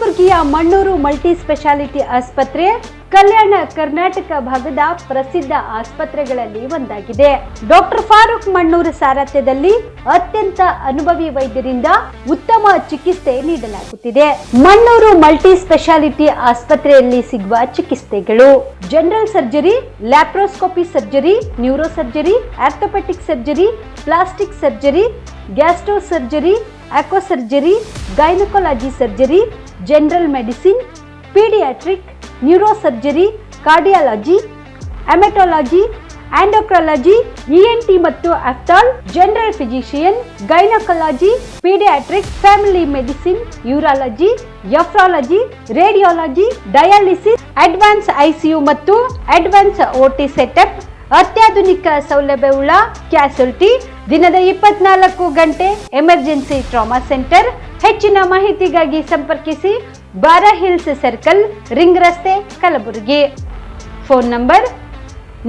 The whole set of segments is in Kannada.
ಕಲಬುರಗಿಯ ಮಣ್ಣೂರು ಮಲ್ಟಿ ಸ್ಪೆಷಾಲಿಟಿ ಆಸ್ಪತ್ರೆ ಕಲ್ಯಾಣ ಕರ್ನಾಟಕ ಭಾಗದ ಪ್ರಸಿದ್ಧ ಆಸ್ಪತ್ರೆಗಳಲ್ಲಿ ಒಂದಾಗಿದೆ. ಡಾಕ್ಟರ್ ಫಾರೂಕ್ ಮಣ್ಣೂರು ಸಾರಥ್ಯದಲ್ಲಿ ಅತ್ಯಂತ ಅನುಭವಿ ವೈದ್ಯರಿಂದ ಉತ್ತಮ ಚಿಕಿತ್ಸೆ ನೀಡಲಾಗುತ್ತಿದೆ. ಮಣ್ಣೂರು ಮಲ್ಟಿ ಸ್ಪೆಷಾಲಿಟಿ ಆಸ್ಪತ್ರೆಯಲ್ಲಿ ಸಿಗುವ ಚಿಕಿತ್ಸೆಗಳು: general surgery, laparoscopy surgery, neuro surgery, orthopaedic surgery, plastic surgery, gastro surgery, aqua surgery, gynaecology surgery, general medicine, paediatric, neuro surgery, cardiology, haematology, endocrinology, ENT ಮತ್ತು ophthal, general physician, gynaecology, paediatric, family medicine, urology, nephrology, radiology, dialysis, advance ICU ಮತ್ತು ಅಡ್ವಾನ್ಸ್ ಓಟಿ ಸೆಟಪ್, ಅತ್ಯಾಧುನಿಕ ಸೌಲಭ್ಯವುಳ್ಳ ಕ್ಯಾಸುಲಿಟಿ, ದಿನದ 24 ಗಂಟೆ ಎಮರ್ಜೆನ್ಸಿ ಟ್ರಾಮಾ ಸೆಂಟರ್. ಹೆಚ್ಚಿನ ಮಾಹಿತಿಗಾಗಿ ಸಂಪರ್ಕಿಸಿ ಬಾರಾ ಹಿಲ್ಸ್ ಸರ್ಕಲ್, ರಿಂಗ್ ರಸ್ತೆ, ಕಲಬುರಗಿ. Phone number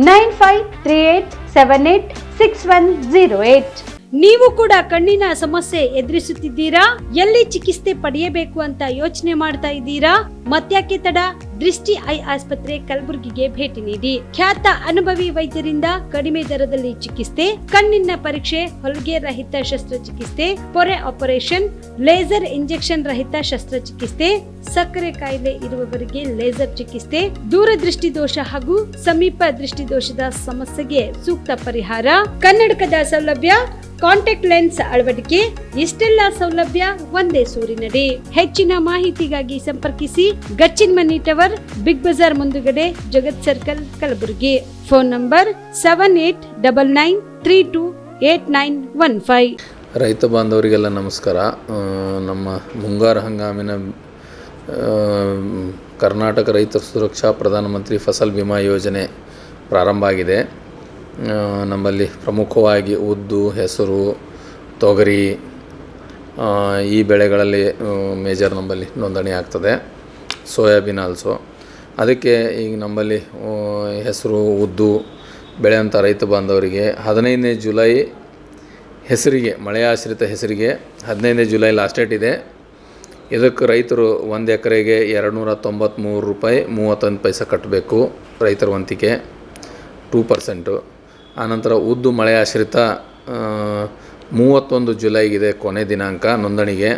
9538786108. ನೀವು ಕೂಡ ಕಣ್ಣಿನ ಸಮಸ್ಯೆ ಎದುರಿಸುತ್ತಿದ್ದೀರಾ? ಎಲ್ಲಿ ಚಿಕಿತ್ಸೆ ಪಡೆಯಬೇಕು ಅಂತ ಯೋಚನೆ ಮಾಡ್ತಾ ಇದ್ದೀರಾ? ಮತ್ಯಾಕೆ ತಡ? ದೃಷ್ಟಿ ಐ ಆಸ್ಪತ್ರೆ ಕಲಬುರಗಿಗೆ ಭೇಟಿ ನೀಡಿ. ಖ್ಯಾತ ಅನುಭವಿ ವೈದ್ಯರಿಂದ ಕಡಿಮೆ ದರದಲ್ಲಿ ಚಿಕಿತ್ಸೆ, ಕಣ್ಣಿನ ಪರೀಕ್ಷೆ, ಹೊಲಿಗೆ ರಹಿತ ಶಸ್ತ್ರಚಿಕಿತ್ಸೆ, ಪೊರೆ ಆಪರೇಷನ್, ಲೇಸರ್ ಇಂಜೆಕ್ಷನ್ ರಹಿತ ಶಸ್ತ್ರಚಿಕಿತ್ಸೆ, ಸಕ್ಕರೆ ಕಾಯಿಲೆ ಇರುವವರಿಗೆ ಲೇಸರ್ ಚಿಕಿತ್ಸೆ, ದೂರದೃಷ್ಟಿ ದೋಷ ಹಾಗೂ ಸಮೀಪ ದೃಷ್ಟಿ ದೋಷದ ಸಮಸ್ಯೆಗೆ ಸೂಕ್ತ ಪರಿಹಾರ, ಕನ್ನಡಕದ ಸೌಲಭ್ಯ, ಕಾಂಟ್ಯಾಕ್ಟ್ ಲೆನ್ಸ್ ಅಳವಡಿಕೆ, ಇಷ್ಟೆಲ್ಲ ಸೌಲಭ್ಯ ಒಂದೇ ಸೂರಿನಡಿ. ಹೆಚ್ಚಿನ ಮಾಹಿತಿಗಾಗಿ ಸಂಪರ್ಕಿಸಿ ಗಚ್ಚಿನ್ ಮನಿ ಟವರ್, ಬಿಗ್ ಬಜಾರ್ ಮುಂದುಗಡೆ, Jagat circle, Kalaburagi. Phone number 7899328915. ರೈತ ಬಾಂಧವರಿಗೆಲ್ಲ ನಮಸ್ಕಾರ. ನಮ್ಮ ಮುಂಗಾರು ಹಂಗಾಮಿನ ಕರ್ನಾಟಕ ರೈತ ಸುರಕ್ಷಾ ಪ್ರಧಾನಮಂತ್ರಿ ಫಸಲ್ ಬಿಮಾ ಯೋಜನೆ ಪ್ರಾರಂಭ ಆಗಿದೆ. ನಮ್ಮಲ್ಲಿ ಪ್ರಮುಖವಾಗಿ ಉದ್ದು, ಹೆಸರು, ತೊಗರಿ ಈ ಬೆಳೆಗಳಲ್ಲಿ ಮೇಜರ್ ನಮ್ಮಲ್ಲಿ ನೋಂದಣಿ ಆಗ್ತದೆ. Soybean also. ಅದಕ್ಕೆ ಈಗ ನಮ್ಮಲ್ಲಿ ಹೆಸರು, ಉದ್ದು ಬೆಳೆಯುವಂಥ ರೈತ ಬಾಂಧವರಿಗೆ 15ನೇ ಜುಲೈ ಹೆಸರಿಗೆ, ಮಳೆಯಾಶ್ರಿತ ಹೆಸರಿಗೆ 15ನೇ ಜುಲೈ ಲಾಸ್ಟ್ ಡೇಟ್ ಇದೆ. ಇದಕ್ಕೆ ರೈತರು 1 ಎಕರೆಗೆ $293.31 ಕಟ್ಟಬೇಕು. ರೈತರ ವಂತಿಕೆ 2%. ಆನಂತರ ಉದ್ದು ಮಳೆಯಾಶ್ರಿತ 31 ಜುಲೈಗಿದೆ ಕೊನೆ ದಿನಾಂಕ ನೋಂದಣಿಗೆ.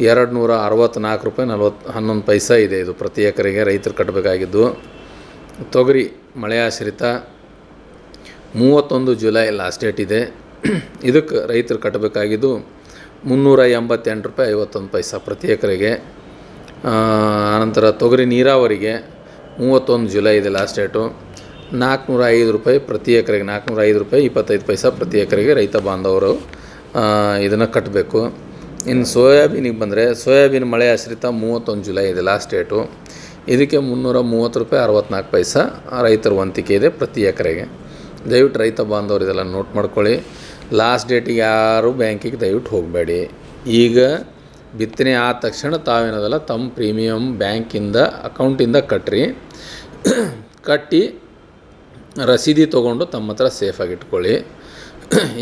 $264.11 ಇದೆ ಇದು ಪ್ರತಿ ಎಕರೆಗೆ ರೈತರು ಕಟ್ಟಬೇಕಾಗಿದ್ದು. ತೊಗರಿ ಮಳೆಯಾಶ್ರಿತ 31 ಜುಲೈ ಲಾಸ್ಟ್ ಡೇಟ್ ಇದೆ. ಇದಕ್ಕೆ ರೈತರು ಕಟ್ಟಬೇಕಾಗಿದ್ದು $388.51 ಪ್ರತಿ ಎಕರೆಗೆ. ಆನಂತರ ತೊಗರಿ ನೀರಾವರಿಗೆ 31 ಜುಲೈ ಇದೆ ಲಾಸ್ಟ್ ಡೇಟು. $405 ಪ್ರತಿ ಎಕರೆಗೆ, $405.25 ಪ್ರತಿ ಎಕರೆಗೆ ರೈತ ಬಾಂಧವರು ಇದನ್ನು ಕಟ್ಟಬೇಕು. ಇನ್ನು ಸೋಯಾಬೀನಿಗೆ ಬಂದರೆ, ಸೋಯಾಬೀನ್ ಮಳೆ ಆಶ್ರಿತ 31 ಜುಲೈ ಇದೆ ಲಾಸ್ಟ್ ಡೇಟು. ಇದಕ್ಕೆ $330.64 ರೈತರ ವಂತಿಕೆ ಇದೆ ಪ್ರತಿ ಎಕರೆಗೆ. ದಯವಿಟ್ಟು ರೈತ ಬಾಂಧವರು ಇದೆಲ್ಲ ನೋಟ್ ಮಾಡ್ಕೊಳ್ಳಿ. ಲಾಸ್ಟ್ ಡೇಟಿಗೆ ಯಾರು ಬ್ಯಾಂಕಿಗೆ ದಯವಿಟ್ಟು ಹೋಗಬೇಡಿ. ಈಗ ಬಿತ್ತನೆ ಆದ ತಕ್ಷಣ ತಾವೇನೋದಲ್ಲ ತಮ್ಮ ಪ್ರೀಮಿಯಮ್ ಬ್ಯಾಂಕಿಂದ ಅಕೌಂಟಿಂದ ಕಟ್ಟಿ ರಸೀದಿ ತೊಗೊಂಡು ತಮ್ಮ ಹತ್ರ ಸೇಫಾಗಿ ಇಟ್ಕೊಳ್ಳಿ.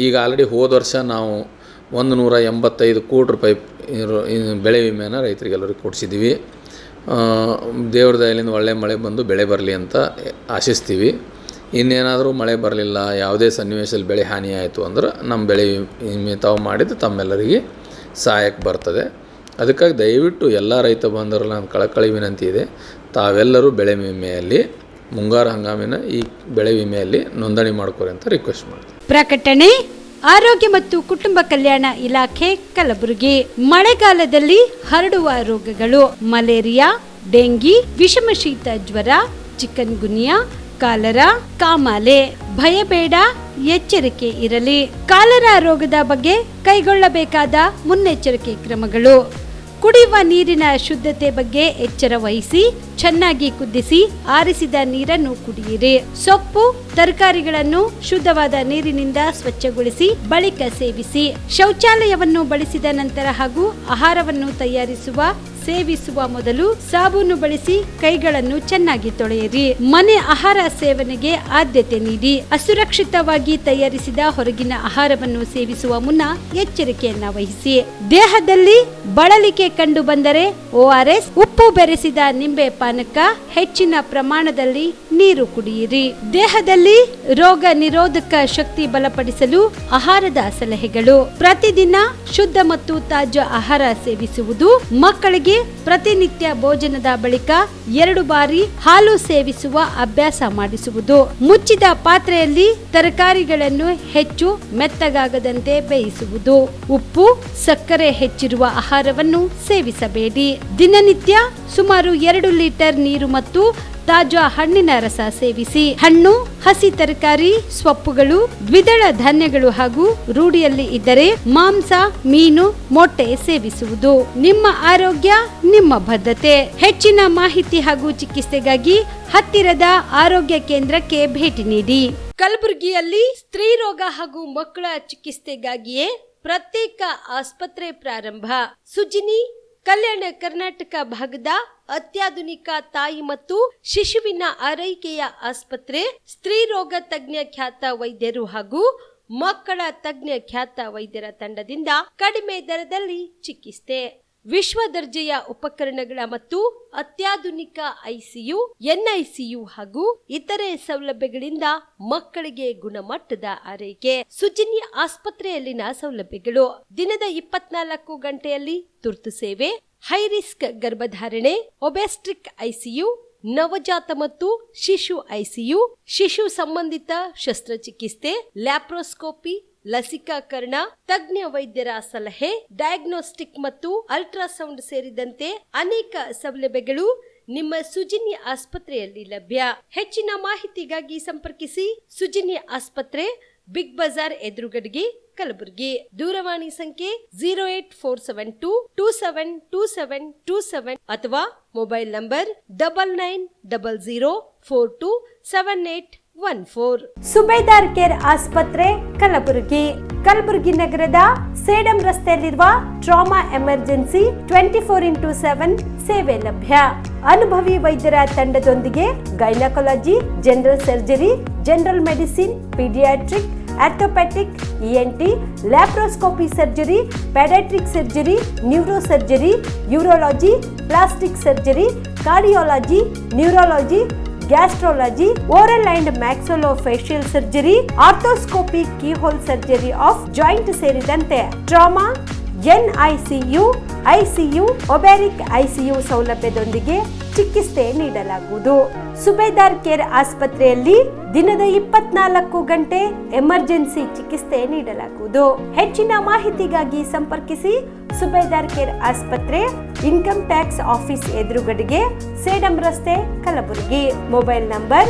ಈಗ ಆಲ್ರೆಡಿ ಹೋದ ವರ್ಷ ನಾವು 185 ಕೋಟಿ ರೂಪಾಯಿ ಬೆಳೆ ವಿಮೆಯನ್ನು ರೈತರಿಗೆಲ್ಲರಿಗೂ ಕೊಡಿಸಿದ್ದೀವಿ. ದೇವ್ರ ದಯೆಯಿಂದ ಒಳ್ಳೆ ಮಳೆ ಬಂದು ಬೆಳೆ ಬರಲಿ ಅಂತ ಆಶಿಸ್ತೀವಿ. ಇನ್ನೇನಾದರೂ ಮಳೆ ಬರಲಿಲ್ಲ, ಯಾವುದೇ ಸನ್ನಿವೇಶದಲ್ಲಿ ಬೆಳೆ ಹಾನಿ ಆಯಿತು ಅಂದ್ರೆ ನಮ್ಮ ಬೆಳೆ ವಿಮೆ ತಾವು ಮಾಡಿದ್ದು ತಮ್ಮೆಲ್ಲರಿಗೆ ಸಹಾಯಕ್ಕೆ ಬರ್ತದೆ. ಅದಕ್ಕಾಗಿ ದಯವಿಟ್ಟು ಎಲ್ಲ ರೈತ ಬಾಂಧವರಲ್ಲಿ ನನ್ನ ಕಳಕಳಿ ವಿನಂತಿ ಇದೆ, ತಾವೆಲ್ಲರೂ ಬೆಳೆ ವಿಮೆಯಲ್ಲಿ, ಮುಂಗಾರು ಹಂಗಾಮಿನ ಈ ಬೆಳೆ ವಿಮೆಯಲ್ಲಿ ನೋಂದಣಿ ಮಾಡ್ಕೊರಿ ಅಂತ ರಿಕ್ವೆಸ್ಟ್ ಮಾಡ್ತೀನಿ. ಪ್ರಕಟಣೆ ಆರೋಗ್ಯ ಮತ್ತು ಕುಟುಂಬ ಕಲ್ಯಾಣ ಇಲಾಖೆ, ಕಲಬುರಗಿ. ಮಳೆಗಾಲದಲ್ಲಿ ಹರಡುವ ರೋಗಗಳು: ಮಲೇರಿಯಾ, ಡೆಂಗಿ, ವಿಷಮಶೀತ ಜ್ವರ, ಚಿಕನ್ ಗುನ್ಯಾ, ಕಾಲರಾ, ಕಾಮಾಲೆ. ಭಯಬೇಡ, ಎಚ್ಚರಿಕೆ ಇರಲಿ. ಕಾಲರಾ ರೋಗದ ಬಗ್ಗೆ ಕೈಗೊಳ್ಳಬೇಕಾದ ಮುನ್ನೆಚ್ಚರಿಕೆ ಕ್ರಮಗಳು: ಕುಡಿಯುವ ನೀರಿನ ಶುದ್ಧತೆ ಬಗ್ಗೆ ಎಚ್ಚರ ವಹಿಸಿ, ಚೆನ್ನಾಗಿ ಕುದಿಸಿ ಆರಿಸಿದ ನೀರನ್ನು ಕುಡಿಯಿರಿ. ಸೊಪ್ಪು, ತರಕಾರಿಗಳನ್ನು ಶುದ್ಧವಾದ ನೀರಿನಿಂದ ಸ್ವಚ್ಛಗೊಳಿಸಿ ಬಳಿಕ ಸೇವಿಸಿ. ಶೌಚಾಲಯವನ್ನು ಬಳಸಿದ ನಂತರ ಹಾಗೂ ಆಹಾರವನ್ನು ತಯಾರಿಸುವ ಸೇವಿಸುವ ಮೊದಲು ಸಾಬೂನು ಬಳಸಿ ಕೈಗಳನ್ನು ಚೆನ್ನಾಗಿ ತೊಳೆಯಿರಿ. ಮನೆ ಆಹಾರ ಸೇವನೆಗೆ ಆದ್ಯತೆ ನೀಡಿ. ಅಸುರಕ್ಷಿತವಾಗಿ ತಯಾರಿಸಿದ ಹೊರಗಿನ ಆಹಾರವನ್ನು ಸೇವಿಸುವ ಮುನ್ನ ಎಚ್ಚರಿಕೆಯನ್ನ ವಹಿಸಿ. ದೇಹದಲ್ಲಿ ಬಳಲಿಕೆ ಕಂಡು ಬಂದರೆ ORS, ಉಪ್ಪು ಬೆರೆಸಿದ ನಿಂಬೆ ಪಾನಕ, ಹೆಚ್ಚಿನ ಪ್ರಮಾಣದಲ್ಲಿ ನೀರು ಕುಡಿಯಿರಿ. ದೇಹದಲ್ಲಿ ರೋಗ ನಿರೋಧಕ ಶಕ್ತಿ ಬಲಪಡಿಸಲು ಆಹಾರದ ಸಲಹೆಗಳು: ಪ್ರತಿದಿನ ಶುದ್ಧ ಮತ್ತು ತಾಜಾ ಆಹಾರ ಸೇವಿಸುವುದು. ಮಕ್ಕಳಿಗೆ ಪ್ರತಿನಿತ್ಯ ಭೋಜನದ ಬಳಿಕ 2 ಬಾರಿ ಹಾಲು ಸೇವಿಸುವ ಅಭ್ಯಾಸ ಮಾಡಿಸುವುದು. ಮುಚ್ಚಿದ ಪಾತ್ರೆಯಲ್ಲಿ ತರಕಾರಿಗಳನ್ನು ಹೆಚ್ಚು ಮೆತ್ತಗಾಗದಂತೆ ಬೇಯಿಸುವುದು. ಉಪ್ಪು, ಸಕ್ಕರೆ ಹೆಚ್ಚಿರುವ ಆಹಾರವನ್ನು ಸೇವಿಸಬೇಡಿ. ದಿನನಿತ್ಯ ಸುಮಾರು 2 ಲೀಟರ್ ನೀರು ಮತ್ತು ತಾಜಾ ಹಣ್ಣಿನ ರಸ ಸೇವಿಸಿ. ಹಣ್ಣು, ಹಸಿ ತರಕಾರಿ, ಸೊಪ್ಪುಗಳು, ದ್ವಿದಳ ಧಾನ್ಯಗಳು ಹಾಗೂ ರೂಢಿಯಲ್ಲಿ ಇದ್ದರೆ ಮಾಂಸ, ಮೀನು, ಮೊಟ್ಟೆ ಸೇವಿಸುವುದು. ನಿಮ್ಮ ಆರೋಗ್ಯ ನಿಮ್ಮ ಬದ್ಧತೆ. ಹೆಚ್ಚಿನ ಮಾಹಿತಿ ಹಾಗೂ ಚಿಕಿತ್ಸೆಗಾಗಿ ಹತ್ತಿರದ ಆರೋಗ್ಯ ಕೇಂದ್ರಕ್ಕೆ ಭೇಟಿ ನೀಡಿ. ಕಲಬುರಗಿಯಲ್ಲಿ ಸ್ತ್ರೀ ರೋಗ ಹಾಗೂ ಮಕ್ಕಳ ಚಿಕಿತ್ಸೆಗಾಗಿಯೇ ಪ್ರತ್ಯೇಕ ಆಸ್ಪತ್ರೆ ಪ್ರಾರಂಭ. ಸುಜಿನಿ ಕಲ್ಯಾಣ ಕರ್ನಾಟಕ ಭಾಗದ ಅತ್ಯಾಧುನಿಕ ತಾಯಿ ಮತ್ತು ಶಿಶುವಿನ ಆರೈಕೆಯ ಆಸ್ಪತ್ರೆ. ಸ್ತ್ರೀ ರೋಗ ತಜ್ಞ ಖ್ಯಾತ ವೈದ್ಯರು ಹಾಗೂ ಮಕ್ಕಳ ತಜ್ಞ ಖ್ಯಾತ ವೈದ್ಯರ ತಂಡದಿಂದ ಕಡಿಮೆ ದರದಲ್ಲಿ ಚಿಕಿತ್ಸೆ. ವಿಶ್ವ ದರ್ಜೆಯ ಉಪಕರಣಗಳ ಮತ್ತು ಅತ್ಯಾಧುನಿಕ ICU, NICU ಹಾಗೂ ಇತರೆ ಸೌಲಭ್ಯಗಳಿಂದ ಮಕ್ಕಳಿಗೆ ಗುಣಮಟ್ಟದ ಆರೈಕೆ. ಸುಜಿನಿ ಆಸ್ಪತ್ರೆಯಲ್ಲಿನ ಸೌಲಭ್ಯಗಳು: ದಿನದ 24 ಗಂಟೆಯಲ್ಲಿ ತುರ್ತು ಸೇವೆ, ಹೈ ರಿಸ್ಕ್ ಗರ್ಭಧಾರಣೆ, ಒಬೆಸ್ಟ್ರಿಕ್ ICU, ನವಜಾತ ಮತ್ತು ಶಿಶು ICU, ಶಿಶು ಸಂಬಂಧಿತ ಶಸ್ತ್ರಚಿಕಿತ್ಸೆ, ಲ್ಯಾಪ್ರೋಸ್ಕೋಪಿ, ಲಸಿಕಾಕರಣ, ತಜ್ಞ ವೈದ್ಯರ ಸಲಹೆ, ಡಯಾಗ್ನೋಸ್ಟಿಕ್ ಮತ್ತು ಅಲ್ಟ್ರಾಸೌಂಡ್ ಸೇರಿದಂತೆ ಅನೇಕ ಸೌಲಭ್ಯಗಳು ನಿಮ್ಮ ಸುಜಿನಿ ಆಸ್ಪತ್ರೆಯಲ್ಲಿ ಲಭ್ಯ. ಹೆಚ್ಚಿನ ಮಾಹಿತಿಗಾಗಿ ಸಂಪರ್ಕಿಸಿ ಸುಜಿನಿ ಆಸ್ಪತ್ರೆ, ಬಿಗ್ ಬಜಾರ್ ಎದುರುಗಡೆಗೆ, ಕಲಬುರಗಿ. ದೂರವಾಣಿ ಸಂಖ್ಯೆ 08472727227 ಅಥವಾ ಮೊಬೈಲ್ ನಂಬರ್ 9900427814. ಸುಬೇದಾರ್ ಕೇರ್ ಆಸ್ಪತ್ರೆ, ಕಲಬುರಗಿ. ಕಲಬುರಗಿ ನಗರದ ಸೇಡಂ ರಸ್ತೆಯಲ್ಲಿರುವ ಟ್ರಾಮಾ ಎಮರ್ಜೆನ್ಸಿ 24x7 ಸೇವೆ ಲಭ್ಯ. ಅನುಭವಿ ವೈದ್ಯರ ತಂಡದೊಂದಿಗೆ gynaecology, general surgery, general medicine, paediatric, orthopaedic, ENT, laparoscopy surgery, paediatric surgery, neuro surgery, urology, plastic surgery, cardiology, neurology, gastrology, oral and maxillofacial surgery, arthroscopy, keyhole surgery of joint ಸೇರಿದಂತೆ trauma, NICU, ICU, obstetric ICU ಸೌಲಭ್ಯದೊಂದಿಗೆ ಚಿಕಿತ್ಸೆ ನೀಡಲಾಗುವುದು. ಸುಬೇದಾರ್ ಕೇರ್ ಆಸ್ಪತ್ರೆಯಲ್ಲಿ ದಿನದ 24 ಗಂಟೆ ಎಮರ್ಜೆನ್ಸಿ ಚಿಕಿತ್ಸೆ ನೀಡಲಾಗುವುದು. ಹೆಚ್ಚಿನ ಮಾಹಿತಿಗಾಗಿ ಸಂಪರ್ಕಿಸಿ ಸುಬೇದಾರ್ ಕೇರ್ ಆಸ್ಪತ್ರೆ, ಇನ್ಕಮ್ ಟ್ಯಾಕ್ಸ್ ಆಫೀಸ್ ಎದುರುಗಡೆಗೆ, ಸೇಡಂ ರಸ್ತೆ, Kalaburagi. Mobile number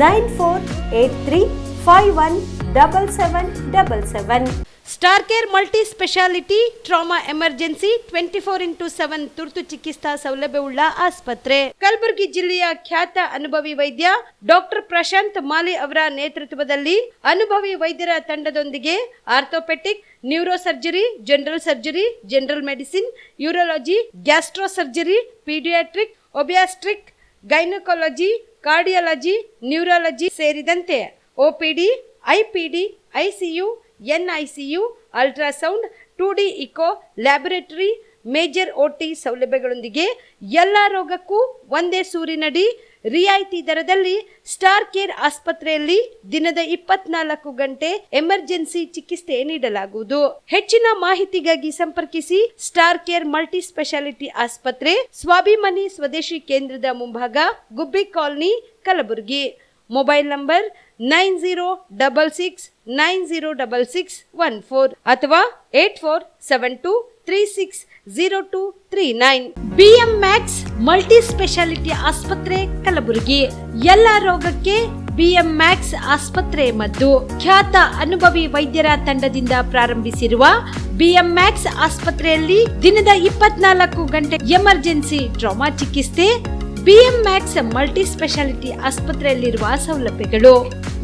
9483517777. Star care multi speciality trauma emergency 24x7 ತುರ್ತು ಚಿಕಿತ್ಸಾ ಸೌಲಭ್ಯವುಳ್ಳ ಆಸ್ಪತ್ರೆ. ಕಲಬುರಗಿ ಜಿಲ್ಲೆಯ ಖ್ಯಾತ ಅನುಭವಿ ವೈದ್ಯ ಡಾಕ್ಟರ್ ಪ್ರಶಾಂತ್ ಮಾಲಿ ಅವರ ನೇತೃತ್ವದಲ್ಲಿ ಅನುಭವಿ ವೈದ್ಯರ ತಂಡದೊಂದಿಗೆ orthopaedic, neuro surgery, general surgery, general medicine, urology, gastro surgery, paediatric, obstetric, gynaecology, cardiology, neurology ಸೇರಿದಂತೆ OPD, IPD, ICU, NICU, ultrasound, 2D echo, laboratory, major OT ಸೌಲಭ್ಯಗಳೊಂದಿಗೆ ಎಲ್ಲ ರೋಗಕ್ಕೂ ಒಂದೇ ಸೂರಿನಡಿ ರಿಯಾಯಿತಿ ದರದಲ್ಲಿ ಸ್ಟಾರ್ ಕೇರ್ ಆಸ್ಪತ್ರೆಯಲ್ಲಿ ದಿನದ 24 ಗಂಟೆ ಎಮರ್ಜೆನ್ಸಿ ಚಿಕಿತ್ಸೆ ನೀಡಲಾಗುವುದು. ಹೆಚ್ಚಿನ ಮಾಹಿತಿಗಾಗಿ ಸಂಪರ್ಕಿಸಿ ಸ್ಟಾರ್ ಕೇರ್ ಮಲ್ಟಿ ಸ್ಪೆಷಾಲಿಟಿ ಆಸ್ಪತ್ರೆ, ಸ್ವಾಭಿಮಾನಿ ಸ್ವದೇಶಿ ಕೇಂದ್ರದ ಮುಂಭಾಗ, ಗುಬ್ಬಿ ಕಾಲನಿ, ಕಲಬುರಗಿ. ಮೊಬೈಲ್ ನಂಬರ್ 9066906614 ಅಥವಾ 8472360239. BM ಮ್ಯಾಕ್ಸ್ ಮಲ್ಟಿ ಸ್ಪೆಷಾಲಿಟಿ ಆಸ್ಪತ್ರೆ, ಕಲಬುರಗಿ. ಎಲ್ಲ ರೋಗಕ್ಕೆ BM ಮ್ಯಾಕ್ಸ್ ಆಸ್ಪತ್ರೆ ಮದ್ದು. ಖ್ಯಾತ ಅನುಭವಿ ವೈದ್ಯರ ತಂಡದಿಂದ ಪ್ರಾರಂಭಿಸಿರುವ BM ಮ್ಯಾಕ್ಸ್ ಆಸ್ಪತ್ರೆಯಲ್ಲಿ ದಿನದ 24 ಗಂಟೆ ಎಮರ್ಜೆನ್ಸಿ ಟ್ರಾಮಾ ಚಿಕಿತ್ಸೆ. BM ಮ್ಯಾಕ್ಸ್ ಮಲ್ಟಿ ಸ್ಪೆಷಾಲಿಟಿ ಆಸ್ಪತ್ರೆಯಲ್ಲಿರುವ ಸೌಲಭ್ಯಗಳು: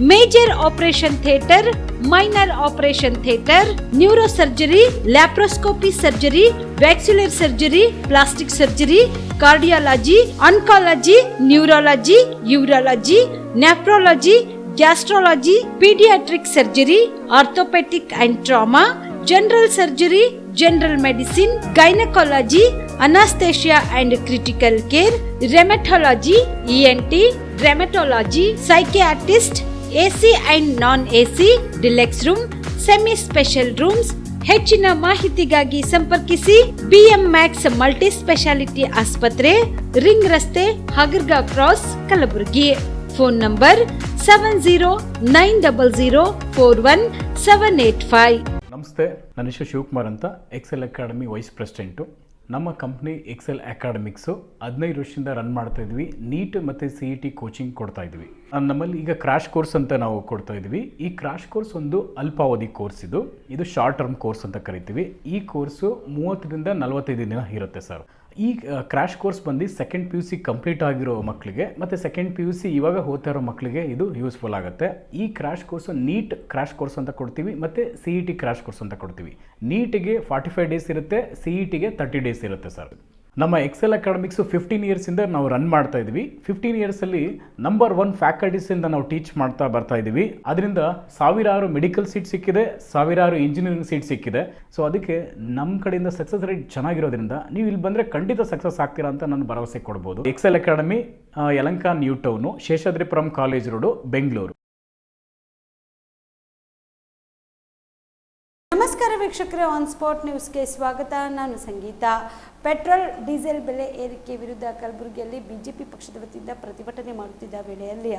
major operation theatre, minor operation theatre, neuro surgery, laparoscopy surgery, ವ್ಯಾಕ್ಸ್ಯುಲರ್ surgery, plastic surgery, cardiology, oncology, neurology, urology, nephrology, gastrology, paediatric surgery, orthopaedic and trauma, general surgery, general medicine, gynaecology, anaesthesia and critical care, rheumatology, ENT, rheumatology, psychiatrist, AC and non AC, deluxe room, semi special rooms. ಹೆಚ್ಚಿನ ಮಾಹಿತಿಗಾಗಿ ಸಂಪರ್ಕಿಸಿ ಬಿಎಂ ಮ್ಯಾಕ್ಸ್ ಮಲ್ಟಿ ಸ್ಪೆಷಾಲಿಟಿ ಆಸ್ಪತ್ರೆ, ರಿಂಗ್ ರಸ್ತೆ, ಹಗರ್ಗಾ ಕ್ರಾಸ್, ಕಲಬುರಗಿ. Phone number 7090041785. ನಮಸ್ತೆ, ನನ್ನ ಹೆಸರು ಶಿವಕುಮಾರ್ ಅಂತ. Excel academy vice president. ನಮ್ಮ ಕಂಪ್ನಿ ಎಕ್ಸೆಲ್ ಅಕಾಡೆಮಿಕ್ಸು 15 ವರ್ಷದಿಂದ ರನ್ ಮಾಡ್ತಾ ಇದ್ವಿ. ನೀಟ್ ಮತ್ತು CET ಕೋಚಿಂಗ್ ಕೊಡ್ತಾ ಇದ್ವಿ. ನಮ್ಮಲ್ಲಿ ಈಗ ಕ್ರಾಶ್ ಕೋರ್ಸ್ ಅಂತ ನಾವು ಕೊಡ್ತಾ ಇದ್ವಿ. ಈ ಕ್ರಾಶ್ ಕೋರ್ಸ್ ಒಂದು ಅಲ್ಪಾವಧಿ ಕೋರ್ಸ್. ಇದು ಶಾರ್ಟ್ ಟರ್ಮ್ ಕೋರ್ಸ್ ಅಂತ ಕರಿತೀವಿ. ಈ ಕೋರ್ಸು 30ರಿಂದ 45 ದಿನ ಇರುತ್ತೆ ಸರ್. ಈ ಕ್ರಾಶ್ ಕೋರ್ಸ್ ಬಂದು ಸೆಕೆಂಡ್ PUC ಕಂಪ್ಲೀಟ್ ಆಗಿರೋ ಮಕ್ಕಳಿಗೆ ಮತ್ತು ಸೆಕೆಂಡ್ PUC ಇವಾಗ ಓದ್ತಾ ಇರೋ ಮಕ್ಕಳಿಗೆ ಇದು ಯೂಸ್ಫುಲ್ ಆಗುತ್ತೆ. ಈ crash course NEET crash course ಅಂತ ಕೊಡ್ತೀವಿ ಮತ್ತು CET ಕ್ರಾಶ್ ಕೋರ್ಸ್ ಅಂತ ಕೊಡ್ತೀವಿ. ನೀಟಿಗೆ 45 ಡೇಸ್ ಇರುತ್ತೆ, CETಗೆ 30 ಡೇಸ್ ಇರುತ್ತೆ ಸರ್. ನಮ್ಮ ಎಕ್ಸೆಲ್ ಅಕಾಡೆಮಿಕ್ಸು 15 ಇಯರ್ಸಿಂದ ನಾವು ರನ್ ಮಾಡ್ತಾ ಇದ್ವಿ. 15 ಇಯರ್ಸಲ್ಲಿ ನಂಬರ್ 1 ಫ್ಯಾಕಲ್ಟೀಸಿಂದ ನಾವು ಟೀಚ್ ಮಾಡ್ತಾ ಬರ್ತಾ ಇದ್ದೀವಿ. ಅದರಿಂದ ಸಾವಿರಾರು ಮೆಡಿಕಲ್ ಸೀಟ್ ಸಿಕ್ಕಿದೆ, ಸಾವಿರಾರು ಇಂಜಿನಿಯರಿಂಗ್ ಸೀಟ್ ಸಿಕ್ಕಿದೆ. ಸೊ ಅದಕ್ಕೆ ನಮ್ಮ ಕಡೆಯಿಂದ ಸಕ್ಸಸ್ ರೇಟ್ ಚೆನ್ನಾಗಿರೋದ್ರಿಂದ ನೀವು ಇಲ್ಲಿ ಬಂದರೆ ಖಂಡಿತ ಸಕ್ಸಸ್ ಆಗ್ತೀರಾ ಅಂತ ನಾನು ಭರವಸೆ ಕೊಡ್ಬೋದು. Excel Academy Yelahanka new town, Seshadripuram college road, Bengaluru. ನಮಸ್ಕಾರ ವೀಕ್ಷಕರೇ, ಆನ್ ಸ್ಪಾಟ್ ನ್ಯೂಸ್ಗೆ ಸ್ವಾಗತ. ನಾನು ಸಂಗೀತ. ಪೆಟ್ರೋಲ್ ಡೀಸೆಲ್ ಬೆಲೆ ಏರಿಕೆ ವಿರುದ್ಧ ಕಲಬುರಗಿಯಲ್ಲಿ ಬಿಜೆಪಿ ಪಕ್ಷದ ವತಿಯಿಂದ ಪ್ರತಿಭಟನೆ ಮಾಡುತ್ತಿದ್ದ ವೇಳೆಯಲ್ಲಿ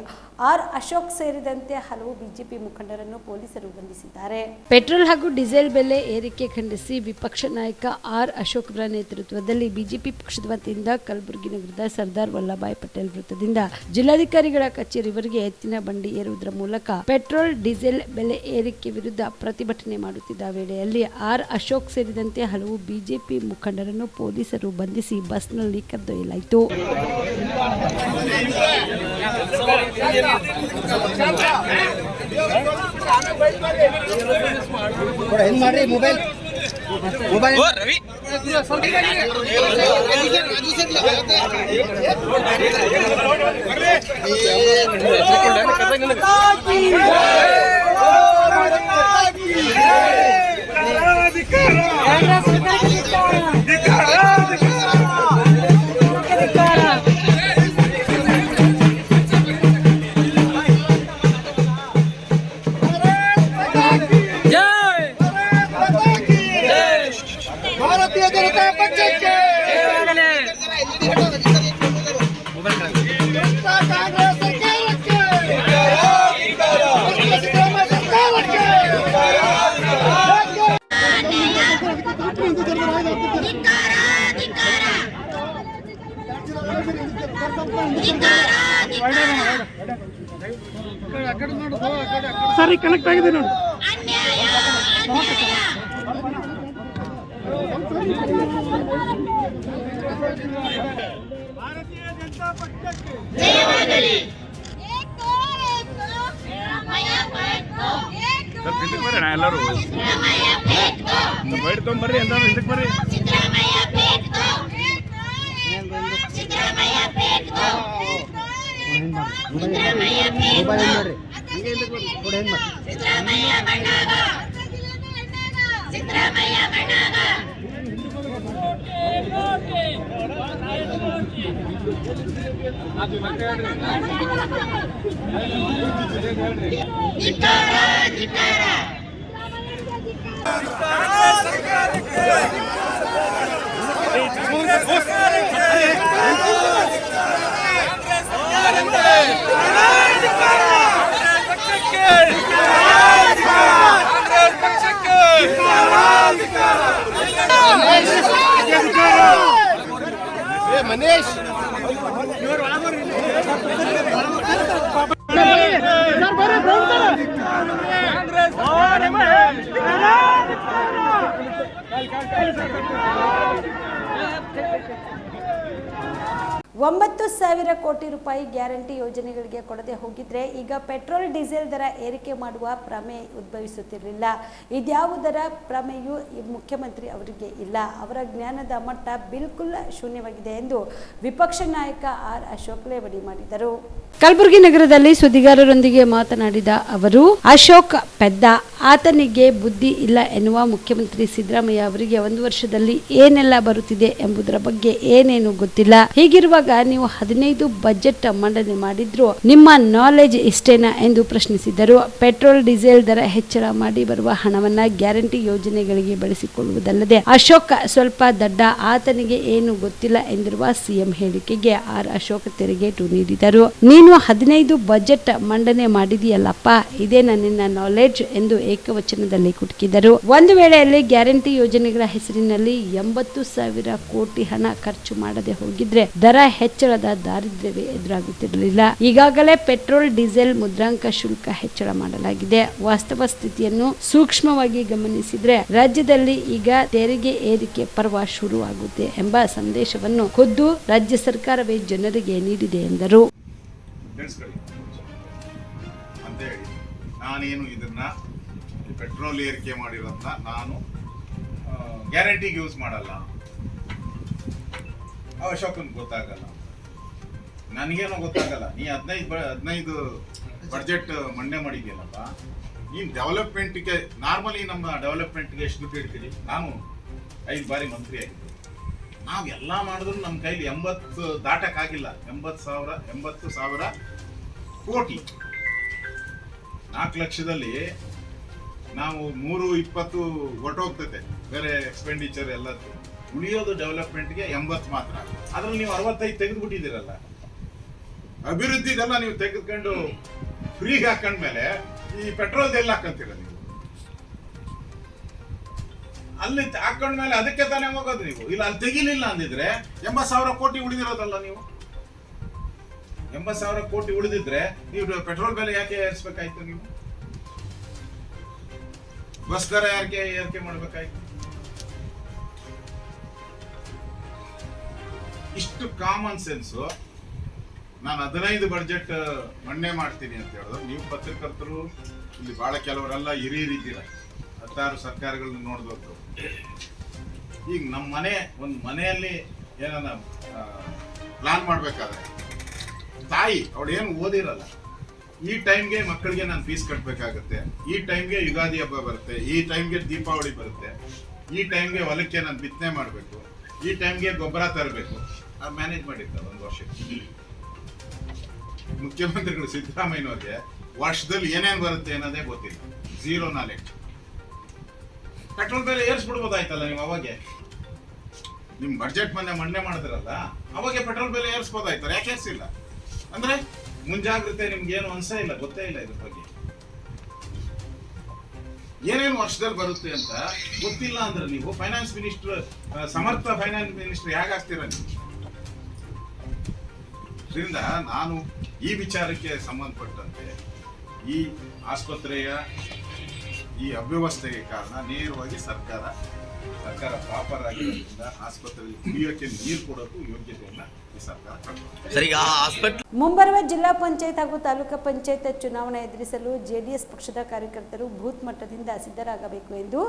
ಆರ್ ಅಶೋಕ್ ಸೇರಿದಂತೆ ಹಲವು ಬಿಜೆಪಿ ಮುಖಂಡರನ್ನು ಪೊಲೀಸರು ಬಂಧಿಸಿದ್ದಾರೆ. ಪೆಟ್ರೋಲ್ ಹಾಗೂ ಡೀಸೆಲ್ ಬೆಲೆ ಏರಿಕೆ ಖಂಡಿಸಿ ವಿಪಕ್ಷ ನಾಯಕ ಆರ್ ಅಶೋಕ್ ಅವರ ನೇತೃತ್ವದಲ್ಲಿ ಬಿಜೆಪಿ ಪಕ್ಷದ ವತಿಯಿಂದ ಕಲಬುರಗಿ ನಗರದ ಸರ್ದಾರ್ ವಲ್ಲಭಾಯ್ ಪಟೇಲ್ ವೃತ್ತದಿಂದ ಜಿಲ್ಲಾಧಿಕಾರಿಗಳ ಕಚೇರಿವರೆಗೆ ಎತ್ತಿನ ಬಂಡಿ ಏರುವುದರ ಮೂಲಕ ಪೆಟ್ರೋಲ್ ಡೀಸೆಲ್ ಬೆಲೆ ಏರಿಕೆ ವಿರುದ್ಧ ಪ್ರತಿಭಟನೆ ಮಾಡುತ್ತಿದ್ದ ವೇಳೆಯಲ್ಲಿ ಆರ್ ಅಶೋಕ್ ಸೇರಿದಂತೆ ಹಲವು ಬಿಜೆಪಿ ಮುಖಂಡರನ್ನು ಪೊಲೀಸರು ಬಂಧಿಸಿ ಬಸ್ನಲ್ಲಿ ಕರೆದೊಯ್ಯಲಾಯಿತು. ಭಾರತೀಯ ಜನತಾ ಪಕ್ಷಕ್ಕೆ ಸರಿ ಕನೆಕ್ಟ್ ಆಗಿದೆ ನೋಡಿ. ಭಾರತೀಯ ಜನತಾ ಪಕ್ಷಕ್ಕೆ ಎಲ್ಲರೂ ಬೈಟ್ ತೊಗೊಂಬರ್ರಿ, ಎಲ್ಲರೂ ಹಿಂದಕ್ಕೆ ಬರ್ರಿ. ಮನೇಶ್ 9,000 ಕೋಟಿ ರೂಪಾಯಿ ಗ್ಯಾರಂಟಿ ಯೋಜನೆಗಳಿಗೆ ಕೊಡದೆ ಹೋಗಿದ್ರೆ ಈಗ ಪೆಟ್ರೋಲ್ ಡೀಸೆಲ್ ದರ ಏರಿಕೆ ಮಾಡುವ ಪ್ರಮೇಯ ಉದ್ಭವಿಸುತ್ತಿರಲಿಲ್ಲ. ಇದ್ಯಾವುದರ ಪ್ರಮೇಯೂ ಮುಖ್ಯಮಂತ್ರಿ ಅವರಿಗೆ ಇಲ್ಲ. ಅವರ ಜ್ಞಾನದ ಮಟ್ಟ ಬಿಲ್ಕುಲ್ ಶೂನ್ಯವಾಗಿದೆ ಎಂದು ವಿಪಕ್ಷ ನಾಯಕ ಆರ್ ಅಶೋಕ್ ಲೇವಡಿ ಮಾಡಿದರು. ಕಲಬುರಗಿ ನಗರದಲ್ಲಿ ಸುದ್ದಿಗಾರರೊಂದಿಗೆ ಮಾತನಾಡಿದ ಅವರು, ಅಶೋಕ್ ಪೆದ್ದ, ಆತನಿಗೆ ಬುದ್ಧಿ ಇಲ್ಲ ಎನ್ನುವ ಮುಖ್ಯಮಂತ್ರಿ ಸಿದ್ದರಾಮಯ್ಯ ಅವರಿಗೆ 1 ವರ್ಷದಲ್ಲಿ ಏನೆಲ್ಲ ಬರುತ್ತಿದೆ ಎಂಬುದರ ಬಗ್ಗೆ ಏನೇನು ಗೊತ್ತಿಲ್ಲ. ಹೀಗಿರುವಾಗ ನೀವು 15 ಬಜೆಟ್ ಮಂಡನೆ ಮಾಡಿದ್ರು ನಿಮ್ಮ ನಾಲೆಜ್ ಇಷ್ಟೇನಾ ಎಂದು ಪ್ರಶ್ನಿಸಿದರು. ಪೆಟ್ರೋಲ್ ಡೀಸೆಲ್ ದರ ಹೆಚ್ಚಳ ಮಾಡಿ ಬರುವ ಹಣವನ್ನ ಗ್ಯಾರಂಟಿ ಯೋಜನೆಗಳಿಗೆ ಬಳಸಿಕೊಳ್ಳುವುದಲ್ಲದೆ ಅಶೋಕ್ ಸ್ವಲ್ಪ ದಡ್ಡ, ಆತನಿಗೆ ಏನು ಗೊತ್ತಿಲ್ಲ ಎಂದಿರುವ ಸಿಎಂ ಹೇಳಿಕೆಗೆ ಆರ್ ಅಶೋಕ್ ತಿರುಗೇಟು ನೀಡಿದರು. ನೀನು 15 ಬಜೆಟ್ ಮಂಡನೆ ಮಾಡಿದೆಯಲ್ಲಪ್ಪ, ಇದೇನ ನಿನ್ನ ನಾಲೆಡ್ಜ್ ಎಂದು ಏಕವಚನದಲ್ಲಿ ಕುಟುಕಿದರು. ಒಂದು ವೇಳೆಯಲ್ಲಿ ಗ್ಯಾರಂಟಿ ಯೋಜನೆಗಳ ಹೆಸರಿನಲ್ಲಿ 80,000 ಕೋಟಿ ಹಣ ಖರ್ಚು ಮಾಡದೆ ಹೋಗಿದ್ರೆ ದರ ಹೆಚ್ಚಳದ ದಾರಿದ್ರ್ಯವೇ ಎದುರಾಗುತ್ತಿರಲಿಲ್ಲ. ಈಗಾಗಲೇ ಪೆಟ್ರೋಲ್ ಡೀಸೆಲ್ ಮುದ್ರಾಂಕ ಶುಲ್ಕ ಹೆಚ್ಚಳ ಮಾಡಲಾಗಿದೆ. ವಾಸ್ತವ ಸ್ಥಿತಿಯನ್ನು ಸೂಕ್ಷ್ಮವಾಗಿ ಗಮನಿಸಿದ್ರೆ ರಾಜ್ಯದಲ್ಲಿ ಈಗ ತೆರಿಗೆ ಏರಿಕೆ ಪರ್ವ ಶುರುವಾಗುತ್ತೆ ಎಂಬ ಸಂದೇಶವನ್ನು ಖುದ್ದು ರಾಜ್ಯ ಸರ್ಕಾರವೇ ಜನರಿಗೆ ನೀಡಿದೆ ಎಂದರು. ನಾನೇನು ಇದನ್ನ ಪೆಟ್ರೋಲ್ ಏರಿಕೆ ಮಾಡಿರೋದನ್ನ ನಾನು ಗ್ಯಾರಂಟಿಗೆ ಯೂಸ್ ಮಾಡಲ್ಲ. ಅಶೋಕನ್ ಗೊತ್ತಾಗಲ್ಲ, ನನಗೇನೋ ಗೊತ್ತಾಗಲ್ಲ. ನೀ 15 ಬಡ್ಜೆಟ್ ಮಂಡನೆ ಮಾಡಿದ್ಯಲ್ಲಪ್ಪ, ನೀನು ಡೆವಲಪ್ಮೆಂಟ್ಗೆ ನಾರ್ಮಲಿ ನಮ್ಮ ಡೆವಲಪ್ಮೆಂಟ್ಗೆ ಎಷ್ಟು ದುಡ್ಡು ಇಡ್ತೀರಿ? ನಾನು 5 ಬಾರಿ ಮಂತ್ರಿ ಆಗಿದ್ದೆ. ನಾವೆಲ್ಲ ಮಾಡಿದ್ರು ನಮ್ಮ ಕೈಲಿ 80 ದಾಟಕ್ಕಾಗಿಲ್ಲ. 80,000 ಕೋಟಿ 4 ಲಕ್ಷದಲ್ಲಿ ನಾವು 320 ಹೊರಟೋಗ್ತೈತೆ ಬೇರೆ ಎಕ್ಸ್ಪೆಂಡಿಚರ್ ಎಲ್ಲ. ಉಳಿಯೋದು ಡೆವಲಪ್ಮೆಂಟ್ಗೆ 80 ಮಾತ್ರ. ಅದ್ರಲ್ಲಿ ನೀವು 65 ತೆಗೆದುಬಿಟ್ಟಿದ್ದೀರಲ್ಲ. ಅಭಿವೃದ್ಧಿದೆಲ್ಲ ನೀವು ತೆಗೆದುಕೊಂಡು ಫ್ರೀಗೆ ಹಾಕೊಂಡ್ಮೇಲೆ ಈ ಪೆಟ್ರೋಲ್ ಎಲ್ಲ ಹಾಕಂತೀರ ನೀವು. ಅಲ್ಲಿ ಹಾಕೊಂಡ್ಮೇಲೆ ಅದಕ್ಕೆ ತಾನೇ ಹೋಗೋದು ನೀವು. ಇಲ್ಲ ಅಲ್ಲಿ ತೆಗಿಲಿಲ್ಲ ಅಂದಿದ್ರೆ 80,000 ಕೋಟಿ ಉಳಿದಿರೋದಲ್ಲ ನೀವು. 80,000 ಕೋಟಿ ಉಳಿದಿದ್ರೆ ನೀವು ಪೆಟ್ರೋಲ್ ಬೆಲೆ ಯಾಕೆ ಏರಿಸಬೇಕಾಯ್ತು? ನೀವು ಬಸ್ ದರ ಯಾಕೆ ಏರಿಕೆ ಮಾಡಬೇಕಾಯ್ತು? ಇಷ್ಟು ಕಾಮನ್ ಸೆನ್ಸು. ನಾನು 15 ಬಡ್ಜೆಟ್ ಮಂಡನೆ ಮಾಡ್ತೀನಿ ಅಂತ ಹೇಳಿದ್ರು. ನೀವು ಪತ್ರಕರ್ತರು ಇಲ್ಲಿ ಬಹಳ ಕೆಲವರೆಲ್ಲ ಹಿರಿಯರಿದ್ದೀರ, 16 ಸರ್ಕಾರಗಳನ್ನ ನೋಡಿದವರು. ಈಗ ನಮ್ಮ ಒಂದು ಮನೆಯಲ್ಲಿ ಏನಾನ ಪ್ಲಾನ್ ಮಾಡ್ಬೇಕಾದ್ರೆ ತಾಯಿ ಅವಳು ಏನು ಓದಿರಲ್ಲ, ಈ ಟೈಮ್ಗೆ ಮಕ್ಕಳಿಗೆ ನಾನು ಫೀಸ್ ಕಟ್ಟಬೇಕಾಗತ್ತೆ, ಈ ಟೈಮ್ಗೆ ಯುಗಾದಿ ಹಬ್ಬ ಬರುತ್ತೆ, ಈ ಟೈಮ್ಗೆ ದೀಪಾವಳಿ ಬರುತ್ತೆ, ಈ ಟೈಮ್ಗೆ ಹೊಲಕ್ಕೆ ನಾನು ಬಿತ್ತನೆ ಮಾಡಬೇಕು, ಈ ಟೈಮ್ಗೆ ಗೊಬ್ಬರ ತರಬೇಕು. ಅದು ಮ್ಯಾನೇಜ್ ಮಾಡಿರ್ತಾರೆ 1 ವರ್ಷಕ್ಕೆ. ಮುಖ್ಯಮಂತ್ರಿಗಳು ಸಿದ್ದರಾಮಯ್ಯನವ್ರಿಗೆ ವರ್ಷದಲ್ಲಿ ಏನೇನು ಬರುತ್ತೆ ಅನ್ನೋದೇ ಗೊತ್ತಿಲ್ಲ, 0 ನಾಲೆಡ್ಜ್. ಪೆಟ್ರೋಲ್ ಬೆಲೆ ಏರಿಸ್ಬಿಡ್ಬೋದಾಯ್ತಲ್ಲ ನೀವು. ಅವಾಗೆ ನಿಮ್ ಬಡ್ಜೆಟ್ ಮಂಡನೆ ಮಾಡಿದ್ರಲ್ಲ, ಅವಾಗೆ ಪೆಟ್ರೋಲ್ ಬೆಲೆ ಏರಿಸ್ಬೋದಾಯ್ತಾರೆ. ಯಾಕೆ ಏರಿಸಿಲ್ಲ ಅಂದ್ರೆ ಮುಂಜಾಗ್ರತೆ ನಿಮ್ಗೆ ಏನು ಅನ್ಸೇ ಇಲ್ಲ, ಗೊತ್ತೇ ಇಲ್ಲ ಇದ್ರ ಬಗ್ಗೆ. ಏನೇನು ವರ್ಷದಲ್ಲಿ ಬರುತ್ತೆ ಅಂತ ಗೊತ್ತಿಲ್ಲ ಅಂದ್ರೆ ನೀವು ಫೈನಾನ್ಸ್ ಮಿನಿಸ್ಟರ್, ಸಮರ್ಥ ಫೈನಾನ್ಸ್ ಮಿನಿಸ್ಟರ್ ಹೇಗಾಗ್ತೀರ ನೀವು? ಇದರಿಂದ ನಾನು ಈ ವಿಚಾರಕ್ಕೆ ಸಂಬಂಧಪಟ್ಟಂತೆ ಈ ಆಸ್ಪತ್ರೆಯ ಈ ಅವ್ಯವಸ್ಥೆಗೆ ಕಾರಣ ನೇರವಾಗಿ ಸರ್ಕಾರ ಪ್ರಾಪರ್ ಆಗಿರೋದ್ರಿಂದ ಆಸ್ಪತ್ರೆಯಲ್ಲಿ ಕುಡಿಯೋಕೆ ನೀರು ಕೊಡೋಕ್ಕೂ ಯೋಗ್ಯತೆಯನ್ನ ಈ ಸರ್ಕಾರ. ಮುಂಬರುವ ಜಿಲ್ಲಾ ಪಂಚಾಯತ್ ಹಾಗೂ ತಾಲೂಕು ಪಂಚಾಯತ್ ಚುನಾವಣೆ ಎದುರಿಸಲು ಜೆಡಿಎಸ್ ಪಕ್ಷದ ಕಾರ್ಯಕರ್ತರು ಬೂತ್ ಮಟ್ಟದಿಂದ ಸಿದ್ಧರಾಗಬೇಕು ಎಂದು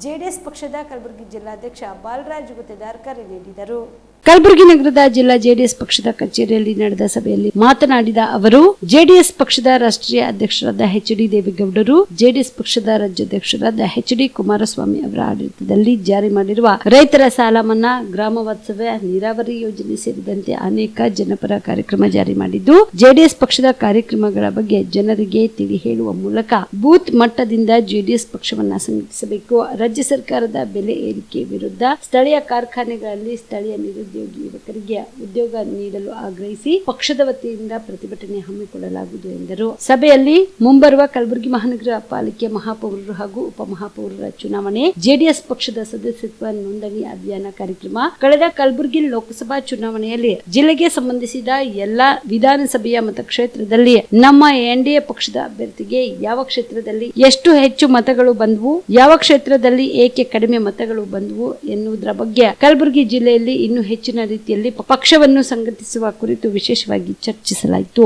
ಜೆಡಿಎಸ್ ಪಕ್ಷದ ಕಲಬುರಗಿ ಜಿಲ್ಲಾಧ್ಯಕ್ಷ ಬಾಲರಾಜ್ ಗುತ್ತೇದಾರ್ ಕರೆ ನೀಡಿದರು. ಕಲಬುರಗಿ ನಗರದ ಜಿಲ್ಲಾ ಜೆಡಿಎಸ್ ಪಕ್ಷದ ಕಚೇರಿಯಲ್ಲಿ ನಡೆದ ಸಭೆಯಲ್ಲಿ ಮಾತನಾಡಿದ ಅವರು, ಜೆಡಿಎಸ್ ಪಕ್ಷದ ರಾಷ್ಟ್ರೀಯ ಅಧ್ಯಕ್ಷರಾದ ಎಚ್.ಡಿ. ದೇವೇಗೌಡರು, ಜೆಡಿಎಸ್ ಪಕ್ಷದ ರಾಜ್ಯಾಧ್ಯಕ್ಷರಾದ ಎಚ್.ಡಿ. ಕುಮಾರಸ್ವಾಮಿ ಅವರ ಆಡಳಿತದಲ್ಲಿ ಜಾರಿ ಮಾಡಿರುವ ರೈತರ ಸಾಲ ಮನ್ನಾ, ಗ್ರಾಮ ವಾಸ್ತವ್ಯ, ನೀರಾವರಿ ಯೋಜನೆ ಸೇರಿದಂತೆ ಅನೇಕ ಜನಪರ ಕಾರ್ಯಕ್ರಮ ಜಾರಿ ಮಾಡಿದ್ದು, ಜೆಡಿಎಸ್ ಪಕ್ಷದ ಕಾರ್ಯಕ್ರಮಗಳ ಬಗ್ಗೆ ಜನರಿಗೆ ತಿಳಿ ಹೇಳುವ ಮೂಲಕ ಬೂತ್ ಮಟ್ಟದಿಂದ ಜೆಡಿಎಸ್ ಪಕ್ಷವನ್ನ ಸಂಘಟಿಸಬೇಕು. ರಾಜ್ಯ ಸರ್ಕಾರದ ಬೆಲೆ ಏರಿಕೆ ವಿರುದ್ಧ ಸ್ಥಳೀಯ ಕಾರ್ಖಾನೆಗಳಲ್ಲಿ ಸ್ಥಳೀಯ ನಿರುದ್ಯೋಗಿ ಯುವಕರಿಗೆ ಉದ್ಯೋಗ ನೀಡಲು ಆಗ್ರಹಿಸಿ ಪಕ್ಷದ ವತಿಯಿಂದ ಪ್ರತಿಭಟನೆ ಹಮ್ಮಿಕೊಳ್ಳಲಾಗುವುದು ಎಂದರು. ಸಭೆಯಲ್ಲಿ ಮುಂಬರುವ ಕಲಬುರಗಿ ಮಹಾನಗರ ಪಾಲಿಕೆ ಮಹಾಪೌರರು ಹಾಗೂ ಉಪಮಹಾಪೌರರ ಚುನಾವಣೆ, ಜೆಡಿಎಸ್ ಪಕ್ಷದ ಸದಸ್ಯತ್ವ ನೋಂದಣಿ ಅಭಿಯಾನ ಕಾರ್ಯಕ್ರಮ, ಕಳೆದ ಕಲಬುರಗಿ ಲೋಕಸಭಾ ಚುನಾವಣೆಯಲ್ಲಿ ಜಿಲ್ಲೆಗೆ ಸಂಬಂಧಿಸಿದ ಎಲ್ಲಾ ವಿಧಾನಸಭೆಯ ಮತಕ್ಷೇತ್ರದಲ್ಲಿ ನಮ್ಮ ಎನ್ಡಿಎ ಪಕ್ಷದ ಅಭ್ಯರ್ಥಿಗೆ ಯಾವ ಕ್ಷೇತ್ರದಲ್ಲಿ ಎಷ್ಟು ಹೆಚ್ಚು ಮತಗಳು ಬಂದವು, ಯಾವ ಕ್ಷೇತ್ರದಲ್ಲಿ ಏಕೆ ಕಡಿಮೆ ಮತಗಳು ಬಂದವು ಎನ್ನುವುದರ ಬಗ್ಗೆ ಕಲಬುರಗಿ ಜಿಲ್ಲೆಯಲ್ಲಿ ಇನ್ನೂ ಹೆಚ್ಚು ಹೆಚ್ಚಿನ ರೀತಿಯಲ್ಲಿ ಪಕ್ಷವನ್ನು ಸಂಘಟಿಸುವ ಕುರಿತು ವಿಶೇಷವಾಗಿ ಚರ್ಚಿಸಲಾಯಿತು.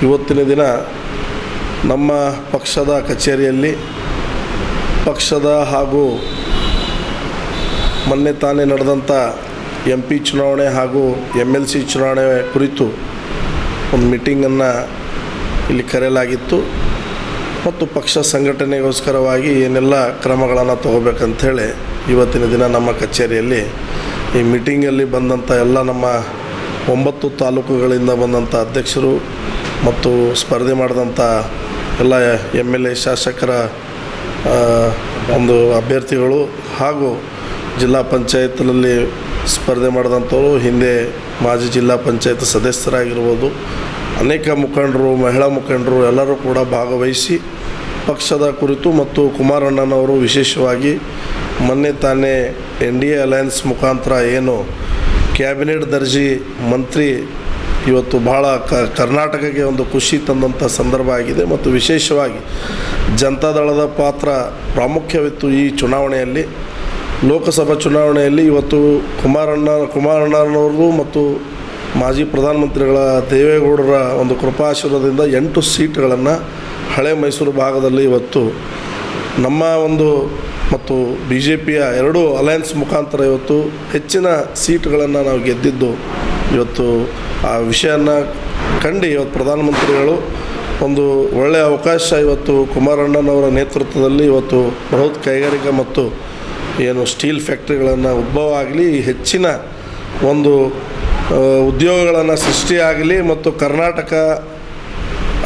ಇವತ್ತಿನ ದಿನ ನಮ್ಮ ಪಕ್ಷದ ಕಚೇರಿಯಲ್ಲಿ ಪಕ್ಷದ ಹಾಗೂ ಮೊನ್ನೆ ತಾನೇ ನಡೆದಂಥ MP ಚುನಾವಣೆ ಹಾಗೂ MLC ಚುನಾವಣೆ ಕುರಿತು ಒಂದು ಮೀಟಿಂಗನ್ನು ಇಲ್ಲಿ ಕರೆಯಲಾಗಿತ್ತು ಮತ್ತು ಪಕ್ಷ ಸಂಘಟನೆಗೋಸ್ಕರವಾಗಿ ಏನೆಲ್ಲ ಕ್ರಮಗಳನ್ನು ತಗೋಬೇಕಂಥೇಳಿ ಇವತ್ತಿನ ದಿನ ನಮ್ಮ ಕಚೇರಿಯಲ್ಲಿ ಈ ಮೀಟಿಂಗಲ್ಲಿ ಬಂದಂಥ ಎಲ್ಲ ನಮ್ಮ 9 ತಾಲೂಕುಗಳಿಂದ ಬಂದಂಥ ಅಧ್ಯಕ್ಷರು ಮತ್ತು ಸ್ಪರ್ಧೆ ಮಾಡಿದಂಥ ಎಲ್ಲ MLA ಶಾಸಕರ ಒಂದು ಅಭ್ಯರ್ಥಿಗಳು ಹಾಗೂ ಜಿಲ್ಲಾ ಪಂಚಾಯತ್ನಲ್ಲಿ ಸ್ಪರ್ಧೆ ಮಾಡಿದಂಥವರು, ಹಿಂದೆ ಮಾಜಿ ಜಿಲ್ಲಾ ಪಂಚಾಯತ್ ಸದಸ್ಯರಾಗಿರ್ಬೋದು, ಅನೇಕ ಮುಖಂಡರು, ಮಹಿಳಾ ಮುಖಂಡರು ಎಲ್ಲರೂ ಕೂಡ ಭಾಗವಹಿಸಿ ಪಕ್ಷದ ಕುರಿತು ಮತ್ತು ಕುಮಾರಣ್ಣನವರು ವಿಶೇಷವಾಗಿ ಮೊನ್ನೆ ತಾನೇ NDA ಅಲಯನ್ಸ್ ಮುಖಾಂತರ ಏನು ಕ್ಯಾಬಿನೆಟ್ ದರ್ಜೆ ಮಂತ್ರಿ ಇವತ್ತು ಭಾಳ ಕರ್ನಾಟಕಕ್ಕೆ ಒಂದು ಖುಷಿ ತಂದಂಥ ಸಂದರ್ಭ ಆಗಿದೆ ಮತ್ತು ವಿಶೇಷವಾಗಿ ಜನತಾದಳದ ಪಾತ್ರ ಪ್ರಾಮುಖ್ಯವಿತ್ತು. ಈ ಚುನಾವಣೆಯಲ್ಲಿ ಲೋಕಸಭಾ ಚುನಾವಣೆಯಲ್ಲಿ ಇವತ್ತು ಕುಮಾರಣ್ಣನವರು ಮತ್ತು ಮಾಜಿ ಪ್ರಧಾನಮಂತ್ರಿಗಳ ದೇವೇಗೌಡರ ಒಂದು ಕೃಪಾಶೀರ್ವಾದದಿಂದ 8 ಸೀಟ್ಗಳನ್ನು ಹಳೆ ಮೈಸೂರು ಭಾಗದಲ್ಲಿ ಇವತ್ತು ನಮ್ಮ ಒಂದು ಮತ್ತು BJPಯ 2 ಅಲಯನ್ಸ್ ಮುಖಾಂತರ ಇವತ್ತು ಹೆಚ್ಚಿನ ಸೀಟ್ಗಳನ್ನು ನಾವು ಗೆದ್ದಿದ್ದು ಇವತ್ತು ಆ ವಿಷಯನ ಕಂಡು ಇವತ್ತು ಪ್ರಧಾನಮಂತ್ರಿಗಳು ಒಂದು ಒಳ್ಳೆಯ ಅವಕಾಶ ಇವತ್ತು ಕುಮಾರಣ್ಣನವರ ನೇತೃತ್ವದಲ್ಲಿ ಇವತ್ತು ಬೃಹತ್ ಕೈಗಾರಿಕಾ ಮತ್ತು ಏನು ಸ್ಟೀಲ್ ಫ್ಯಾಕ್ಟ್ರಿಗಳನ್ನು ಉದ್ಭವ ಆಗಲಿ, ಹೆಚ್ಚಿನ ಒಂದು ಉದ್ಯೋಗಗಳನ್ನು ಸೃಷ್ಟಿಯಾಗಲಿ ಮತ್ತು ಕರ್ನಾಟಕ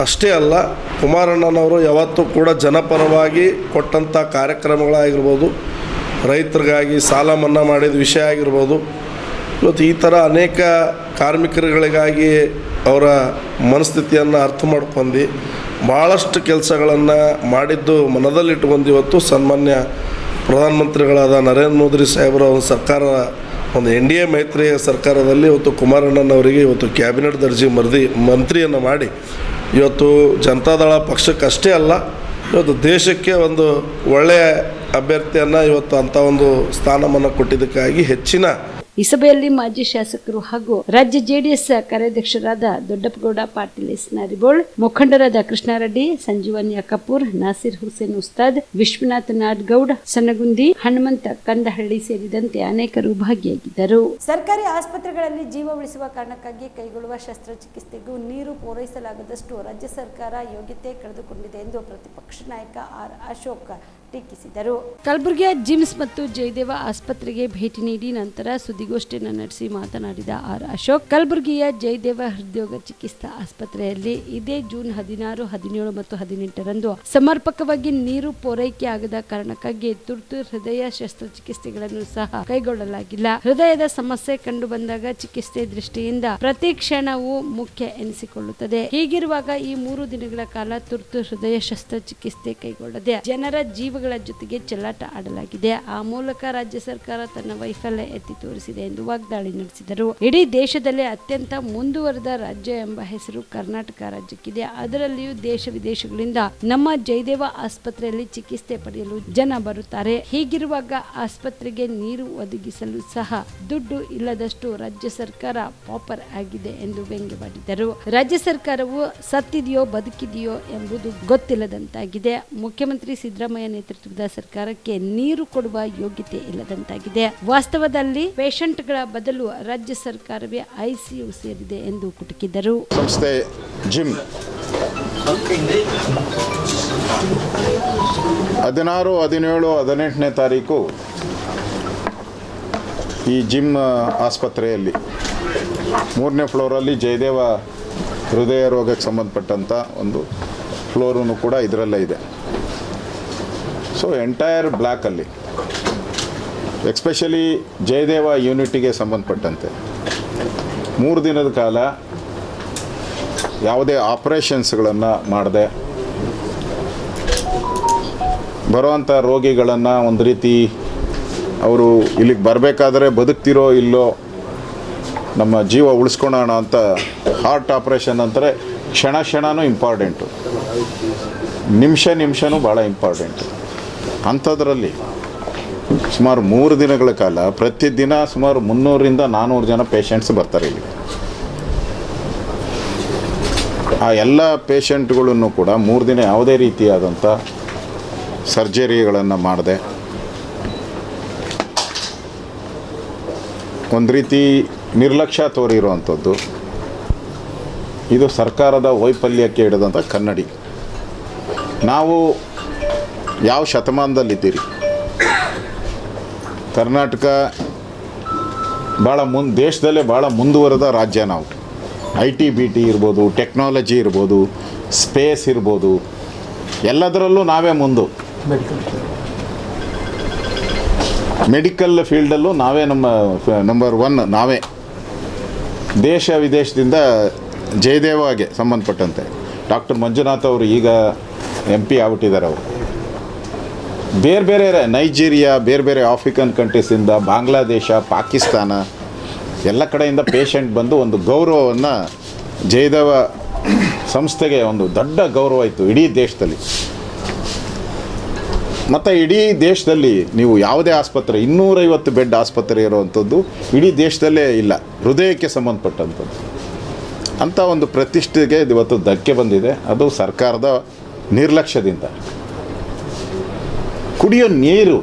ಅಷ್ಟೇ ಅಲ್ಲ, ಕುಮಾರಣ್ಣನವರು ಯಾವತ್ತೂ ಕೂಡ ಜನಪರವಾಗಿ ಕೊಟ್ಟಂಥ ಕಾರ್ಯಕ್ರಮಗಳಾಗಿರ್ಬೋದು, ರೈತರಿಗಾಗಿ ಸಾಲ ಮನ್ನಾ ಮಾಡಿದ ವಿಷಯ ಆಗಿರ್ಬೋದು, ಇವತ್ತು ಈ ಥರ ಅನೇಕ ಕಾರ್ಮಿಕರುಗಳಿಗಾಗಿ ಅವರ ಮನಸ್ಥಿತಿಯನ್ನು ಅರ್ಥ ಮಾಡ್ಕೊಂಡು ಭಾಳಷ್ಟು ಕೆಲಸಗಳನ್ನು ಮಾಡಿದ್ದು ಮನದಲ್ಲಿಟ್ಟುಕೊಂಡು ಇವತ್ತು ಸನ್ಮಾನ್ಯ ಪ್ರಧಾನಮಂತ್ರಿಗಳಾದ ನರೇಂದ್ರ ಮೋದಿ ಸಾಹೇಬರ ಒಂದು ಸರ್ಕಾರ, ಒಂದು NDA ಮೈತ್ರಿಯ ಸರ್ಕಾರದಲ್ಲಿ ಇವತ್ತು ಕುಮಾರಣ್ಣನವರಿಗೆ ಇವತ್ತು ಕ್ಯಾಬಿನೆಟ್ ದರ್ಜೆ ಮಂತ್ರಿಯನ್ನು ಮಾಡಿ ಇವತ್ತು ಜನತಾದಳ ಪಕ್ಷಕ್ಕೆ ಅಷ್ಟೇ ಅಲ್ಲ, ಇವತ್ತು ದೇಶಕ್ಕೆ ಒಂದು ಒಳ್ಳೆಯ ಅಭ್ಯರ್ಥಿಯನ್ನು ಇವತ್ತು ಅಂಥ ಒಂದು ಸ್ಥಾನಮಾನ ಕೊಟ್ಟಿದ್ದಕ್ಕಾಗಿ ಹೆಚ್ಚಿನ ಈ ಸಭೆಯಲ್ಲಿ ಮಾಜಿ ಶಾಸಕರು ಹಾಗೂ ರಾಜ್ಯ JDS ಕಾರ್ಯಾಧ್ಯಕ್ಷರಾದ ದೊಡ್ಡಪ್ಪಗೌಡ ಪಾಟೀಲ್ ಎಸ್ ನಾರಿಬೋಳ್, ಮುಖಂಡರಾದ ಕೃಷ್ಣಾರೆಡ್ಡಿ, ಸಂಜೀವನ್ಯ ಕಪೂರ್, ನಾಸಿರ್ ಹುಸೇನ್ ಉಸ್ತಾದ್, ವಿಶ್ವನಾಥ್ ನಾಡ್ಗೌಡ್, ಸನ್ನಗುಂದಿ, ಹನುಮಂತ ಕಂದಹಳ್ಳಿ ಸೇರಿದಂತೆ ಅನೇಕರು ಭಾಗಿಯಾಗಿದ್ದರು. ಸರ್ಕಾರಿ ಆಸ್ಪತ್ರೆಗಳಲ್ಲಿ ಜೀವ ಉಳಿಸುವ ಕಾರಣಕ್ಕಾಗಿ ಕೈಗೊಳ್ಳುವ ಶಸ್ತ್ರಚಿಕಿತ್ಸೆಗೂ ನೀರು ಪೂರೈಸಲಾಗದಷ್ಟು ರಾಜ್ಯ ಸರ್ಕಾರ ಯೋಗ್ಯತೆ ಕಳೆದುಕೊಂಡಿದೆ ಎಂದು ಪ್ರತಿಪಕ್ಷ ನಾಯಕ R. ಅಶೋಕ್ ಟೀಕಿಸಿದರು. ಕಲಬುರಗಿಯ ಜಿಮ್ಸ್ ಮತ್ತು ಜಯದೇವ ಆಸ್ಪತ್ರೆಗೆ ಭೇಟಿ ನೀಡಿ ನಂತರ ಸುದ್ದಿಗೋಷ್ಠಿಯನ್ನು ನಡೆಸಿ ಮಾತನಾಡಿದ R. ಅಶೋಕ್, ಕಲಬುರಗಿಯ ಜಯದೇವ ಹೃದ್ರೋಗ ಚಿಕಿತ್ಸಾ ಆಸ್ಪತ್ರೆಯಲ್ಲಿ ಇದೇ ಜೂನ್ 16, 17 ಮತ್ತು 18ರಂದು ಸಮರ್ಪಕವಾಗಿ ನೀರು ಪೂರೈಕೆ ಆಗದ ಕಾರಣಕ್ಕಾಗಿ ತುರ್ತು ಹೃದಯ ಶಸ್ತ್ರಚಿಕಿತ್ಸೆಗಳನ್ನು ಸಹ ಕೈಗೊಳ್ಳಲಾಗಿಲ್ಲ. ಹೃದಯದ ಸಮಸ್ಯೆ ಕಂಡು ಬಂದಾಗ ಚಿಕಿತ್ಸೆ ದೃಷ್ಟಿಯಿಂದ ಪ್ರತಿ ಕ್ಷಣವೂ ಮುಖ್ಯ ಎನಿಸಿಕೊಳ್ಳುತ್ತದೆ. ಹೀಗಿರುವಾಗ ಈ 3 ದಿನಗಳ ಕಾಲ ತುರ್ತು ಹೃದಯ ಶಸ್ತ್ರಚಿಕಿತ್ಸೆ ಕೈಗೊಳ್ಳದೆ ಜನರ ಜೀವಗಳ ಜೊತೆಗೆ ಚೆಲ್ಲಾಟ ಆಡಲಾಗಿದೆ. ಆ ಮೂಲಕ ರಾಜ್ಯ ಸರ್ಕಾರ ತನ್ನ ವೈಫಲ್ಯ ಎತ್ತಿ ತೋರಿಸಿದೆ ಎಂದು ವಾಗ್ದಾಳಿ ನಡೆಸಿದರು. ಇಡೀ ದೇಶದಲ್ಲೇ ಅತ್ಯಂತ ಮುಂದುವರೆದ ರಾಜ್ಯ ಎಂಬ ಹೆಸರು ಕರ್ನಾಟಕ ರಾಜ್ಯಕ್ಕಿದೆ. ಅದರಲ್ಲಿಯೂ ದೇಶ ವಿದೇಶಗಳಿಂದ ನಮ್ಮ ಜಯದೇವ ಆಸ್ಪತ್ರೆಯಲ್ಲಿ ಚಿಕಿತ್ಸೆ ಪಡೆಯಲು ಜನ ಬರುತ್ತಾರೆ. ಹೀಗಿರುವಾಗ ಆಸ್ಪತ್ರೆಗೆ ನೀರು ಒದಗಿಸಲು ಸಹ ದುಡ್ಡು ಇಲ್ಲದಷ್ಟು ರಾಜ್ಯ ಸರ್ಕಾರ ಪಾಪರ್ ಆಗಿದೆ ಎಂದು ವ್ಯಂಗ್ಯವಾಡಿದರು. ರಾಜ್ಯ ಸರ್ಕಾರವು ಸತ್ತಿದೆಯೋ ಬದುಕಿದೆಯೋ ಎಂಬುದು ಗೊತ್ತಿಲ್ಲದಂತಾಗಿದೆ. ಮುಖ್ಯಮಂತ್ರಿ ಸಿದ್ದರಾಮಯ್ಯ ನೇತೃತ್ವದ ಸರ್ಕಾರಕ್ಕೆ ನೀರು ಕೊಡುವ ಯೋಗ್ಯತೆ ಇಲ್ಲದಂತಾಗಿದೆ. ವಾಸ್ತವದಲ್ಲಿ ಪೇಷಂಟ್ಗಳ ಬದಲು ರಾಜ್ಯ ಸರ್ಕಾರವೇ ICU ಸೇರಿದೆ ಎಂದು ಕುಟುಕಿದರು. ಸಂಸ್ಥೆ ಜಿಮ್ 16, 17, 18ನೇ ತಾರೀಕು ಈ ಜಿಮ್ ಆಸ್ಪತ್ರೆಯಲ್ಲಿ 3ನೇ ಫ್ಲೋರಲ್ಲಿ ಜಯದೇವ ಹೃದಯ ರೋಗಕ್ಕೆ ಸಂಬಂಧಪಟ್ಟಂಥ ಒಂದು ಫ್ಲೋರೂ ಕೂಡ ಇದರಲ್ಲೇ ಇದೆ. ಸೊ ಎಂಟೈರ್ ಬ್ಲ್ಯಾಕಲ್ಲಿ ಎಕ್ಸ್ಪೆಷಲಿ ಜಯದೇವ ಯೂನಿಟಿಗೆ ಸಂಬಂಧಪಟ್ಟಂತೆ 3 ದಿನದ ಕಾಲ ಯಾವುದೇ ಆಪರೇಷನ್ಸ್ಗಳನ್ನು ಮಾಡದೆ ಬರುವಂಥ ರೋಗಿಗಳನ್ನು ಒಂದು ರೀತಿ ಅವರು ಇಲ್ಲಿಗೆ ಬರಬೇಕಾದ್ರೆ ಬದುಕ್ತಿರೋ ಇಲ್ಲೋ ನಮ್ಮ ಜೀವ ಉಳಿಸ್ಕೊಳ್ಳೋಣ ಅಂತ ಹಾರ್ಟ್ ಆಪ್ರೇಷನ್ ಅಂತಾರೆ. ಕ್ಷಣನೂ ಇಂಪಾರ್ಟೆಂಟು, ನಿಮಿಷನೂ ಭಾಳ ಇಂಪಾರ್ಟೆಂಟು. ಅಂಥದ್ರಲ್ಲಿ ಸುಮಾರು 3 ದಿನಗಳ ಕಾಲ ಪ್ರತಿದಿನ ಸುಮಾರು 300ರಿಂದ 400 ಜನ ಪೇಷಂಟ್ಸ್ ಬರ್ತಾರೆ ಇಲ್ಲಿ. ಆ ಎಲ್ಲ ಪೇಷಂಟ್ಗಳನ್ನು ಕೂಡ 3 ದಿನ ಯಾವುದೇ ರೀತಿಯಾದಂಥ ಸರ್ಜರಿಗಳನ್ನು ಮಾಡದೆ ಒಂದು ರೀತಿ ನಿರ್ಲಕ್ಷ್ಯ ತೋರಿರುವಂಥದ್ದು. ಇದು ಸರ್ಕಾರದ ವೈಫಲ್ಯಕ್ಕೆ ಹಿಡಿದಂಥ ಕನ್ನಡಿ. ನಾವು ಯಾವ ಶತಮಾನದಲ್ಲಿದ್ದೀರಿ? ಕರ್ನಾಟಕ ದೇಶದಲ್ಲೇ ಭಾಳ ಮುಂದುವರೆದ ರಾಜ್ಯ. ನಾವು IT BT ಇರ್ಬೋದು, ಟೆಕ್ನಾಲಜಿ ಇರ್ಬೋದು, ಸ್ಪೇಸ್ ಇರ್ಬೋದು, ಎಲ್ಲದರಲ್ಲೂ ನಾವೇ ಮುಂದು. ಮೆಡಿಕಲ್ ಫೀಲ್ಡಲ್ಲೂ ನಾವೇ ನಂಬರ್ 1 ನಾವೇ. ದೇಶ ವಿದೇಶದಿಂದ ಜಯದೇವಗೆ ಸಂಬಂಧಪಟ್ಟಂತೆ ಡಾಕ್ಟರ್ ಮಂಜುನಾಥ್ ಅವರು ಈಗ MP ಆಗ್ಬಿಟ್ಟಿದ್ದಾರೆ. ಅವರು ಬೇರೆ ಬೇರೆ ನೈಜೀರಿಯಾ, ಬೇರೆ ಬೇರೆ ಆಫ್ರಿಕನ್ ಕಂಟ್ರೀಸಿಂದ, ಬಾಂಗ್ಲಾದೇಶ, ಪಾಕಿಸ್ತಾನ ಎಲ್ಲ ಕಡೆಯಿಂದ ಪೇಷಂಟ್ ಬಂದು ಒಂದು ಗೌರವವನ್ನು ಜಯದೇವ ಸಂಸ್ಥೆಗೆ ಒಂದು ದೊಡ್ಡ ಗೌರವ ಇತ್ತು ಇಡೀ ದೇಶದಲ್ಲಿ. ಮತ್ತು ಇಡೀ ದೇಶದಲ್ಲಿ ನೀವು ಯಾವುದೇ ಆಸ್ಪತ್ರೆ 250 ಬೆಡ್ ಆಸ್ಪತ್ರೆ ಇರುವಂಥದ್ದು ಇಡೀ ದೇಶದಲ್ಲೇ ಇಲ್ಲ, ಹೃದಯಕ್ಕೆ ಸಂಬಂಧಪಟ್ಟಂಥದ್ದು. ಅಂಥ ಒಂದು ಪ್ರತಿಷ್ಠೆಗೆ ಇವತ್ತು ಧಕ್ಕೆ ಬಂದಿದೆ. ಅದು ಸರ್ಕಾರದ ನಿರ್ಲಕ್ಷ್ಯದಿಂದ. ಕುಡಿಯೋ ನೀರು,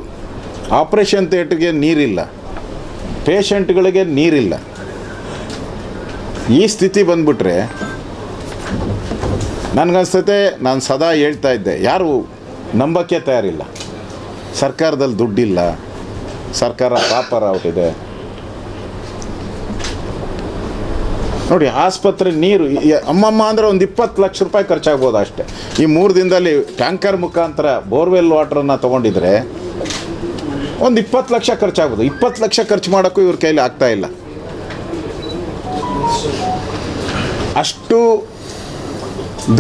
ಆಪರೇಷನ್ ಥಿಯೇಟ್ರಿಗೆ ನೀರಿಲ್ಲ, ಪೇಷಂಟ್ಗಳಿಗೆ ನೀರಿಲ್ಲ. ಈ ಸ್ಥಿತಿ ಬಂದ್ಬಿಟ್ರೆ ನನಗನ್ಸುತ್ತೆ, ನಾನು ಸದಾ ಹೇಳ್ತಾ ಇದ್ದೆ, ಯಾರು ನಂಬಕ್ಕೆ ತಯಾರಿಲ್ಲ. ಸರ್ಕಾರದಲ್ಲಿ ದುಡ್ಡಿಲ್ಲ, ಸರ್ಕಾರ ಪಾಪರ್ ಔಟಿದೆ. ನೋಡಿ, ಆಸ್ಪತ್ರೆ ನೀರು ಅಮ್ಮಮ್ಮ ಅಂದರೆ ಒಂದು 20 ಲಕ್ಷ ರೂಪಾಯಿ ಖರ್ಚಾಗ್ಬೋದು ಅಷ್ಟೇ. ಈ 3 ದಿನದಲ್ಲಿ ಟ್ಯಾಂಕರ್ ಮುಖಾಂತರ ಬೋರ್ವೆಲ್ ವಾಟ್ರನ್ನು ತೊಗೊಂಡಿದ್ರೆ ಒಂದು 20 ಲಕ್ಷ ಖರ್ಚಾಗ್ಬೋದು. 20 ಲಕ್ಷ ಖರ್ಚು ಮಾಡೋಕ್ಕೂ ಇವ್ರ ಕೈಲಿ ಆಗ್ತಾಯಿಲ್ಲ. ಅಷ್ಟು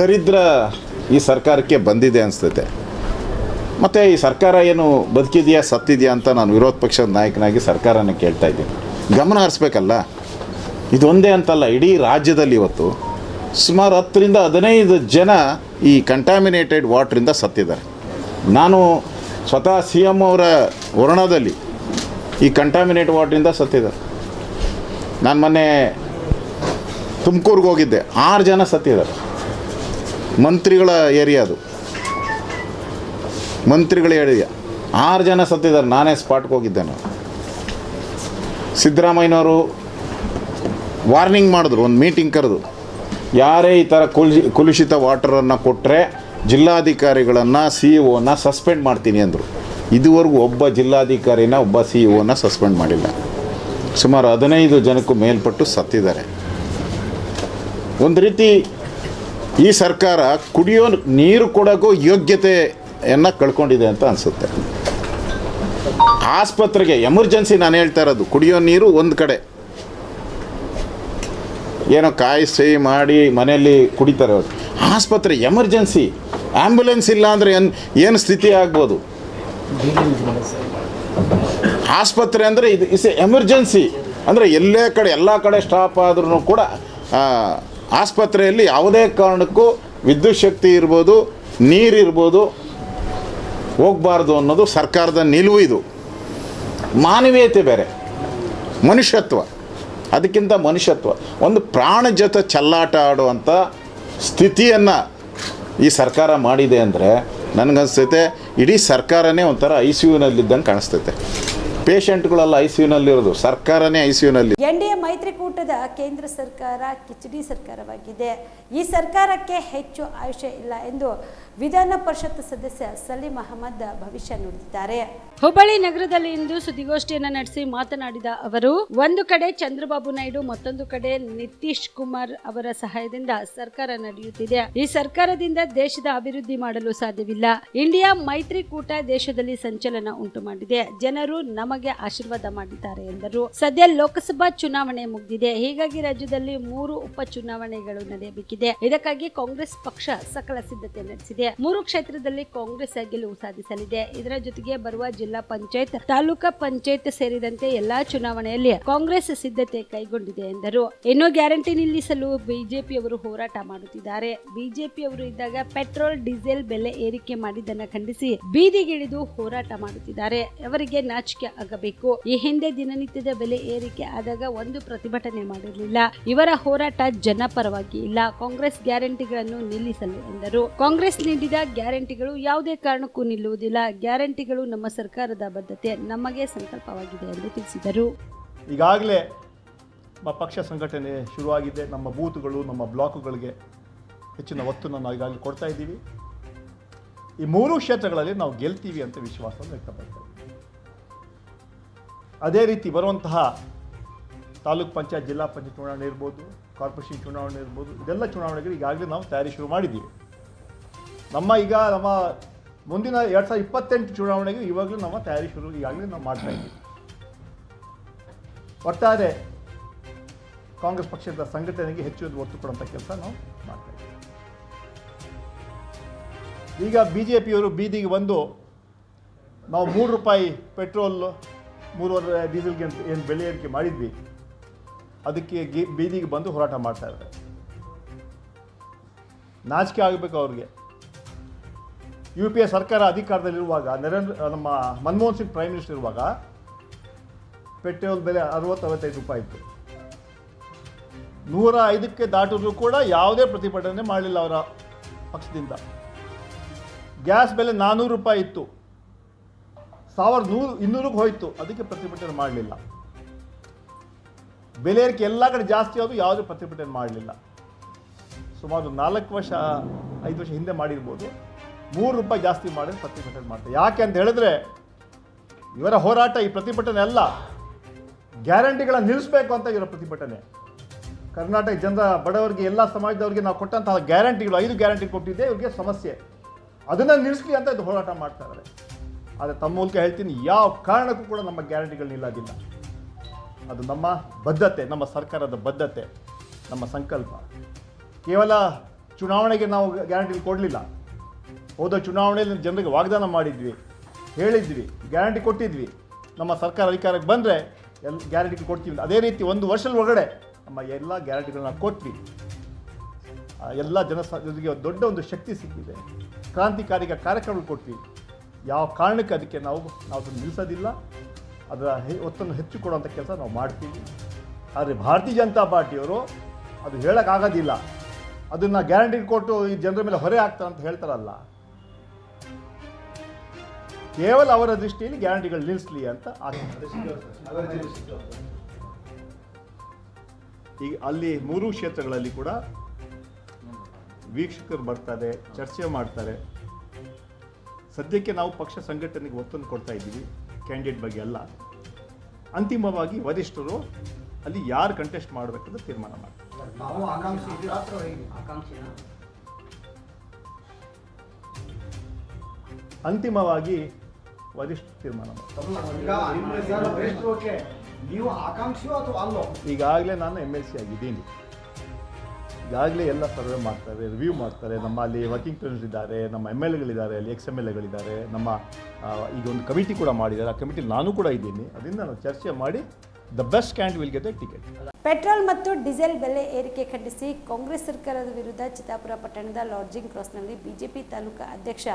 ದರಿದ್ರ ಈ ಸರ್ಕಾರಕ್ಕೆ ಬಂದಿದೆ ಅನಿಸ್ತೈತೆ. ಮತ್ತು ಈ ಸರ್ಕಾರ ಏನು ಬದುಕಿದೆಯಾ ಸತ್ತಿದೆಯಾ ಅಂತ ನಾನು ವಿರೋಧ ಪಕ್ಷದ ನಾಯಕನಾಗಿ ಸರ್ಕಾರನ ಕೇಳ್ತಾ ಇದ್ದೀನಿ. ಗಮನ ಹರಿಸ್ಬೇಕಲ್ಲ. ಇದೊಂದೇ ಅಂತಲ್ಲ, ಇಡೀ ರಾಜ್ಯದಲ್ಲಿ ಇವತ್ತು ಸುಮಾರು 10ರಿಂದ 15 ಜನ ಈ ಕಂಟ್ಯಾಮಿನೇಟೆಡ್ ವಾಟ್ರಿಂದ ಸತ್ತಿದ್ದಾರೆ. ನಾನು ಸ್ವತಃ CM ಅವರ ವರ್ಣದಲ್ಲಿ ಈ ಕಂಟ್ಯಾಮಿನೇಟ್ ವಾಟ್ರಿಂದ ಸತ್ತಿದ್ದಾರೆ. ನಾನು ಮೊನ್ನೆ ತುಮಕೂರಿಗೆ ಹೋಗಿದ್ದೆ, 6 ಜನ ಸತ್ತಿದ್ದಾರೆ. ಮಂತ್ರಿಗಳ ಏರಿಯಾ ಅದು, ಮಂತ್ರಿಗಳ ಏರಿಯಾ, 6 ಜನ ಸತ್ತಿದ್ದಾರೆ. ನಾನೇ ಸ್ಪಾಟ್ಗೆ ಹೋಗಿದ್ದೆ. ನಾನು ಸಿದ್ದರಾಮಯ್ಯನವರು ವಾರ್ನಿಂಗ್ ಮಾಡಿದ್ರು, ಒಂದು ಮೀಟಿಂಗ್ ಕರೆದು, ಯಾರೇ ಈ ಥರ ಕಲುಷಿತ ವಾಟರನ್ನು ಕೊಟ್ಟರೆ ಜಿಲ್ಲಾಧಿಕಾರಿಗಳನ್ನು, CEO ಸಸ್ಪೆಂಡ್ ಮಾಡ್ತೀನಿ ಅಂದರು. ಇದುವರೆಗೂ ಒಬ್ಬ ಜಿಲ್ಲಾಧಿಕಾರಿನ, ಒಬ್ಬ CEO ಸಸ್ಪೆಂಡ್ ಮಾಡಿಲ್ಲ. ಸುಮಾರು 15 ಜನಕ್ಕೂ ಮೇಲ್ಪಟ್ಟು ಸತ್ತಿದ್ದಾರೆ. ಒಂದು ರೀತಿ ಈ ಸರ್ಕಾರ ಕುಡಿಯೋ ನೀರು ಕೊಡೋಕ್ಕೂ ಯೋಗ್ಯತೆಯನ್ನು ಕಳ್ಕೊಂಡಿದೆ ಅಂತ ಅನಿಸುತ್ತೆ. ಆಸ್ಪತ್ರೆಗೆ ಎಮರ್ಜೆನ್ಸಿ ನಾನು ಹೇಳ್ತಾ ಇರೋದು, ಕುಡಿಯೋ ನೀರು ಒಂದು ಕಡೆ ಏನೋ ಕಾಯಿಸಿ ಮಾಡಿ ಮನೆಯಲ್ಲಿ ಕುಡಿತಾರೆ ಅವರು. ಆಸ್ಪತ್ರೆ ಎಮರ್ಜೆನ್ಸಿ, ಆ್ಯಂಬುಲೆನ್ಸ್ ಇಲ್ಲ ಅಂದರೆ ಏನು ಸ್ಥಿತಿ ಆಗ್ಬೋದು. ಆಸ್ಪತ್ರೆ ಅಂದರೆ ಇದು ಇಸ್ ಎಮರ್ಜೆನ್ಸಿ. ಅಂದರೆ ಎಲ್ಲ ಕಡೆ ಸ್ಟಾಪ್ ಆದ್ರೂ ಕೂಡ ಆಸ್ಪತ್ರೆಯಲ್ಲಿ ಯಾವುದೇ ಕಾರಣಕ್ಕೂ ವಿದ್ಯುತ್ ಶಕ್ತಿ ಇರ್ಬೋದು, ನೀರಿರ್ಬೋದು, ಹೋಗಬಾರ್ದು ಅನ್ನೋದು ಸರ್ಕಾರದ ನಿಲುವು. ಇದು ಮಾನವೀಯತೆ ಬೇರೆ, ಮನುಷ್ಯತ್ವ. ಅದಕ್ಕಿಂತ ಮನುಷ್ಯತ್ವ, ಒಂದು ಪ್ರಾಣ ಜೊತೆ ಚೆಲ್ಲಾಟ ಆಡುವಂಥ ಸ್ಥಿತಿಯನ್ನು ಈ ಸರ್ಕಾರ ಮಾಡಿದೆ ಅಂದರೆ ನನಗನ್ಸ್ತೈತೆ ಇಡೀ ಸರ್ಕಾರನೇ ಒಂಥರ ICUನಲ್ಲಿದ್ದಂಗೆ ಕಾಣಿಸ್ತೈತೆ. ಪೇಷಂಟ್ಗಳೆಲ್ಲ ICUನಲ್ಲಿರೋದು, ಸರ್ಕಾರನೇ ICUನಲ್ಲಿ. NDA ಮೈತ್ರಿಕೂಟದ ಕೇಂದ್ರ ಸರ್ಕಾರ ಕಿಚಡಿ ಸರ್ಕಾರವಾಗಿದೆ. ಈ ಸರ್ಕಾರಕ್ಕೆ ಹೆಚ್ಚು ಆಯುಷ್ಯ ಇಲ್ಲ ಎಂದು ವಿಧಾನ ಪರಿಷತ್ ಸದಸ್ಯ ಸಲೀಂ ಅಹಮದ್ ಭವಿಷ್ಯ ನುಡಿದಿದ್ದಾರೆ. ಹುಬ್ಬಳ್ಳಿ ನಗರದಲ್ಲಿ ಇಂದು ಸುದ್ದಿಗೋಷ್ಠಿಯನ್ನು ನಡೆಸಿ ಮಾತನಾಡಿದ ಅವರು, ಒಂದು ಕಡೆ ಚಂದ್ರಬಾಬು ನಾಯ್ಡು, ಮತ್ತೊಂದು ಕಡೆ ನಿತೀಶ್ ಕುಮಾರ್ ಅವರ ಸಹಾಯದಿಂದ ಸರ್ಕಾರ ನಡೆಯುತ್ತಿದೆ. ಈ ಸರ್ಕಾರದಿಂದ ದೇಶದ ಅಭಿವೃದ್ಧಿ ಮಾಡಲು ಸಾಧ್ಯವಿಲ್ಲ. ಇಂಡಿಯಾ ಮೈತ್ರಿಕೂಟ ದೇಶದಲ್ಲಿ ಸಂಚಲನ ಉಂಟು ಮಾಡಿದೆ. ಜನರು ನಮಗೆ ನಮಗೆ ಆಶೀರ್ವಾದ ಮಾಡಿದ್ದಾರೆ ಎಂದರು. ಸದ್ಯ ಲೋಕಸಭಾ ಚುನಾವಣೆ ಮುಗಿದಿದೆ. ಹೀಗಾಗಿ ರಾಜ್ಯದಲ್ಲಿ 3 ಉಪಚುನಾವಣೆಗಳು ನಡೆಯಬೇಕಿದೆ. ಇದಕ್ಕಾಗಿ ಕಾಂಗ್ರೆಸ್ ಪಕ್ಷ ಸಕಲ ಸಿದ್ಧತೆ ನಡೆಸಿದೆ. 3 ಕ್ಷೇತ್ರದಲ್ಲಿ ಕಾಂಗ್ರೆಸ್ ಗೆಲುವು ಸಾಧಿಸಲಿದೆ. ಇದರ ಜೊತೆಗೆ ಬರುವ ಜಿಲ್ಲಾ ಪಂಚಾಯತ್, ತಾಲೂಕಾ ಪಂಚಾಯತ್ ಸೇರಿದಂತೆ ಎಲ್ಲಾ ಚುನಾವಣೆಯಲ್ಲಿ ಕಾಂಗ್ರೆಸ್ ಸಿದ್ಧತೆ ಕೈಗೊಂಡಿದೆ ಎಂದರು. ಇನ್ನು ಗ್ಯಾರಂಟಿ ನಿಲ್ಲಿಸಲು ಬಿಜೆಪಿಯವರು ಹೋರಾಟ ಮಾಡುತ್ತಿದ್ದಾರೆ. ಬಿಜೆಪಿಯವರು ಇದ್ದಾಗ ಪೆಟ್ರೋಲ್ ಡೀಸೆಲ್ ಬೆಲೆ ಏರಿಕೆ ಮಾಡಿದ್ದನ್ನು ಖಂಡಿಸಿ ಬೀದಿಗಿಳಿದು ಹೋರಾಟ ಮಾಡುತ್ತಿದ್ದಾರೆ. ಅವರಿಗೆ ನಾಚಿಕೆ ಆಗಬೇಕು. ಈ ಹಿಂದೆ ದಿನನಿತ್ಯದ ಬೆಲೆ ಏರಿಕೆ ಆದಾಗ ಒಂದು ಪ್ರತಿಭಟನೆ ಮಾಡಿರಲಿಲ್ಲ. ಇವರ ಹೋರಾಟ ಜನಪರವಾಗಿ ಇಲ್ಲ. ಕಾಂಗ್ರೆಸ್ ಗ್ಯಾರಂಟಿಗಳನ್ನು ನಿಲ್ಲಿಸಲು ಎಂದರು. ಕಾಂಗ್ರೆಸ್ ನೀಡಿದ ಗ್ಯಾರಂಟಿಗಳು ಯಾವುದೇ ಕಾರಣಕ್ಕೂ ನಿಲ್ಲುವುದಿಲ್ಲ. ಗ್ಯಾರಂಟಿಗಳು ನಮ್ಮ ಸರ್ಕಾರದ ಬದ್ಧತೆ, ನಮಗೆ ಸಂಕಲ್ಪವಾಗಿದೆ ಎಂದು ತಿಳಿಸಿದರು. ಈಗಾಗಲೇ ನಮ್ಮ ಪಕ್ಷ ಸಂಘಟನೆ ಶುರುವಾಗಿದೆ. ನಮ್ಮ ಬೂತ್ಗಳು, ನಮ್ಮ ಬ್ಲಾಕುಗಳಿಗೆ ಹೆಚ್ಚಿನ ಒತ್ತನ್ನು ನಾವು ಈಗಾಗಲೇ ಕೊಡ್ತಾ ಇದ್ದೀವಿ. ಈ 3 ಕ್ಷೇತ್ರಗಳಲ್ಲಿ ನಾವು ಗೆಲ್ತೀವಿ ಅಂತ ವಿಶ್ವಾಸವನ್ನು ವ್ಯಕ್ತಪಡ್ತಾ ಇದ್ದೀವಿ. ಅದೇ ರೀತಿ ಬರುವಂತಹ ತಾಲೂಕ್ ಪಂಚಾಯತ್, ಜಿಲ್ಲಾ ಪಂಚಾಯತ್ ಚುನಾವಣೆ ಇರ್ಬೋದು, ಕಾರ್ಪೊರೇಷನ್ ಚುನಾವಣೆ ಇರ್ಬೋದು, ಇದೆಲ್ಲ ಚುನಾವಣೆಗಳು ಈಗಾಗಲೇ ನಾವು ತಯಾರಿ ಶುರು ಮಾಡಿದ್ದೀವಿ. ನಮ್ಮ ಮುಂದಿನ 2028 ಚುನಾವಣೆಗೆ ಇವಾಗಲೂ ನಮ್ಮ ತಯಾರಿ ಶುರು ಈಗಾಗಲೇ ನಾವು ಮಾಡ್ತಾ ಇದ್ದೀವಿ. ಒಟ್ಟಾರೆ ಕಾಂಗ್ರೆಸ್ ಪಕ್ಷದ ಸಂಘಟನೆಗೆ ಹೆಚ್ಚು ಒತ್ತು ಕೊಡುವಂಥ ಕೆಲಸ ನಾವು ಮಾಡ್ತಾ ಇದ್ದೀವಿ. ಈಗ ಬಿಜೆಪಿಯವರು ಬೀದಿಗೆ ಬಂದು ನಾವು 3 ರೂಪಾಯಿ ಪೆಟ್ರೋಲ್, 3.5 ಡೀಸೆಲ್ಗೆ ಏನು ಬೆಲೆ ಏರಿಕೆ ಮಾಡಿದ್ವಿ, ಅದಕ್ಕೆ ಬೀದಿಗೆ ಬಂದು ಹೋರಾಟ ಮಾಡ್ತಾ ಇದ್ದಾರೆ. ನಾಚಿಕೆ ಆಗಬೇಕು ಅವ್ರಿಗೆ. UPA ಸರ್ಕಾರ ಅಧಿಕಾರದಲ್ಲಿರುವಾಗ, ನಮ್ಮ ಮನಮೋಹನ್ ಸಿಂಗ್ ಪ್ರೈಮ್ ಮಿನಿಸ್ಟರ್ ಇರುವಾಗ ಪೆಟ್ರೋಲ್ ಬೆಲೆ 60-65 ರೂಪಾಯಿ ಇತ್ತು. 105ಕ್ಕೆ ದಾಟಿದ್ರು ಕೂಡ ಯಾವುದೇ ಪ್ರತಿಭಟನೆ ಮಾಡಲಿಲ್ಲ ಅವರ ಪಕ್ಷದಿಂದ. ಗ್ಯಾಸ್ ಬೆಲೆ 400 ರೂಪಾಯಿ ಇತ್ತು, 1200ಕ್ಕೆ ಹೋಯಿತು, ಅದಕ್ಕೆ ಪ್ರತಿಭಟನೆ ಮಾಡಲಿಲ್ಲ. ಬೆಲೆ ಏರಿಕೆ ಎಲ್ಲ ಕಡೆ ಜಾಸ್ತಿ ಆದರೂ ಯಾವುದೇ ಪ್ರತಿಭಟನೆ ಮಾಡಲಿಲ್ಲ. ಸುಮಾರು 4 ವರ್ಷ 5 ವರ್ಷ ಹಿಂದೆ ಮಾಡಿರ್ಬೋದು. 3 ರೂಪಾಯಿ ಜಾಸ್ತಿ ಮಾಡಿ ಪ್ರತಿಭಟನೆ ಮಾಡ್ತಾರೆ. ಯಾಕೆ ಅಂತ ಹೇಳಿದ್ರೆ ಇವರ ಹೋರಾಟ, ಈ ಪ್ರತಿಭಟನೆ ಅಲ್ಲ, ಗ್ಯಾರಂಟಿಗಳನ್ನು ನಿಲ್ಲಿಸಬೇಕು ಅಂತ ಇವರ ಪ್ರತಿಭಟನೆ. ಕರ್ನಾಟಕ ಜನರ, ಬಡವರಿಗೆ, ಎಲ್ಲ ಸಮಾಜದವರಿಗೆ ನಾವು ಕೊಟ್ಟಂತಹ ಗ್ಯಾರಂಟಿಗಳು, 5 ಗ್ಯಾರಂಟಿ ಕೊಟ್ಟಿದ್ದೆ ಇವ್ರಿಗೆ ಸಮಸ್ಯೆ, ಅದನ್ನು ನಿಲ್ಲಿಸಲಿ ಅಂತ ಇದು ಹೋರಾಟ ಮಾಡ್ತಾ ಇದ್ದಾರೆ. ಆದರೆ ತಮ್ಮ ಮೂಲಕ ಹೇಳ್ತೀನಿ, ಯಾವ ಕಾರಣಕ್ಕೂ ಕೂಡ ನಮ್ಮ ಗ್ಯಾರಂಟಿಗಳು ನಿಲ್ಲೋದಿಲ್ಲ. ಅದು ನಮ್ಮ ಬದ್ಧತೆ, ನಮ್ಮ ಸರ್ಕಾರದ ಬದ್ಧತೆ, ನಮ್ಮ ಸಂಕಲ್ಪ. ಕೇವಲ ಚುನಾವಣೆಗೆ ನಾವು ಗ್ಯಾರಂಟಿ ಕೊಡಲಿಲ್ಲ. ಹೋದ ಚುನಾವಣೆಯಲ್ಲಿ ಜನರಿಗೆ ವಾಗ್ದಾನ ಮಾಡಿದ್ವಿ, ಹೇಳಿದ್ವಿ, ಗ್ಯಾರಂಟಿ ಕೊಟ್ಟಿದ್ವಿ. ನಮ್ಮ ಸರ್ಕಾರ ಅಧಿಕಾರಕ್ಕೆ ಬಂದರೆ ಗ್ಯಾರಂಟಿ ಕೊಡ್ತೀವಿ. ಅದೇ ರೀತಿ 1 ವರ್ಷದ ಒಳಗಡೆ ನಮ್ಮ ಎಲ್ಲ ಗ್ಯಾರಂಟಿಗಳನ್ನ ಕೊಟ್ವಿ. ಎಲ್ಲ ಜನರಿಗೆ ದೊಡ್ಡ ಒಂದು ಶಕ್ತಿ ಸಿಕ್ಕಿದೆ. ಕ್ರಾಂತಿಕಾರಿಕ ಕಾರ್ಯಕ್ರಮಗಳು ಕೊಟ್ವಿ. ಯಾವ ಕಾರಣಕ್ಕೆ ಅದಕ್ಕೆ ನಾವು ಅದನ್ನು ನಿಲ್ಲಿಸೋದಿಲ್ಲ. ಅದರ ಒತ್ತನ್ನು ಹೆಚ್ಚು ಕೊಡುವಂಥ ಕೆಲಸ ನಾವು ಮಾಡ್ತೀವಿ. ಆದರೆ ಭಾರತೀಯ ಜನತಾ ಪಾರ್ಟಿಯವರು ಅದು ಹೇಳೋಕ್ಕಾಗೋದಿಲ್ಲ. ಅದನ್ನು ಗ್ಯಾರಂಟಿ ಕೊಟ್ಟು ಈ ಜನರ ಮೇಲೆ ಹೊರೆ ಆಗ್ತಾರೆ ಅಂತ ಹೇಳ್ತಾರಲ್ಲ, ಕೇವಲ ಅವರ ದೃಷ್ಟಿಯಲ್ಲಿ ಗ್ಯಾರಂಟಿಗಳು ನಿಲ್ಲಿಸಲಿ ಅಂತ ಆಗ್ತದೆ. ಈಗ ಅಲ್ಲಿ 3 ಕ್ಷೇತ್ರಗಳಲ್ಲಿ ಕೂಡ ವೀಕ್ಷಕರು ಬರ್ತಾರೆ, ಚರ್ಚೆ ಮಾಡ್ತಾರೆ. ಸದ್ಯಕ್ಕೆ ನಾವು ಪಕ್ಷ ಸಂಘಟನೆಗೆ ಒತ್ತನ್ನು ಕೊಡ್ತಾ ಇದ್ದೀವಿ, ಕ್ಯಾಂಡಿಡೇಟ್ ಬಗ್ಗೆ ಅಲ್ಲ. ಅಂತಿಮವಾಗಿ ವರಿಷ್ಠರು ಅಲ್ಲಿ ಯಾರು ಕಂಟೆಸ್ಟ್ ಮಾಡಬೇಕಂತ ತೀರ್ಮಾನ ಮಾಡ್ತಾರೆ. ಅಂತಿಮವಾಗಿ ವರಿಷ್ಠ ತೀರ್ಮಾನ ಮಾಡ್ತಾರೆ. ಈಗಾಗಲೇ ನಾನು MLC ಆಗಿದ್ದೀನಿ. ಈಗಾಗಲೇ ಎಲ್ಲ ಸರ್ವೆ ಮಾಡ್ತಾರೆ, ರಿವ್ಯೂ ಮಾಡ್ತಾರೆ. ನಮ್ಮ ಅಲ್ಲಿ ವರ್ಕಿಂಗ್ ಪ್ರೆಸಿಡೆಂಟ್ ಇದ್ದಾರೆ, ನಮ್ಮ MLAಗಳಿದ್ದಾರೆ, ಅಲ್ಲಿ XMLAಗಳಿದ್ದಾರೆ. ನಮ್ಮ ಈಗ ಒಂದು ಕಮಿಟಿ ಕೂಡ ಮಾಡಿದ್ದಾರೆ. ಆ ಕಮಿಟಿಲಿ ನಾನು ಕೂಡ ಇದ್ದೀನಿ. ಅದರಿಂದ ನಾವು ಚರ್ಚೆ ಮಾಡಿ the best candidate will get A ticket. Petrol ಮತ್ತು ಡೀಸೆಲ್ ಬೆಲೆ ಏರಿಕೆ ಖಂಡಿಸಿ ಕಾಂಗ್ರೆಸ್ ಸರ್ಕಾರದ ವಿರುದ್ಧ ಚಿತ್ತಾಪುರ ಪಟ್ಟಣದ ಲಾಡ್ಜಿಂಗ್ ಕ್ರಾಸ್ನಲ್ಲಿ ಬಿಜೆಪಿ ತಾಲೂಕಾ ಅಧ್ಯಕ್ಷ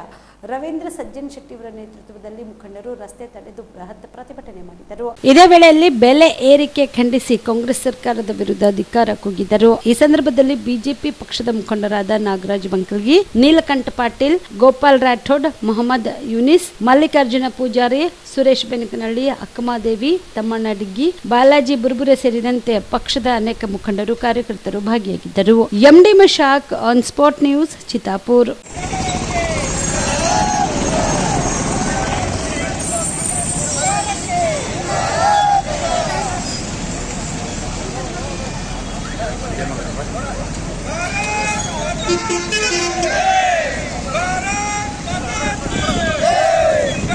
ರವೀಂದ್ರ ಸಜ್ಜನ್ ಶೆಟ್ಟಿಯವರ ನೇತೃತ್ವದಲ್ಲಿ ಮುಖಂಡರು ರಸ್ತೆ ತಡೆದು ಬೃಹತ್ ಪ್ರತಿಭಟನೆ ಮಾಡಿದರು. ಇದೇ ವೇಳೆಯಲ್ಲಿ ಬೆಲೆ ಏರಿಕೆ ಖಂಡಿಸಿ ಕಾಂಗ್ರೆಸ್ ಸರ್ಕಾರದ ವಿರುದ್ಧ ಧಿಕ್ಕಾರ ಕೂಗಿದರು. ಈ ಸಂದರ್ಭದಲ್ಲಿ ಬಿಜೆಪಿ ಪಕ್ಷದ ಮುಖಂಡರಾದ ನಾಗರಾಜ್ ಬಂಕಲ್ಗಿ, ನೀಲಕಂಠ ಪಾಟೀಲ್, ಗೋಪಾಲ್ ರಾಠೋಡ್, ಮೊಹಮ್ಮದ್ ಯೂನಿಸ್, ಮಲ್ಲಿಕಾರ್ಜುನ ಪೂಜಾರಿ, ಸುರೇಶ್ ಬೆನಕನಹಳ್ಳಿ, ಅಕ್ಕಮಾದೇವಿ, ತಮ್ಮಣ್ಣ ಡಿಗ್ಗಿ, ಬಾಲಾಜಿ ಬುರ್ಬುರೆ ಸೇರಿದಂತೆ ಪಕ್ಷದ ಅನೇಕ ಮುಖಂಡರು, ಕಾರ್ಯಕರ್ತರು ಭಾಗಿಯಾಗಿದ್ದರು. MD Mashak, on spot news, Chittapur.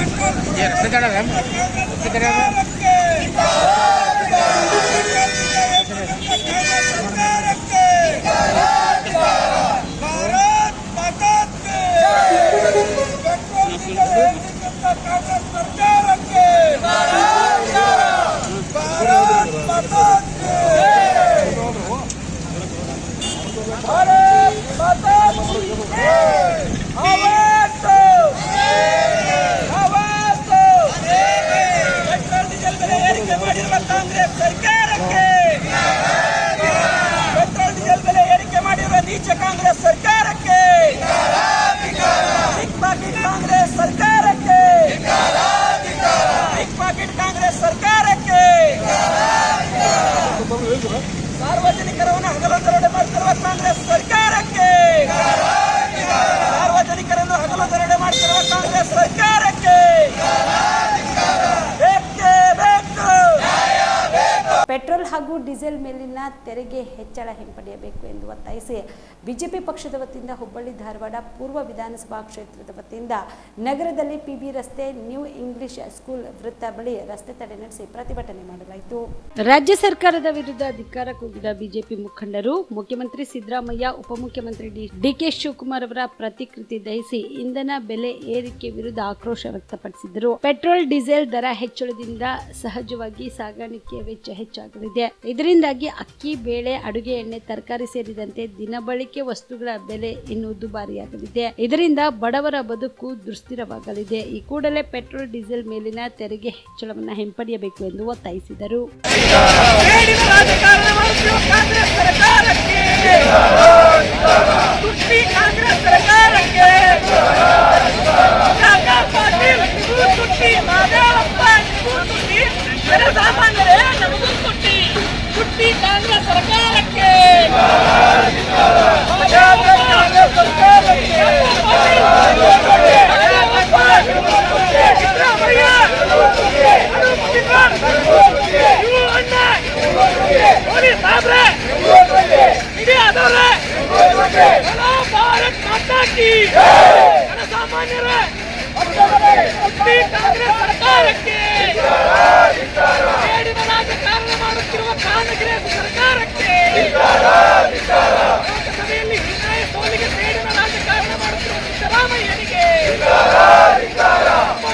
Bharat Congress ಸರ್ಕಾರಕ್ಕೆ ಕಾಂಗ್ರೆಸ್ ಸರ್ಕಾರಕ್ಕೆ ಕಾಂಗ್ರೆಸ್ ಸರ್ಕಾರಕ್ಕೆ ಸಾರ್ವಜನಿಕರನ್ನು ಹಗಲೊಂದರಡೆ ಮಾಡ್ತಿರುವ ಕಾಂಗ್ರೆಸ್ ಸರ್ಕಾರಕ್ಕೆ ಸಾರ್ವಜನಿಕರನ್ನು ಹಗಲೊಂದರಡೆ ಮಾಡ್ತಿರುವ ಕಾಂಗ್ರೆಸ್ ಸರ್ಕಾರಕ್ಕೆ ಬೇಕೇ ಬೇಕು. ಪೆಟ್ರೋಲ್ ಹಾಗೂ ಡೀಸೆಲ್ ಮೇಲಿನ ತೆರಿಗೆ ಹೆಚ್ಚಳ ಹಿಂಪಡೆಯಬೇಕು ಎಂದು ಒತ್ತಾಯಿಸಿ ಬಿಜೆಪಿ ಪಕ್ಷದ ವತಿಯಿಂದ ಹುಬ್ಬಳ್ಳಿ ಧಾರವಾಡ ಪೂರ್ವ ವಿಧಾನಸಭಾ ಕ್ಷೇತ್ರದ ವತಿಯಿಂದ ನಗರದಲ್ಲಿ ಪಿಬಿ ರಸ್ತೆ ನ್ಯೂ ಇಂಗ್ಲಿಷ್ ಸ್ಕೂಲ್ ವೃತ್ತ ಬಳಿ ರಸ್ತೆ ತಡೆ ನಡೆಸಿ ಪ್ರತಿಭಟನೆ ಮಾಡಲಾಯಿತು. ರಾಜ್ಯ ಸರ್ಕಾರದ ವಿರುದ್ಧ ಧಿಕ್ಕಾರ ಕೂಗಿದ ಬಿಜೆಪಿ ಮುಖಂಡರು ಮುಖ್ಯಮಂತ್ರಿ ಸಿದ್ದರಾಮಯ್ಯ, ಉಪಮುಖ್ಯಮಂತ್ರಿ ಡಿಕೆ ಶಿವಕುಮಾರ್ ಅವರ ಪ್ರತಿಕೃತಿ ದಹಿಸಿ ಇಂಧನ ಬೆಲೆ ಏರಿಕೆ ವಿರುದ್ಧ ಆಕ್ರೋಶ ವ್ಯಕ್ತಪಡಿಸಿದರು. ಪೆಟ್ರೋಲ್ ಡೀಸೆಲ್ ದರ ಹೆಚ್ಚಳದಿಂದ ಸಹಜವಾಗಿ ಸಾಗಾಣಿಕೆ ವೆಚ್ಚ ಹೆಚ್ಚಾಗಲಿದೆ. ಇದರಿಂದಾಗಿ ಅಕ್ಕಿ, ಬೇಳೆ, ಅಡುಗೆ ಎಣ್ಣೆ, ತರಕಾರಿ ಸೇರಿದಂತೆ ದಿನಬಳಕೆ ವಸ್ತುಗಳ ಬೆಲೆ ಇನ್ನೂ ದುಬಾರಿಯಾಗಲಿದೆ. ಇದರಿಂದ ಬಡವರ ಬದುಕು ದುಸ್ಥಿರವಾಗಲಿದೆ. ಈ ಕೂಡಲೇ ಪೆಟ್ರೋಲ್ ಡೀಸೆಲ್ ಮೇಲಿನ ತೆರಿಗೆ ಹೆಚ್ಚಳವನ್ನು ಹಿಂಪಡೆಯಬೇಕು ಎಂದು ಒತ್ತಾಯಿಸಿದರು.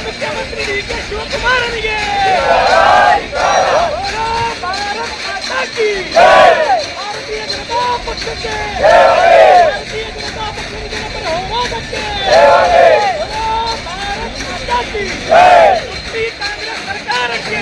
ಮುಖ್ಯಮಂತ್ರಿ ಡಿಕೆ ಶಿವಕುಮಾರನಿಗೆ ಭಾರತೀಯ ಜನತಾ ಪಕ್ಷಕ್ಕೆ ಭಾರತೀಯ ಜನತಾ ಪಕ್ಷದ ಹೋರಾಟಕ್ಕೆ ಕಾಂಗ್ರೆಸ್ ಸರ್ಕಾರಕ್ಕೆ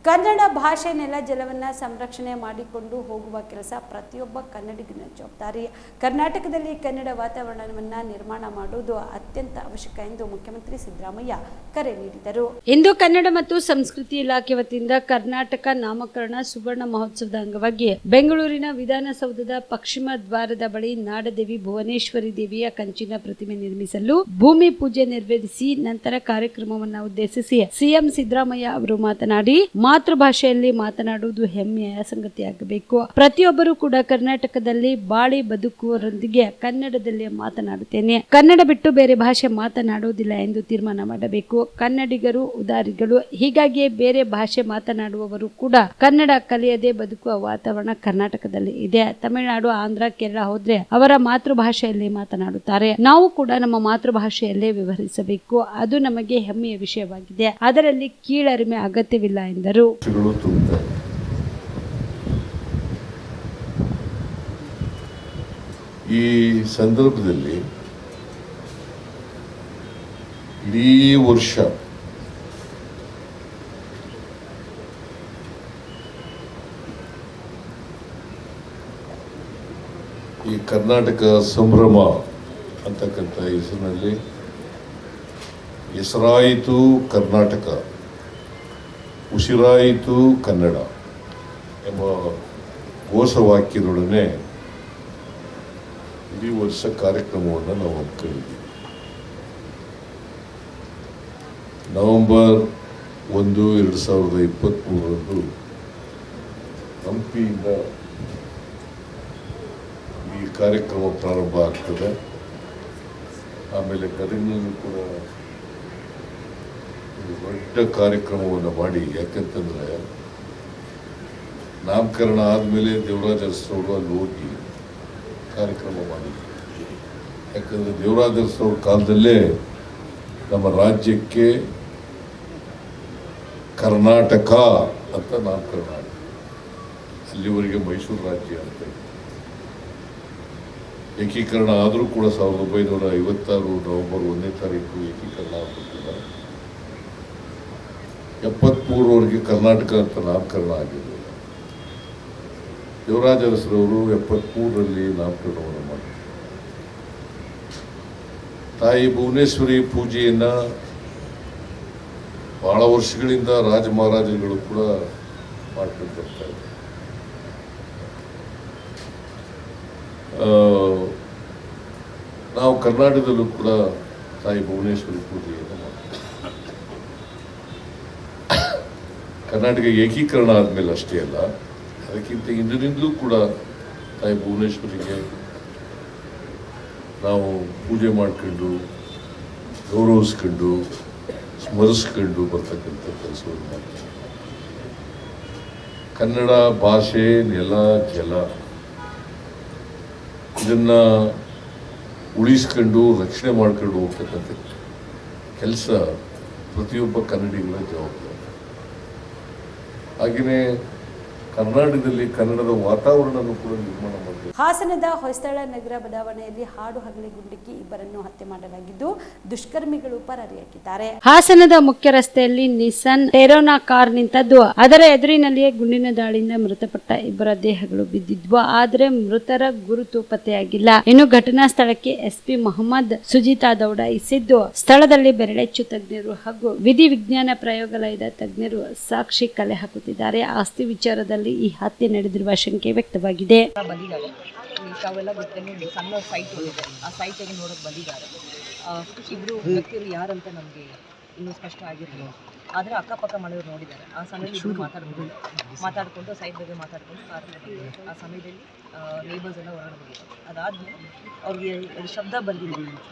ಕನ್ನಡ ಭಾಷೆ ನೆಲ ಜಲವನ್ನು ಸಂರಕ್ಷಣೆ ಮಾಡಿಕೊಂಡು ಹೋಗುವ ಕೆಲಸ ಪ್ರತಿಯೊಬ್ಬ ಕನ್ನಡಿಗನ ಜವಾಬ್ದಾರಿ. ಕರ್ನಾಟಕದಲ್ಲಿ ಕನ್ನಡ ವಾತಾವರಣವನ್ನು ನಿರ್ಮಾಣ ಮಾಡುವುದು ಅತ್ಯಂತ ಅವಶ್ಯಕ ಎಂದು ಮುಖ್ಯಮಂತ್ರಿ ಸಿದ್ದರಾಮಯ್ಯ ಕರೆ ನೀಡಿದರು. ಇಂದು ಕನ್ನಡ ಮತ್ತು ಸಂಸ್ಕೃತಿ ಇಲಾಖೆ ವತಿಯಿಂದ ಕರ್ನಾಟಕ ನಾಮಕರಣ ಸುವರ್ಣ ಮಹೋತ್ಸವದ ಅಂಗವಾಗಿ ಬೆಂಗಳೂರಿನ ವಿಧಾನಸೌಧದ ಪಶ್ಚಿಮ ದ್ವಾರದ ಬಳಿ ನಾಡದೇವಿ ಭುವನೇಶ್ವರಿ ದೇವಿಯ ಕಂಚಿನ ಪ್ರತಿಮೆ ನಿರ್ಮಿಸಲು ಭೂಮಿ ಪೂಜೆ ನೆರವೇರಿಸಿ ನಂತರ ಕಾರ್ಯಕ್ರಮವನ್ನು ಉದ್ದೇಶಿಸಿ ಸಿಎಂ ಸಿದ್ದರಾಮಯ್ಯ ಅವರು ಮಾತನಾಡಿ, ಮಾತೃಭಾಷೆಯಲ್ಲಿ ಮಾತನಾಡುವುದು ಹೆಮ್ಮೆಯ ಸಂಗತಿಯಾಗಬೇಕು. ಪ್ರತಿಯೊಬ್ಬರು ಕೂಡ ಕರ್ನಾಟಕದಲ್ಲಿ ಬಾಳಿ ಬದುಕುವವರೊಂದಿಗೆ ಕನ್ನಡದಲ್ಲೇ ಮಾತನಾಡುತ್ತೇನೆ, ಕನ್ನಡ ಬಿಟ್ಟು ಬೇರೆ ಭಾಷೆ ಮಾತನಾಡುವುದಿಲ್ಲ ಎಂದು ತೀರ್ಮಾನ ಮಾಡಬೇಕು. ಕನ್ನಡಿಗರು ಉದಾರಿಗಳು, ಹೀಗಾಗಿ ಬೇರೆ ಭಾಷೆ ಮಾತನಾಡುವವರು ಕೂಡ ಕನ್ನಡ ಕಲಿಯದೆ ಬದುಕುವ ವಾತಾವರಣ ಕರ್ನಾಟಕದಲ್ಲಿ ಇದೆ. ತಮಿಳುನಾಡು, ಆಂಧ್ರ, ಕೇರಳ ಹೋದ್ರೆ ಅವರ ಮಾತೃಭಾಷೆಯಲ್ಲಿ ಮಾತನಾಡುತ್ತಾರೆ. ನಾವು ಕೂಡ ನಮ್ಮ ಮಾತೃಭಾಷೆಯಲ್ಲೇ ವ್ಯವಹರಿಸಬೇಕು. ಅದು ನಮಗೆ ಹೆಮ್ಮೆಯ ವಿಷಯವಾಗಿದೆ. ಅದರಲ್ಲಿ ಕೀಳರಿಮೆ ಅಗತ್ಯವಿಲ್ಲ ಎಂದರು. ಈ ಸಂದರ್ಭದಲ್ಲಿ ಇಡೀ ವರ್ಷ ಈ ಕರ್ನಾಟಕ ಸಂಭ್ರಮ ಅಂತಕ್ಕಂಥ ಹೆಸರಿನಲ್ಲಿ ಹೆಸರಾಯಿತು ಕರ್ನಾಟಕ, ಉಸಿರಾಯಿತು ಕನ್ನಡ ಎಂಬ ಘೋಷವಾಕ್ಯದೊಡನೆ ಇಡೀ ವರ್ಷ ಕಾರ್ಯಕ್ರಮವನ್ನು ನಾವು ಹಮ್ಮಿಕೊಂಡಿದ್ದೀವಿ. ನವೆಂಬರ್ 1, 2023 ಹಂಪಿಯಿಂದ ಈ ಕಾರ್ಯಕ್ರಮ ಪ್ರಾರಂಭ ಆಗ್ತದೆ. ಆಮೇಲೆ ಗದಗಿನಲ್ಲೂ ಕೂಡ ಒಂದು ದೊಡ್ಡ ಕಾರ್ಯಕ್ರಮವನ್ನು ಮಾಡಿ, ಯಾಕಂತಂದರೆ ನಾಮಕರಣ ಆದಮೇಲೆ ದೇವರಾಜ ಅರಸರವರು ಅಲ್ಲಿ ಹೋಗಿ ಕಾರ್ಯಕ್ರಮ ಮಾಡಿದ್ರು. ಯಾಕಂದರೆ ದೇವರಾಜ ಅರಸರವ್ರ ಕಾಲದಲ್ಲೇ ನಮ್ಮ ರಾಜ್ಯಕ್ಕೆ ಕರ್ನಾಟಕ ಅಂತ ನಾಮಕರಣ ಆಗಿದೆ. ಅಲ್ಲಿವರೆಗೆ ಮೈಸೂರು ರಾಜ್ಯ ಅಂತ ಏಕೀಕರಣ ಆದರೂ ಕೂಡ 1956 ನವೆಂಬರ್ 1ನೇ ತಾರೀಕು ಏಕೀಕರಣ ಆಗ್ಬಿಟ್ಟಿಲ್ಲ. 73ವರೆಗೆ ಕರ್ನಾಟಕ ಅಂತ ನಾಮಕರಣ ಆಗಿರಲಿಲ್ಲ. ದೇವರಾಜ ಅರಸರವರು 73ರಲ್ಲಿ ನಾಮಕರಣವನ್ನು ಮಾಡಿದರು. ತಾಯಿ ಭುವನೇಶ್ವರಿ ಪೂಜೆಯನ್ನು ಬಹಳ ವರ್ಷಗಳಿಂದ ರಾಜ ಮಹಾರಾಜರುಗಳು ಕೂಡ ಮಾಡ್ಕೊಂಡು ಬರ್ತಾ ಇದ್ದಾರೆ. ನಾವು ಕರ್ನಾಟಕದಲ್ಲೂ ಕೂಡ ತಾಯಿ ಭುವನೇಶ್ವರಿ ಪೂಜೆಯನ್ನು ಮಾಡ್ತೀವಿ. ಕರ್ನಾಟಕ ಏಕೀಕರಣ ಆದಮೇಲೆ ಅಷ್ಟೇ ಅಲ್ಲ, ಅದಕ್ಕಿಂತ ಹಿಂದಿನಿಂದಲೂ ಕೂಡ ತಾಯಿ ಭುವನೇಶ್ವರಿಗೆ ನಾವು ಪೂಜೆ ಮಾಡ್ಕೊಂಡು ಗೌರವಿಸ್ಕೊಂಡು ಸ್ಮರಿಸ್ಕೊಂಡು ಬರ್ತಕ್ಕಂಥ ಕೆಲಸವನ್ನು ಮಾಡ್ತೀವಿ. ಕನ್ನಡ ಭಾಷೆ, ನೆಲ, ಜಲ ಇದನ್ನು ಉಳಿಸ್ಕೊಂಡು ರಕ್ಷಣೆ ಮಾಡ್ಕೊಂಡು ಹೋಗ್ತಕ್ಕಂಥ ಕೆಲಸ ಪ್ರತಿಯೊಬ್ಬ ಕನ್ನಡಿಗರ ಜವಾಬ್ದಾರಿ. ಹಾಗೆಯೇ ಕರ್ನಾಟಕದಲ್ಲಿ ಕನ್ನಡದ ವಾತಾವರಣವನ್ನು ಕೂಡ ನಿರ್ಮಾಣ ಮಾಡಬೇಕು. ಹಾಸನದ ಹೊಯ್ಸಳ ನಗರ ಬಡಾವಣೆಯಲ್ಲಿ ಹಾಡು ಹಗಲಿ ಗುಂಡಿಕ್ಕಿ ಇಬ್ಬರನ್ನು ಹತ್ಯೆ ಮಾಡಲಾಗಿದ್ದು ದುಷ್ಕರ್ಮಿಗಳು ಪರಾರಿಯಾಗಿದ್ದಾರೆ. ಹಾಸನದ ಮುಖ್ಯ ರಸ್ತೆಯಲ್ಲಿ ನಿಸ್ಸಾನ್ ಟೆರೋನಾ ಕಾರ್ ನಿಂತದ್ದು, ಅದರ ಎದುರಿನಲ್ಲಿಯೇ ಗುಂಡಿನ ದಾಳಿಯಿಂದ ಮೃತಪಟ್ಟ ಇಬ್ಬರ ದೇಹಗಳು ಬಿದ್ದಿದ್ವು. ಆದರೆ ಮೃತರ ಗುರುತು ಪತ್ತೆಯಾಗಿಲ್ಲ. ಇನ್ನು ಘಟನಾ ಸ್ಥಳಕ್ಕೆ ಎಸ್ಪಿ ಮೊಹಮ್ಮದ್ ಸುಜಿತಾ ದೌಡಾಯಿಸಿದ್ದು, ಸ್ಥಳದಲ್ಲಿ ಬೆರಳೆಚ್ಚು ತಜ್ಞರು ಹಾಗೂ ವಿಧಿ ವಿಜ್ಞಾನ ಪ್ರಯೋಗಾಲಯದ ತಜ್ಞರು ಸಾಕ್ಷಿ ಕಲೆ ಹಾಕುತ್ತಿದ್ದಾರೆ. ಆಸ್ತಿ ವಿಚಾರದಲ್ಲಿ ಈ ಹತ್ಯೆ ನಡೆದಿರುವ ಶಂಕೆ ವ್ಯಕ್ತವಾಗಿದೆ. ತಾವೆಲ್ಲ ಗೊತ್ತೇನೆ, ಸಣ್ಣ ಸೈಟ್ ಇದೆ, ಆ ಸೈಟಿಗೆ ನೋಡೋಕೆ ಬಂದಿದ್ದಾರೆ. ಇಬ್ಬರು ವ್ಯಕ್ತಿಗಳು ಯಾರಂತ ನಮಗೆ ಇನ್ನೂ ಸ್ಪಷ್ಟ ಆಗಿರಲಿಲ್ಲ. ಆದರೆ ಅಕ್ಕಪಕ್ಕ ಮನೆಯವರು ನೋಡಿದ್ದಾರೆ. ಆ ಸಮಯದಲ್ಲಿ ಇಬ್ಬರು ಮಾತಾಡಿಕೊಂಡು ಸೈಟ್ ಬಗ್ಗೆ ಮಾತಾಡಿಕೊಂಡು ಕಾರ್ ಬಂದಿದ್ದಾರೆ. ಆ ಸಮಯದಲ್ಲಿ ನೇಬರ್ಸ್ ಎಲ್ಲ ಹೊರಗಡೆ ಬಂದಿದ್ದಾರೆ. ಅದಾದಮೇಲೆ ಅವ್ರಿಗೆ ಶಬ್ದ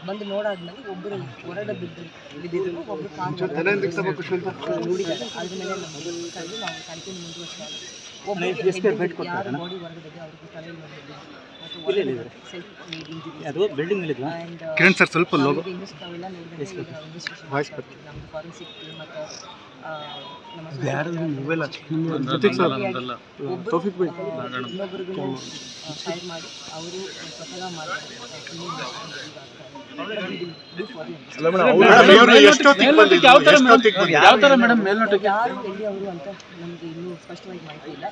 ಬಂದು ನೋಡಾದ್ಮೇಲೆ ಒಬ್ಬರು ಹೊರಗಡೆ ಬಿದ್ದಿದ್ರು, ಒಬ್ಬರು ಕಾರ್ ನೋಡಿದ್ದಾರೆ. ಅದ್ರ ಮೇಲೆ ನಮ್ಮ ಕರೆದು ನಾವು ತನಿಖೆ ಮುಂದುವರಿಸಿದಾಗ ಒಬ್ಬರು ಯಾರು ಬಾಡಿ ಹೊರಗಡೆ ಅವ್ರಿಗೆ ತಲೆಯಲ್ಲಿ ಬಂದಿದ್ದು ಫಾರೆನ್ಸಿಕ್ ಮತ್ತು ಇನ್ನೊಬ್ಬರಿಗೂ ಫೈರ್ ಮಾಡಿ ಅವರು ಸ್ವತಃ ಯಾರು ಎಲ್ಲಿ ಅವರು ಅಂತ ನಮಗೆ ಇನ್ನೂ ಸ್ಪಷ್ಟವಾಗಿ ಮಾಹಿತಿ ಇಲ್ಲ.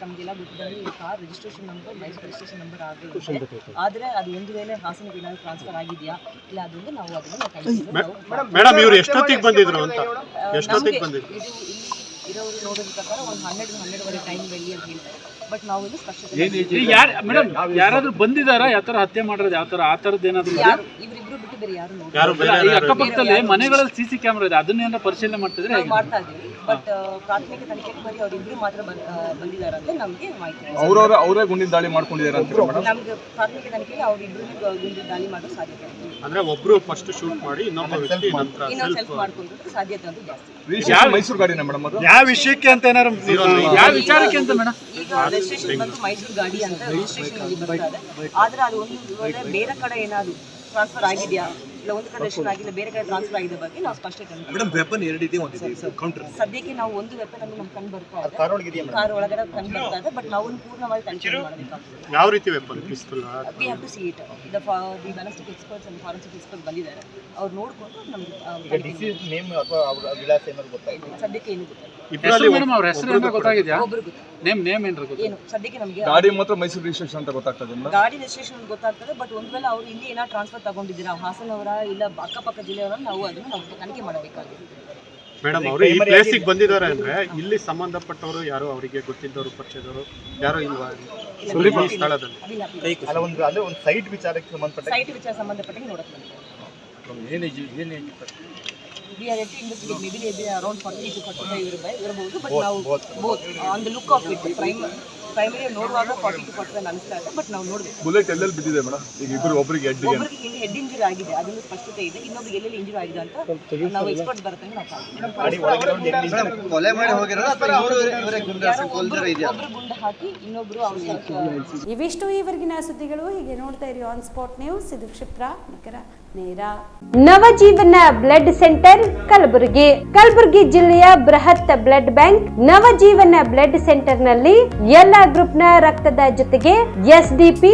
ತಮಗೆಲ್ಲ ಗೊತ್ತಿದ್ದಂಗೆ car registration number Mysuru registration number ಆಗಿರುತ್ತೆ. ಆದರೆ ಅದು ಒಂದು ವೇಳೆ ಹಾಸನಕ್ಕೆ ಏನಾದರೂ ಟ್ರಾನ್ಸ್ಫರ್ ಆಗಿದೆಯಾ ಇಲ್ಲ ಅದನ್ನು ನಾವು ಇರೋರು ನೋಡೋದ ಪ್ರಕಾರ ಒಂದು 12-12:30 ಟೈಮ್ ಬೆಳಿ ಅಂತ ಹೇಳ್ತಾರೆ. ಬಟ್ ನಾವು ಇದು ಸ್ಪಷ್ಟ ಯಾರಾದ್ರೂ ಬಂದಿದ್ದಾರಾ ಯಾವ ತರ ಹತ್ಯೆ ಮಾಡಿರೋದು, ಯಾವ ತರ ಆ ತರದ್ದು ಏನಾದ್ರು ಇವರಿಬ್ರು ಬಿಟ್ಟು ಬೇರೆ ಯಾರು ನೋಡಿ ಅಕ್ಕಪಕ್ಕದಲ್ಲಿ ಮನೆಗಳಲ್ಲಿ CC ಕ್ಯಾಮೆರಾ ಇದೆ, ಅದನ್ನೇನ ಪರಿಶೀಲನೆ ಮಾಡ್ತಿದ್ರೆ ಮಾಡ್ತಾ ಇದೀವಿ. ಬಟ್ ಪ್ರಾಥಮಿಕ ತನಿಖೆ ಬರೀ ಅವರಿಬ್ರು ಮಾತ್ರ ಬಂದಿದ್ದಾರೆ ಅಂತ ನಮಗೆ ಮಾಹಿತಿ. ಅವರೇ ಗುಂಡಿನ ದಾಳಿ ಮಾಡ್ಕೊಂಡಿದ್ದಾರೆ ಅಂತ ನಮ್ಗೆ ಪ್ರಾಥಮಿಕ ತನಿಖೆಯಲ್ಲಿ ಅವರಿಬ್ರು ಗುಂಡಿನ ದಾಳಿ ಮಾಡೋ ಸಾಧ್ಯತೆ ಇದೆ. ಅಂದ್ರೆ ಒಬ್ರು ಫಸ್ಟ್ ಶೂಟ್ ಮಾಡಿ ಇನ್ನೊಂದು ಸೆಲ್ಫ್ ಮಾಡ್ಕೊಂಡಿರೋ ಸಾಧ್ಯತೆ ಅಂತೂ ಜಾಸ್ತಿ. ಮೈಸೂರು ಗಾಡಿನ ಮೇಡಮ್, ಅದು ಯಾವ ವಿಷಯಕ್ಕೆ ಅಂತ ಏನಾರು ಯಾವ ವಿಚಾರಕ್ಕೆ ಅಂತ ಮೇಡಮ್? ಈಗ ರಿಜಿಸ್ಟ್ರೇಷನ್ ಬಂದು ಮೈಸೂರು ಗಾಡಿ ಅಂತ ರಿಜಿಸ್ಟ್ರೇಷನ್ ಅಲ್ಲಿ ಬರ್ತಾ ಇದೆ. ಆದ್ರೆ ಅದು ಒಂದು ಬೇರೆ ಕಡೆ ಏನಾದ್ರು ಟ್ರಾನ್ಸ್ಫರ್ ಆಗಿದೆಯಾ ಇಲ್ಲ ಒಂದು ಕಡೆ ದರ್ಶನ ಆಗಿಲ್ಲ, ಬೇರೆ ಕಡೆ ಟ್ರಾನ್ಸ್ಫರ್ ಆಗಿದ್ದ ಬಗ್ಗೆ ನಾವು ಸ್ಪಷ್ಟತೆ ಸದ್ಯಕ್ಕೆ ನಾವು ಒಂದು ವೆಪನ್ ಅನ್ನು ನಮ್ಗೆ ಕಂಡು ಬರ್ತಾ ಇದೆ, ಕಾರ್ ಒಳಗಡೆ ಕಂಡು ಬರ್ತಾ ಇದೆ. ಬಟ್ ನಾವು ಪೂರ್ಣವಾಗಿ ತನಿಖೆ ಮಾಡಬೇಕಾಗ್ತದೆ. ಯಾವ ರೀತಿ weapon we have to see it. The ballistic experts and forensic experts ಬಂದಿದ್ದಾರೆ, ಅವ್ರು ನೋಡಿಕೊಂಡು ನಮಗೆ ಸದ್ಯಕ್ಕೆ ಏನು ಗೊತ್ತಾಗಿಲ್ಲ. ಏನು ಸದ್ಯಕ್ಕೆ ನಮಗೆ ಗಾಡಿ ಮಾತ್ರ ಮೈಸೂರು ರಿಜಿಸ್ಟ್ರೇಷನ್ ಅಂತ ಗೊತ್ತಾಗ್ತದೆ, ಗಾಡಿ ರಿಜಿಸ್ಟ್ರೇಷನ್ ಗೊತ್ತಾಗ್ತದೆ. ಬಟ್ ಒಂದು ವೇಳೆ ಅವರು ಇಲ್ಲಿ ಏನೋ ಟ್ರಾನ್ಸ್ಫರ್ ತಗೊಂಡಿದ್ದೀರಾ ಹಾಸನವರ ಇಲ್ಲ ಅಕ್ಕಪಕ್ಕ ಜಿಲ್ಲೆಯವರ, ನಾವು ಅದನ್ನು ನಾವು ತನಿಖೆ ಮಾಡಬೇಕಾಗಿದೆ. ಮೇಡಮ್ ಅವರು ಈ ಪ್ಲೇಸಿಗೆ ಬಂದಿದ್ದಾರೆ ಅಂದ್ರೆ ಇಲ್ಲಿ ಸಂಬಂಧಪಟ್ಟವರು ಯಾರು, ಅವರಿಗೆ ಗೊತ್ತಿದ್ದವರು ಪರಿಚಯದವರು ಯಾರು ಇಲ್ವಾ ಈ ಸ್ಥಳದಲ್ಲಿ? ಒಂದು ಸೈಟ್ ವಿಚಾರ ಸಂಬಂಧಪಟ್ಟಂಗೆ ನೋಡಕ್ಕೆ we are yet to investigate. Maybe around 40 to 45 ಇರಬಹುದು. ಬಟ್ ನಾವು both on the look of it primary ನೋಡುವಾಗ 40 to 45 ಅನಿಸ್ತಾ ಇದೆ. ಬಟ್ ನಾವು ನೋಡಬೇಕು. ಬುಲೆಟ್ ಎಲ್ಲೆಲ್ಲಿ ಬಿದ್ದಿದೆ ಮೇಡಮ್? ಈಗ ಇಬ್ಬರು ಒಬ್ಬರಿಗೆ ಹೆಡ್ ಇಂಜುರಿ ಆಗಿದೆ, ಅದೊಂದು ಸ್ಪಷ್ಟತೆ ಇದೆ. ಇನ್ನೊಬ್ಬರಿಗೆ ಎಲ್ಲೆಲ್ಲಿ ಇಂಜುರಿ ಆಗಿದೆ ಅಂತ ನಾವು ಎಕ್ಸ್ಪರ್ಟ್ಸ್ ಬರ್ತಂಗೆ ನಾವು ಒಬ್ಬರು ಗುಂಡು ಹಾಕಿ ಇನ್ನೊಬ್ರು ಇವಿಷ್ಟು ಈವರೆಗಿನ ಸುದ್ದಿಗಳು. ಹೀಗೆ ನೋಡ್ತಾ ಇರಿ ಆನ್ ಸ್ಪಾಟ್ ನ್ಯೂಸ್. ಇದು ಕ್ಷಿಪ್ರ, ನಿಖರ, ನೇರ. Navajeevan blood centre Kalaburagi. ಕಲಬುರಗಿ ಜಿಲ್ಲೆಯ ಬೃಹತ್ blood bank Navajeevan blood centre ನಲ್ಲಿ ಎಲ್ಲ ಗ್ರೂಪ್ ನ ರಕ್ತದ ಜೊತೆಗೆ SDP,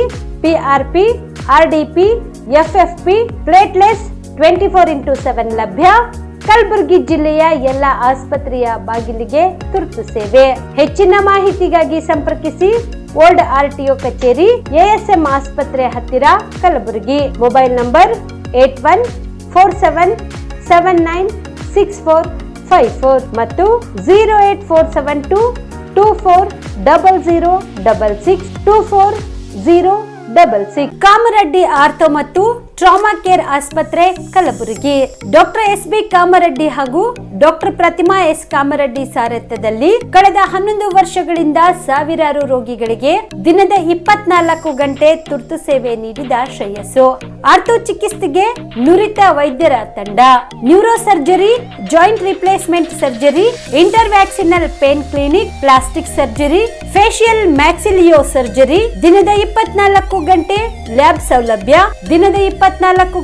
PRP, RDP, FFP, platelets 24x7 ಲಭ್ಯ. ಕಲಬುರಗಿ ಜಿಲ್ಲೆಯ ಎಲ್ಲ ಆಸ್ಪತ್ರೆಯ ಬಾಗಿಲಿಗೆ ತುರ್ತು ಸೇವೆ. ಹೆಚ್ಚಿನ ಮಾಹಿತಿಗಾಗಿ ಸಂಪರ್ಕಿಸಿ ಓಲ್ಡ್ RTO ಕಚೇರಿ, ASM ಆಸ್ಪತ್ರೆ ಹತ್ತಿರ, ಕಲಬುರಗಿ. ಮೊಬೈಲ್ ನಂಬರ್ 8147979654 ಮತ್ತು 08472240066 ಕಾಮರೆಡ್ಡಿ ಆರ್ಥೋ ಮತ್ತು ಟ್ರಾಮಾ ಕೇರ್ ಆಸ್ಪತ್ರೆ ಕಲಬುರಗಿ. ಡಾಕ್ಟರ್ SB ಕಾಮರೆಡ್ಡಿ ಹಾಗೂ ಡಾಕ್ಟರ್ ಪ್ರತಿಮಾ S ಕಾಮರೆಡ್ಡಿ ಸಾರಥ್ಯದಲ್ಲಿ ಕಳೆದ 11 ವರ್ಷಗಳಿಂದ ಸಾವಿರಾರು ರೋಗಿಗಳಿಗೆ ದಿನದ 24 ಗಂಟೆ ತುರ್ತು ಸೇವೆ ನೀಡಿದ ಶ್ರೇಯಸ್ಸು. ಆರ್ಥೋ ಚಿಕಿತ್ಸೆಗೆ ನುರಿತ ವೈದ್ಯರ ತಂಡ, neuro surgery, joint replacement surgery, interventional pain clinic, plastic surgery, facial maxillo surgery, ದಿನದ 24 ಗಂಟೆ ಲ್ಯಾಬ್ ಸೌಲಭ್ಯ, ದಿನದ 24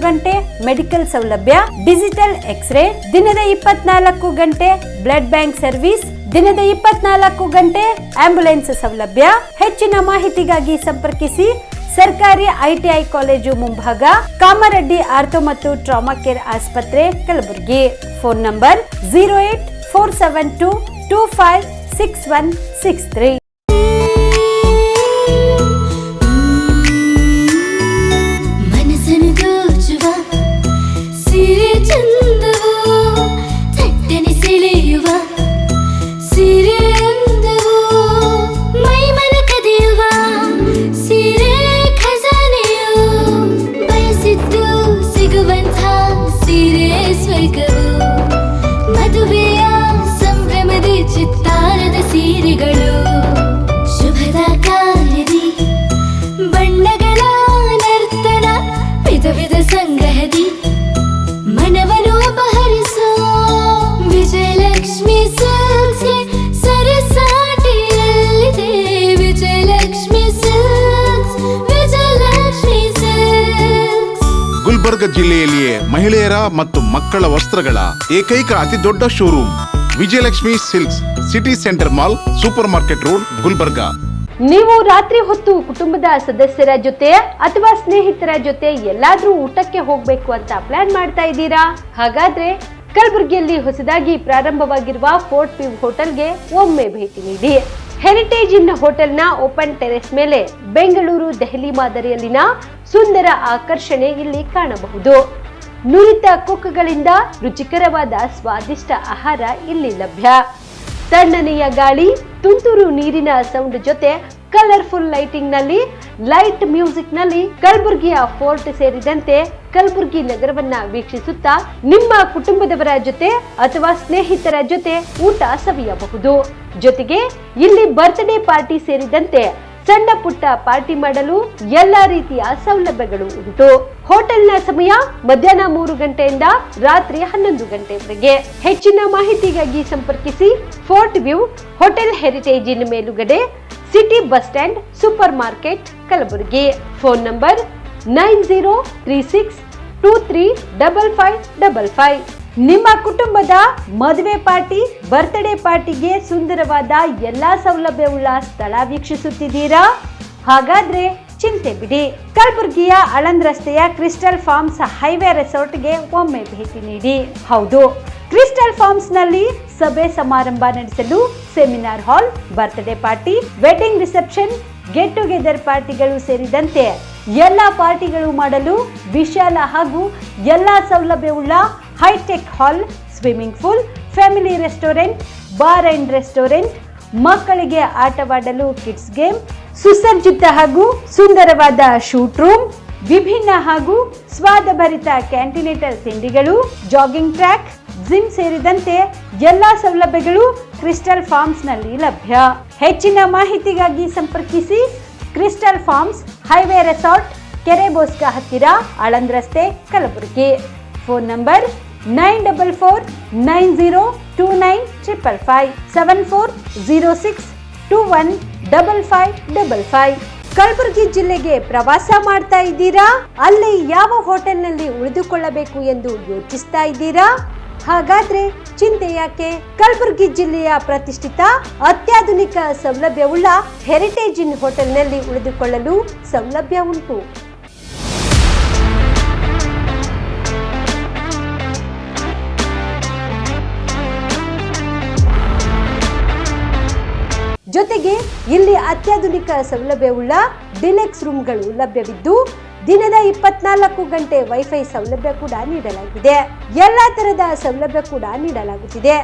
ಗಂಟೆ ಮೆಡಿಕಲ್ ಸೌಲಭ್ಯ, ಡಿಜಿಟಲ್ ಎಕ್ಸ್ರೇ, ದಿನದ 24 ಗಂಟೆ ಬ್ಲಡ್ ಬ್ಯಾಂಕ್ ಸರ್ವಿಸ್, ದಿನದ 24 ಗಂಟೆ ಆಂಬ್ಯುಲೆನ್ಸ್ ಸೌಲಭ್ಯ. ಹೆಚ್ಚಿನ ಮಾಹಿತಿಗಾಗಿ ಸಂಪರ್ಕಿಸಿ ಸರ್ಕಾರಿ ITI ಕಾಲೇಜು ಮುಂಭಾಗ, ಕಾಮರೆಡ್ಡಿ ಆರ್ಥೋ ಮತ್ತು ಟ್ರಾಮಾ ಕೇರ್ ಆಸ್ಪತ್ರೆ ಕಲಬುರಗಿ. Phone number 08472256163. ಗುಲ್ಬರ್ಗ ಜಿಲ್ಲೆಯಲ್ಲಿಯೇ ಮಹಿಳೆಯರ ಮತ್ತು ಮಕ್ಕಳ ವಸ್ತ್ರಗಳ ಏಕೈಕ ಅತಿ ದೊಡ್ಡ showroom Vijayalakshmi silks, city centre mall, super market road, Gulbarga. ನೀವು ರಾತ್ರಿ ಹೊತ್ತು ಕುಟುಂಬದ ಸದಸ್ಯರ ಜೊತೆ ಅಥವಾ ಸ್ನೇಹಿತರ ಜೊತೆ ಎಲ್ಲಾದ್ರೂ ಊಟಕ್ಕೆ ಹೋಗ್ಬೇಕು ಅಂತ ಪ್ಲಾನ್ ಮಾಡ್ತಾ ಇದ್ದೀರಾ? ಹಾಗಾದ್ರೆ ಕಲಬುರಗಿಯಲ್ಲಿ ಹೊಸದಾಗಿ ಪ್ರಾರಂಭವಾಗಿರುವ ಫೋರ್ಟ್ ವ್ಯೂ ಹೋಟೆಲ್ಗೆ ಒಮ್ಮೆ ಭೇಟಿ ನೀಡಿ. ಹೆರಿಟೇಜ್ ಇನ್ ಹೋಟೆಲ್ನ ಓಪನ್ ಟೆರೆಸ್ ಮೇಲೆ ಬೆಂಗಳೂರು, ದೆಹಲಿ ಮಾದರಿಯಲ್ಲಿನ ಸುಂದರ ಆಕರ್ಷಣೆ ಇಲ್ಲಿ ಕಾಣಬಹುದು. ನುರಿತ ಕುಕ್ಗಳಿಂದ ರುಚಿಕರವಾದ ಸ್ವಾದಿಷ್ಟ ಆಹಾರ ಇಲ್ಲಿ ಲಭ್ಯ. ತಣ್ಣನೆಯ ಗಾಳಿ, ತುಂತುರು ನೀರಿನ ಸೌಂಡ್ ಜೊತೆ ಕಲರ್ಫುಲ್ ಲೈಟಿಂಗ್ ನಲ್ಲಿ, ಲೈಟ್ ಮ್ಯೂಸಿಕ್ ನಲ್ಲಿ ಕಲಬುರಗಿಯ ಫೋರ್ಟ್ ಸೇರಿದಂತೆ ಕಲಬುರಗಿ ನಗರವನ್ನ ವೀಕ್ಷಿಸುತ್ತಾ ನಿಮ್ಮ ಕುಟುಂಬದವರ ಜೊತೆ ಅಥವಾ ಸ್ನೇಹಿತರ ಜೊತೆ ಊಟ ಸವಿಯಬಹುದು. ಜೊತೆಗೆ ಇಲ್ಲಿ ಬರ್ತ್ಡೇ ಪಾರ್ಟಿ ಸೇರಿದಂತೆ ಸಣ್ಣ ಪುಟ್ಟ ಪಾರ್ಟಿ ಮಾಡಲು ಎಲ್ಲಾ ರೀತಿಯ ಸೌಲಭ್ಯಗಳು ಉಂಟು. ಹೋಟೆಲ್ನ ಸಮಯ ಮಧ್ಯಾಹ್ನ 3 ಗಂಟೆಯಿಂದ ರಾತ್ರಿ 11 ಗಂಟೆವರೆಗೆ. ಹೆಚ್ಚಿನ ಮಾಹಿತಿಗಾಗಿ ಸಂಪರ್ಕಿಸಿ ಫೋರ್ಟ್ ವ್ಯೂ ಹೋಟೆಲ್, ಹೆರಿಟೇಜ್ ಇನ್ ಮೇಲುಗಡೆ, city bus stand, super market, Kalaburagi. Phone number 9036 235555. ನಿಮ್ಮ ಕುಟುಂಬದ ಮದುವೆ ಪಾರ್ಟಿ, ಬರ್ತ್ಡೇ ಪಾರ್ಟಿಗೆ ಸುಂದರವಾದ ಎಲ್ಲಾ ಸೌಲಭ್ಯವುಳ್ಳ ಸ್ಥಳ ವೀಕ್ಷಿಸುತ್ತಿದ್ದೀರಾ? ಹಾಗಾದ್ರೆ ಚಿಂತೆ ಬಿಡಿ. ಕಲಬುರಗಿಯ ಆಳಂದ್ ರಸ್ತೆಯ ಕ್ರಿಸ್ಟಲ್ ಫಾರ್ಮ್ಸ್ ಹೈವೇ ರೆಸಾರ್ಟ್ಗೆ ಒಮ್ಮೆ ಭೇಟಿ ನೀಡಿ. ಹೌದು, ಕ್ರಿಸ್ಟಲ್ ಫಾರ್ಮ್ಸ್ ನಲ್ಲಿ ಸಭೆ ಸಮಾರಂಭ ನಡೆಸಲು seminar hall, birthday party, wedding reception, get together ಪಾರ್ಟಿಗಳು ಸೇರಿದಂತೆ ಎಲ್ಲಾ ಪಾರ್ಟಿಗಳು ಮಾಡಲು ವಿಶಾಲ ಹಾಗೂ ಎಲ್ಲಾ ಸೌಲಭ್ಯವುಳ್ಳ hi-tech hall, swimming pool, family restaurant, bar and restaurant, ಮಕ್ಕಳಿಗೆ ಆಟವಾಡಲು ಕಿಡ್ಸ್ ಗೇಮ್, ಸುಸಜ್ಜಿತ ಹಾಗೂ ಸುಂದರವಾದ ಶೂಟ್ ರೂಮ್, ವಿಭಿನ್ನ ಹಾಗೂ ಸ್ವಾದಭರಿತ ಕ್ಯಾಂಟಿನೇಟಲ್ ತಿಂಡಿಗಳು, ಜಾಗಿಂಗ್ ಟ್ರ್ಯಾಕ್, ಜಿಮ್ ಸೇರಿದಂತೆ ಎಲ್ಲಾ ಸೌಲಭ್ಯಗಳು ಕ್ರಿಸ್ಟಲ್ ಫಾರ್ಮ್ಸ್ ನಲ್ಲಿ ಲಭ್ಯ. ಹೆಚ್ಚಿನ ಮಾಹಿತಿಗಾಗಿ ಸಂಪರ್ಕಿಸಿ ಕ್ರಿಸ್ಟಲ್ ಫಾರ್ಮ್ಸ್ ಹೈವೇ ರೆಸಾರ್ಟ್, ಕೆರೆ ಬೋಸ್ಕ ಹತ್ತಿರ, ಆಳಂದ್ ರಸ್ತೆ, ಕಲಬುರಗಿ. Phone number 9490295555 7406215555. ಕಲಬುರಗಿ ಜಿಲ್ಲೆಗೆ ಪ್ರವಾಸ ಮಾಡ್ತಾ ಇದ್ದೀರಾ? ಅಲ್ಲಿ ಯಾವ ಹೋಟೆಲ್ನಲ್ಲಿ ಉಳಿದುಕೊಳ್ಳಬೇಕು ಎಂದು ಯೋಚಿಸ್ತಾ ಇದ್ದೀರಾ? ಹಾಗಾದ್ರೆ ಚಿಂತೆ ಯಾಕೆ? ಕಲಬುರಗಿ ಜಿಲ್ಲೆಯ ಪ್ರತಿಷ್ಠಿತ ಅತ್ಯಾಧುನಿಕ ಸೌಲಭ್ಯವುಳ್ಳ ಹೆರಿಟೇಜ್ ಇನ್ ಹೋಟೆಲ್ನಲ್ಲಿ ಉಳಿದುಕೊಳ್ಳಲು ಸೌಲಭ್ಯ ಉಂಟು. ಜೊತೆಗೆ ಇಲ್ಲಿ ಅತ್ಯಾಧುನಿಕ ಸೌಲಭ್ಯವುಳ್ಳ ಡಿಲೆಕ್ಸ್ ರೂಮ್ಗಳು ಲಭ್ಯವಿದ್ದು ದಿನದ 24 ಗಂಟೆ ವೈಫೈ ಸೌಲಭ್ಯ ಕೂಡ ನೀಡಲಾಗಿದೆ. ಎಲ್ಲಾ ತರದ ಸೌಲಭ್ಯ ಕೂಡ ನೀಡಲಾಗುತ್ತಿದೆ.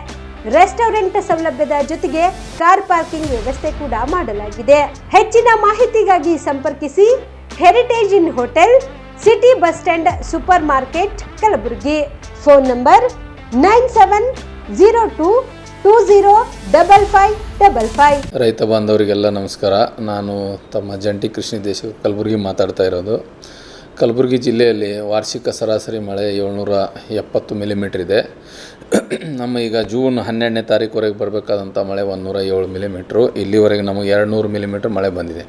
ರೆಸ್ಟೋರೆಂಟ್ ಸೌಲಭ್ಯದ ಜೊತೆಗೆ ಕಾರ್ ಪಾರ್ಕಿಂಗ್ ವ್ಯವಸ್ಥೆ ಕೂಡ ಮಾಡಲಾಗಿದೆ. ಹೆಚ್ಚಿನ ಮಾಹಿತಿಗಾಗಿ ಸಂಪರ್ಕಿಸಿ heritage inn hotel, city bus stand, super market, Kalaburagi. Phone number 9702205555. ರೈತ ಬಾಂಧವರಿಗೆಲ್ಲ ನಮಸ್ಕಾರ. ನಾನು ತಮ್ಮ ಜಂಟಿ ಕೃಷಿ ನಿರ್ದೇಶಕ ಕಲಬುರಗಿ ಮಾತಾಡ್ತಾ ಇರೋದು. ಕಲಬುರಗಿ ಜಿಲ್ಲೆಯಲ್ಲಿ ವಾರ್ಷಿಕ ಸರಾಸರಿ ಮಳೆ 770 ಮಿಲಿಮೀಟ್ರ್ ಇದೆ. ನಮ್ಮ ಈಗ ಜೂನ್ 12ನೇ ತಾರೀಕುವರೆಗೆ ಬರಬೇಕಾದಂಥ ಮಳೆ 107 ಮಿಲಿಮೀಟ್ರು. ಇಲ್ಲಿವರೆಗೆ ನಮಗೆ 200 ಮಿಲಿಮೀಟ್ರ್ ಮಳೆ ಬಂದಿದೆ.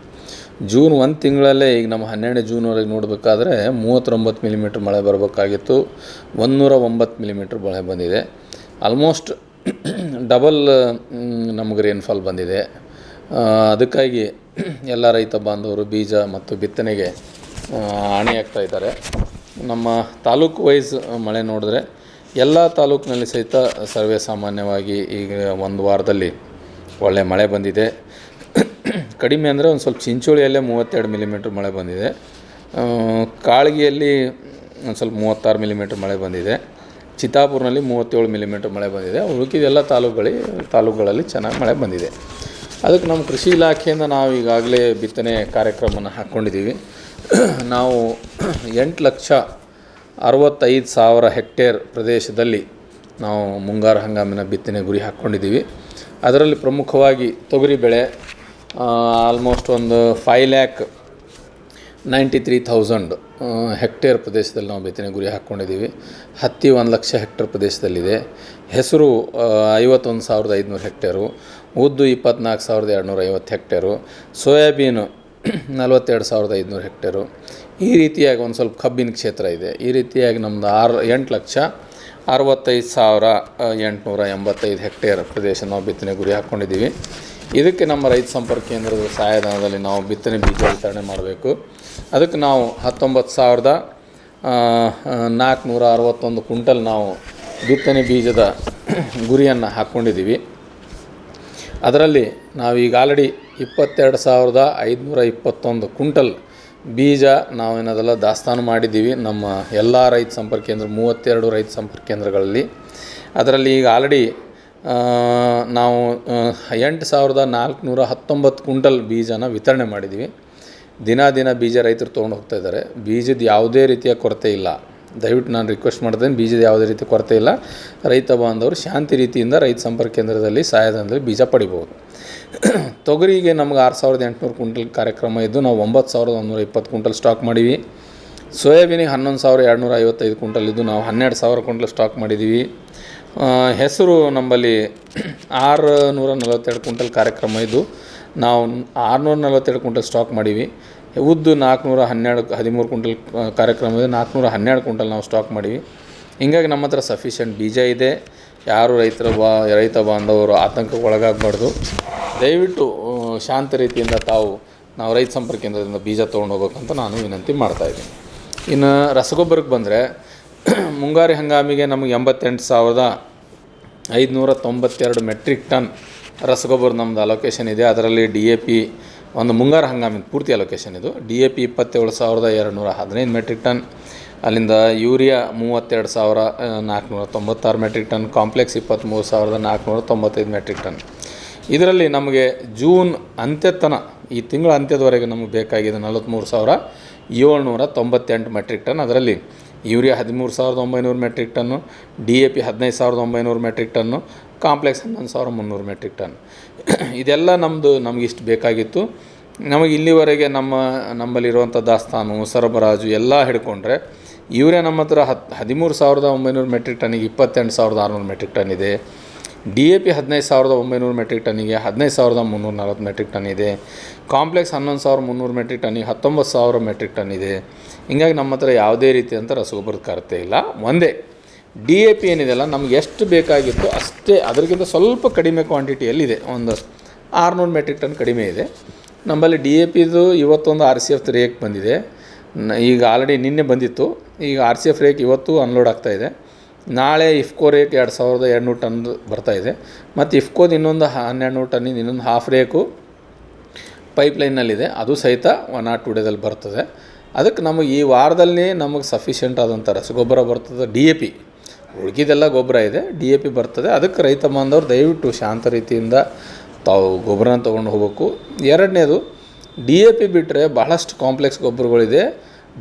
ಜೂನ್ 1 ತಿಂಗಳಲ್ಲೇ ಈಗ ನಮ್ಮ 12 ಜೂನ್ವರೆಗೆ ನೋಡಬೇಕಾದ್ರೆ 39 ಮಿಲಿಮೀಟ್ರ್ ಮಳೆ ಬರಬೇಕಾಗಿತ್ತು. 109 ಮಿಲಿಮೀಟ್ರ್ ಮಳೆ ಬಂದಿದೆ. ಆಲ್ಮೋಸ್ಟ್ ಡಬಲ್ ನಮಗೆ ರೇನ್ಫಾಲ್ ಬಂದಿದೆ. ಅದಕ್ಕಾಗಿ ಎಲ್ಲ ರೈತ ಬಾಂಧವರು ಬೀಜ ಮತ್ತು ಬಿತ್ತನೆಗೆ ಅಣಿಯಾಗ್ತಾ ಇದ್ದಾರೆ. ನಮ್ಮ ತಾಲೂಕು ವೈಸ್ ಮಳೆ ನೋಡಿದ್ರೆ ಎಲ್ಲ ತಾಲೂಕಿನಲ್ಲಿ ಸಹಿತ ಸರ್ವೇ ಸಾಮಾನ್ಯವಾಗಿ ಈಗ ಒಂದು ವಾರದಲ್ಲಿ ಒಳ್ಳೆ ಮಳೆ ಬಂದಿದೆ. ಕಡಿಮೆ ಅಂದರೆ ಒಂದು ಸ್ವಲ್ಪ ಚಿಂಚೋಳಿಯಲ್ಲೇ 32 ಮಿಲಿಮೀಟ್ರ್ ಮಳೆ ಬಂದಿದೆ. ಕಾಳಗಿಯಲ್ಲಿ ಒಂದು ಸ್ವಲ್ಪ 36 ಮಿಲಿಮೀಟ್ರ್ ಮಳೆ ಬಂದಿದೆ. ಚಿತ್ತಾಪುರ್ನಲ್ಲಿ 37 ಮಿಲಿಮೀಟ್ರ್ ಮಳೆ ಬಂದಿದೆ. ಉಳಿದ ತಾಲೂಕುಗಳಲ್ಲಿ ಚೆನ್ನಾಗಿ ಮಳೆ ಬಂದಿದೆ. ಅದಕ್ಕೆ ನಮ್ಮ ಕೃಷಿ ಇಲಾಖೆಯಿಂದ ನಾವು ಈಗಾಗಲೇ ಬಿತ್ತನೆ ಕಾರ್ಯಕ್ರಮವನ್ನು ಹಾಕ್ಕೊಂಡಿದ್ದೀವಿ. ನಾವು 8,65,000 ಹೆಕ್ಟೇರ್ ಪ್ರದೇಶದಲ್ಲಿ ನಾವು ಮುಂಗಾರು ಹಂಗಾಮಿನ ಬಿತ್ತನೆ ಗುರಿ ಹಾಕ್ಕೊಂಡಿದ್ದೀವಿ. ಅದರಲ್ಲಿ ಪ್ರಮುಖವಾಗಿ ತೊಗರಿ ಬೆಳೆ ಆಲ್ಮೋಸ್ಟ್ ಒಂದು 5,93,000 ಹೆಕ್ಟೇರ್ ಪ್ರದೇಶದಲ್ಲಿ ನಾವು ಬಿತ್ತನೆ ಗುರಿ ಹಾಕ್ಕೊಂಡಿದ್ದೀವಿ. ಹತ್ತಿ 1,00,000 ಹೆಕ್ಟೇರ್ ಪ್ರದೇಶದಲ್ಲಿದೆ. ಹೆಸರು 51,500 ಹೆಕ್ಟೇರು, ಉದ್ದು 24,250 ಹೆಕ್ಟೇರು, ಸೋಯಾಬೀನು 42,500 ಹೆಕ್ಟೇರು. ಈ ರೀತಿಯಾಗಿ ಒಂದು ಸ್ವಲ್ಪ ಕಬ್ಬಿನ ಕ್ಷೇತ್ರ ಇದೆ. ಈ ರೀತಿಯಾಗಿ ನಮ್ಮದು 8,65,885 ಹೆಕ್ಟೇರ್ ಪ್ರದೇಶ ನಾವು ಬಿತ್ತನೆ ಗುರಿ ಹಾಕ್ಕೊಂಡಿದ್ದೀವಿ. ಇದಕ್ಕೆ ನಮ್ಮ ರೈತ ಸಂಪರ್ಕ ಕೇಂದ್ರದ ಸಹಾಯಧನದಲ್ಲಿ ನಾವು ಬಿತ್ತನೆ ಬೀಜ ವಿತರಣೆ ಮಾಡಬೇಕು. ಅದಕ್ಕೆ ನಾವು 19,461 ಕ್ವಿಂಟಲ್ ನಾವು ಬಿತ್ತನೆ ಬೀಜದ ಗುರಿಯನ್ನು ಹಾಕ್ಕೊಂಡಿದ್ದೀವಿ. ಅದರಲ್ಲಿ ನಾವೀಗ ಆಲ್ರೆಡಿ 22,521 ಕ್ವಿಂಟಲ್ ಬೀಜ ನಾವೇನದೆಲ್ಲ ದಾಸ್ತಾನು ಮಾಡಿದ್ದೀವಿ ನಮ್ಮ ಎಲ್ಲ ರೈತ ಸಂಪರ್ಕ ಕೇಂದ್ರ 32 ರೈತ ಸಂಪರ್ಕ ಕೇಂದ್ರಗಳಲ್ಲಿ. ಅದರಲ್ಲಿ ಈಗ ಆಲ್ರೆಡಿ ನಾವು 8,419 ಕ್ವಿಂಟಲ್ ಬೀಜನ ವಿತರಣೆ ಮಾಡಿದ್ದೀವಿ. ದಿನ ಬೀಜ ರೈತರು ತೊಗೊಂಡು ಹೋಗ್ತಾ ಇದ್ದಾರೆ. ಬೀಜದ ಯಾವುದೇ ರೀತಿಯ ಕೊರತೆ ಇಲ್ಲ. ದಯವಿಟ್ಟು ನಾನು ರಿಕ್ವೆಸ್ಟ್ ಮಾಡ್ತೇನೆ, ಬೀಜದ ಯಾವುದೇ ರೀತಿ ಕೊರತೆ ಇಲ್ಲ. ರೈತ ಬಾಂಧವರು ಶಾಂತಿ ರೀತಿಯಿಂದ ರೈತ ಸಂಪರ್ಕ ಕೇಂದ್ರದಲ್ಲಿ ಸಹಾಯಧನದಲ್ಲಿ ಬೀಜ ಪಡಿಬೋದು. ತೊಗರಿಗೆ ನಮ್ಗೆ 6,800 ಕ್ವಿಂಟಲ್ ಕಾರ್ಯಕ್ರಮ ಇದ್ದು ನಾವು 9,120 ಕ್ವಿಂಟಲ್ ಸ್ಟಾಕ್ ಮಾಡೀವಿ. ಸೋಯಾಬೀನಿಗೆ 11,255 ಕ್ವಿಂಟಲ್ ಇದ್ದು ನಾವು 12,000 ಕ್ವಿಂಟಲ್ ಸ್ಟಾಕ್ ಮಾಡಿದ್ದೀವಿ. ಹೆಸರು ನಮ್ಮಲ್ಲಿ 642 ಕ್ವಿಂಟಲ್ ಕಾರ್ಯಕ್ರಮ ಇದ್ದು ನಾವು 642 ಕ್ವಿಂಟಲ್ ಸ್ಟಾಕ್ ಮಾಡೀವಿ. ಉದ್ದು 413 ಕ್ವಿಂಟಲ್ ಕಾರ್ಯಕ್ರಮದ 412 ಕ್ವಿಂಟಲ್ ನಾವು ಸ್ಟಾಕ್ ಮಾಡೀವಿ. ಹಿಂಗಾಗಿ ನಮ್ಮ ಹತ್ರ ಸಫಿಷಿಯೆಂಟ್ ಬೀಜ ಇದೆ. ಯಾರು ರೈತ ಬಾಂಧವರು ಆತಂಕಕ್ಕೆ ಒಳಗಾಗಬಾರ್ದು. ದಯವಿಟ್ಟು ಶಾಂತ ರೀತಿಯಿಂದ ನಾವು ರೈತ ಸಂಪರ್ಕ ಕೇಂದ್ರದಿಂದ ಬೀಜ ತೊಗೊಂಡು ಹೋಗ್ಬೇಕಂತ ನಾನು ವಿನಂತಿ ಮಾಡ್ತಾಯಿದ್ದೀನಿ. ಇನ್ನು ರಸಗೊಬ್ಬರಕ್ಕೆ ಬಂದರೆ ಮುಂಗಾರು ಹಂಗಾಮಿಗೆ ನಮಗೆ 88,592 ಮೆಟ್ರಿಕ್ ಟನ್ ರಸಗೊಬ್ಬರ ನಮ್ಮದು ಅಲೋಕೇಶನ್ ಇದೆ. ಅದರಲ್ಲಿ DAP ಒಂದು ಮುಂಗಾರು ಹಂಗಾಮಿನ ಪೂರ್ತಿ ಅಲೋಕೇಶನ್ ಇದು. DAP 27,215 ಮೆಟ್ರಿಕ್ ಟನ್, ಅಲ್ಲಿಂದ urea 32,496 metric ton, complex 23,495 metric ton. ಇದರಲ್ಲಿ ನಮಗೆ ಜೂನ್ ಅಂತ್ಯತನ ಈ ತಿಂಗಳ ಅಂತ್ಯದವರೆಗೆ ನಮಗೆ ಬೇಕಾಗಿದೆ 43,798 ಮೆಟ್ರಿಕ್ ಟನ್. ಅದರಲ್ಲಿ urea 13,900 metric ton, DAP 15,900 metric ton, complex 11,300 metric ton. ಇದೆಲ್ಲ ನಮಗೆ ಇಷ್ಟು ಬೇಕಾಗಿತ್ತು. ನಮಗೆ ಇಲ್ಲಿವರೆಗೆ ನಮ್ಮಲ್ಲಿರುವಂಥ ದಾಸ್ತಾನು ಸರಬರಾಜು ಎಲ್ಲ ಹಿಡ್ಕೊಂಡ್ರೆ ಯೂರಿಯಾ ನಮ್ಮ ಹತ್ರ 13,900 ಮೆಟ್ರಿಕ್ ಟನ್ನಿಗೆ 28,600 ಮೆಟ್ರಿಕ್ ಟನ್ ಇದೆ. DAP 15,900 ಮೆಟ್ರಿಕ್ ಟನ್ನಿಗೆ 15,340 ಮೆಟ್ರಿಕ್ ಟನ್ ಇದೆ. ಕಾಂಪ್ಲೆಕ್ಸ್ 11,300 ಮೆಟ್ರಿಕ್ ಟನ್ನಿಗೆ 19,000 ಮೆಟ್ರಿಕ್ ಟನ್ ಇದೆ. ಹಿಂಗಾಗಿ ನಮ್ಮ ಹತ್ರ ಯಾವುದೇ ರೀತಿಯಂಥ ರಸಗೊಬ್ಬರದ ಕೊರತೆ ಇಲ್ಲ. ಒಂದೇ DAP ಏನಿದೆಯಲ್ಲ ನಮ್ಗೆ ಎಷ್ಟು ಬೇಕಾಗಿತ್ತು ಅಷ್ಟೇ, ಅದಕ್ಕಿಂತ ಸ್ವಲ್ಪ ಕಡಿಮೆ ಕ್ವಾಂಟಿಟಿಯಲ್ಲಿದೆ. ಒಂದು 600 ಮೆಟ್ರಿಕ್ ಟನ್ ಕಡಿಮೆ ಇದೆ ನಮ್ಮಲ್ಲಿ. DAPದು ಇವತ್ತೊಂದು RCF ರೇಕ್ ಬಂದಿದೆ. ಈಗ ಆಲ್ರೆಡಿ ನಿನ್ನೆ ಬಂದಿತ್ತು. ಈಗ RCF ರೇಕ್ ಇವತ್ತು ಅನ್ಲೋಡ್ ಆಗ್ತಾಯಿದೆ. ನಾಳೆ ಇಫ್ಕೋ ರೇಕ್ 2,200 ಟನ್ ಬರ್ತಾಯಿದೆ. ಮತ್ತು ಇಫ್ಕೋದು ಇನ್ನೊಂದು 1,200 ಟನ್ನಿಂದ ಇನ್ನೊಂದು ಹಾಫ್ ರೇಕು ಪೈಪ್ಲೈನ್ನಲ್ಲಿದೆ. ಅದು ಸಹಿತ 1 or 2 ಡೇದಲ್ಲಿ ಬರ್ತದೆ. ಅದಕ್ಕೆ ನಮಗೆ ಈ ವಾರದಲ್ಲಿ ನಮಗೆ ಸಫಿಷಿಯೆಂಟ್ ಆದಂಥ ರಸಗೊಬ್ಬರ ಬರ್ತದೆ. DAP ಉಳ್ಕಿದೆಲ್ಲ ಗೊಬ್ಬರ ಇದೆ, DAP ಬರ್ತದೆ. ಅದಕ್ಕೆ ರೈತ ಬಾಂಧವರು ದಯವಿಟ್ಟು ಶಾಂತ ರೀತಿಯಿಂದ ತಾವು ಗೊಬ್ಬರನ ತೊಗೊಂಡು ಹೋಗಬೇಕು. ಎರಡನೇದು DAP ಬಿಟ್ಟರೆ ಬಹಳಷ್ಟು ಕಾಂಪ್ಲೆಕ್ಸ್ ಗೊಬ್ಬರಗಳಿದೆ.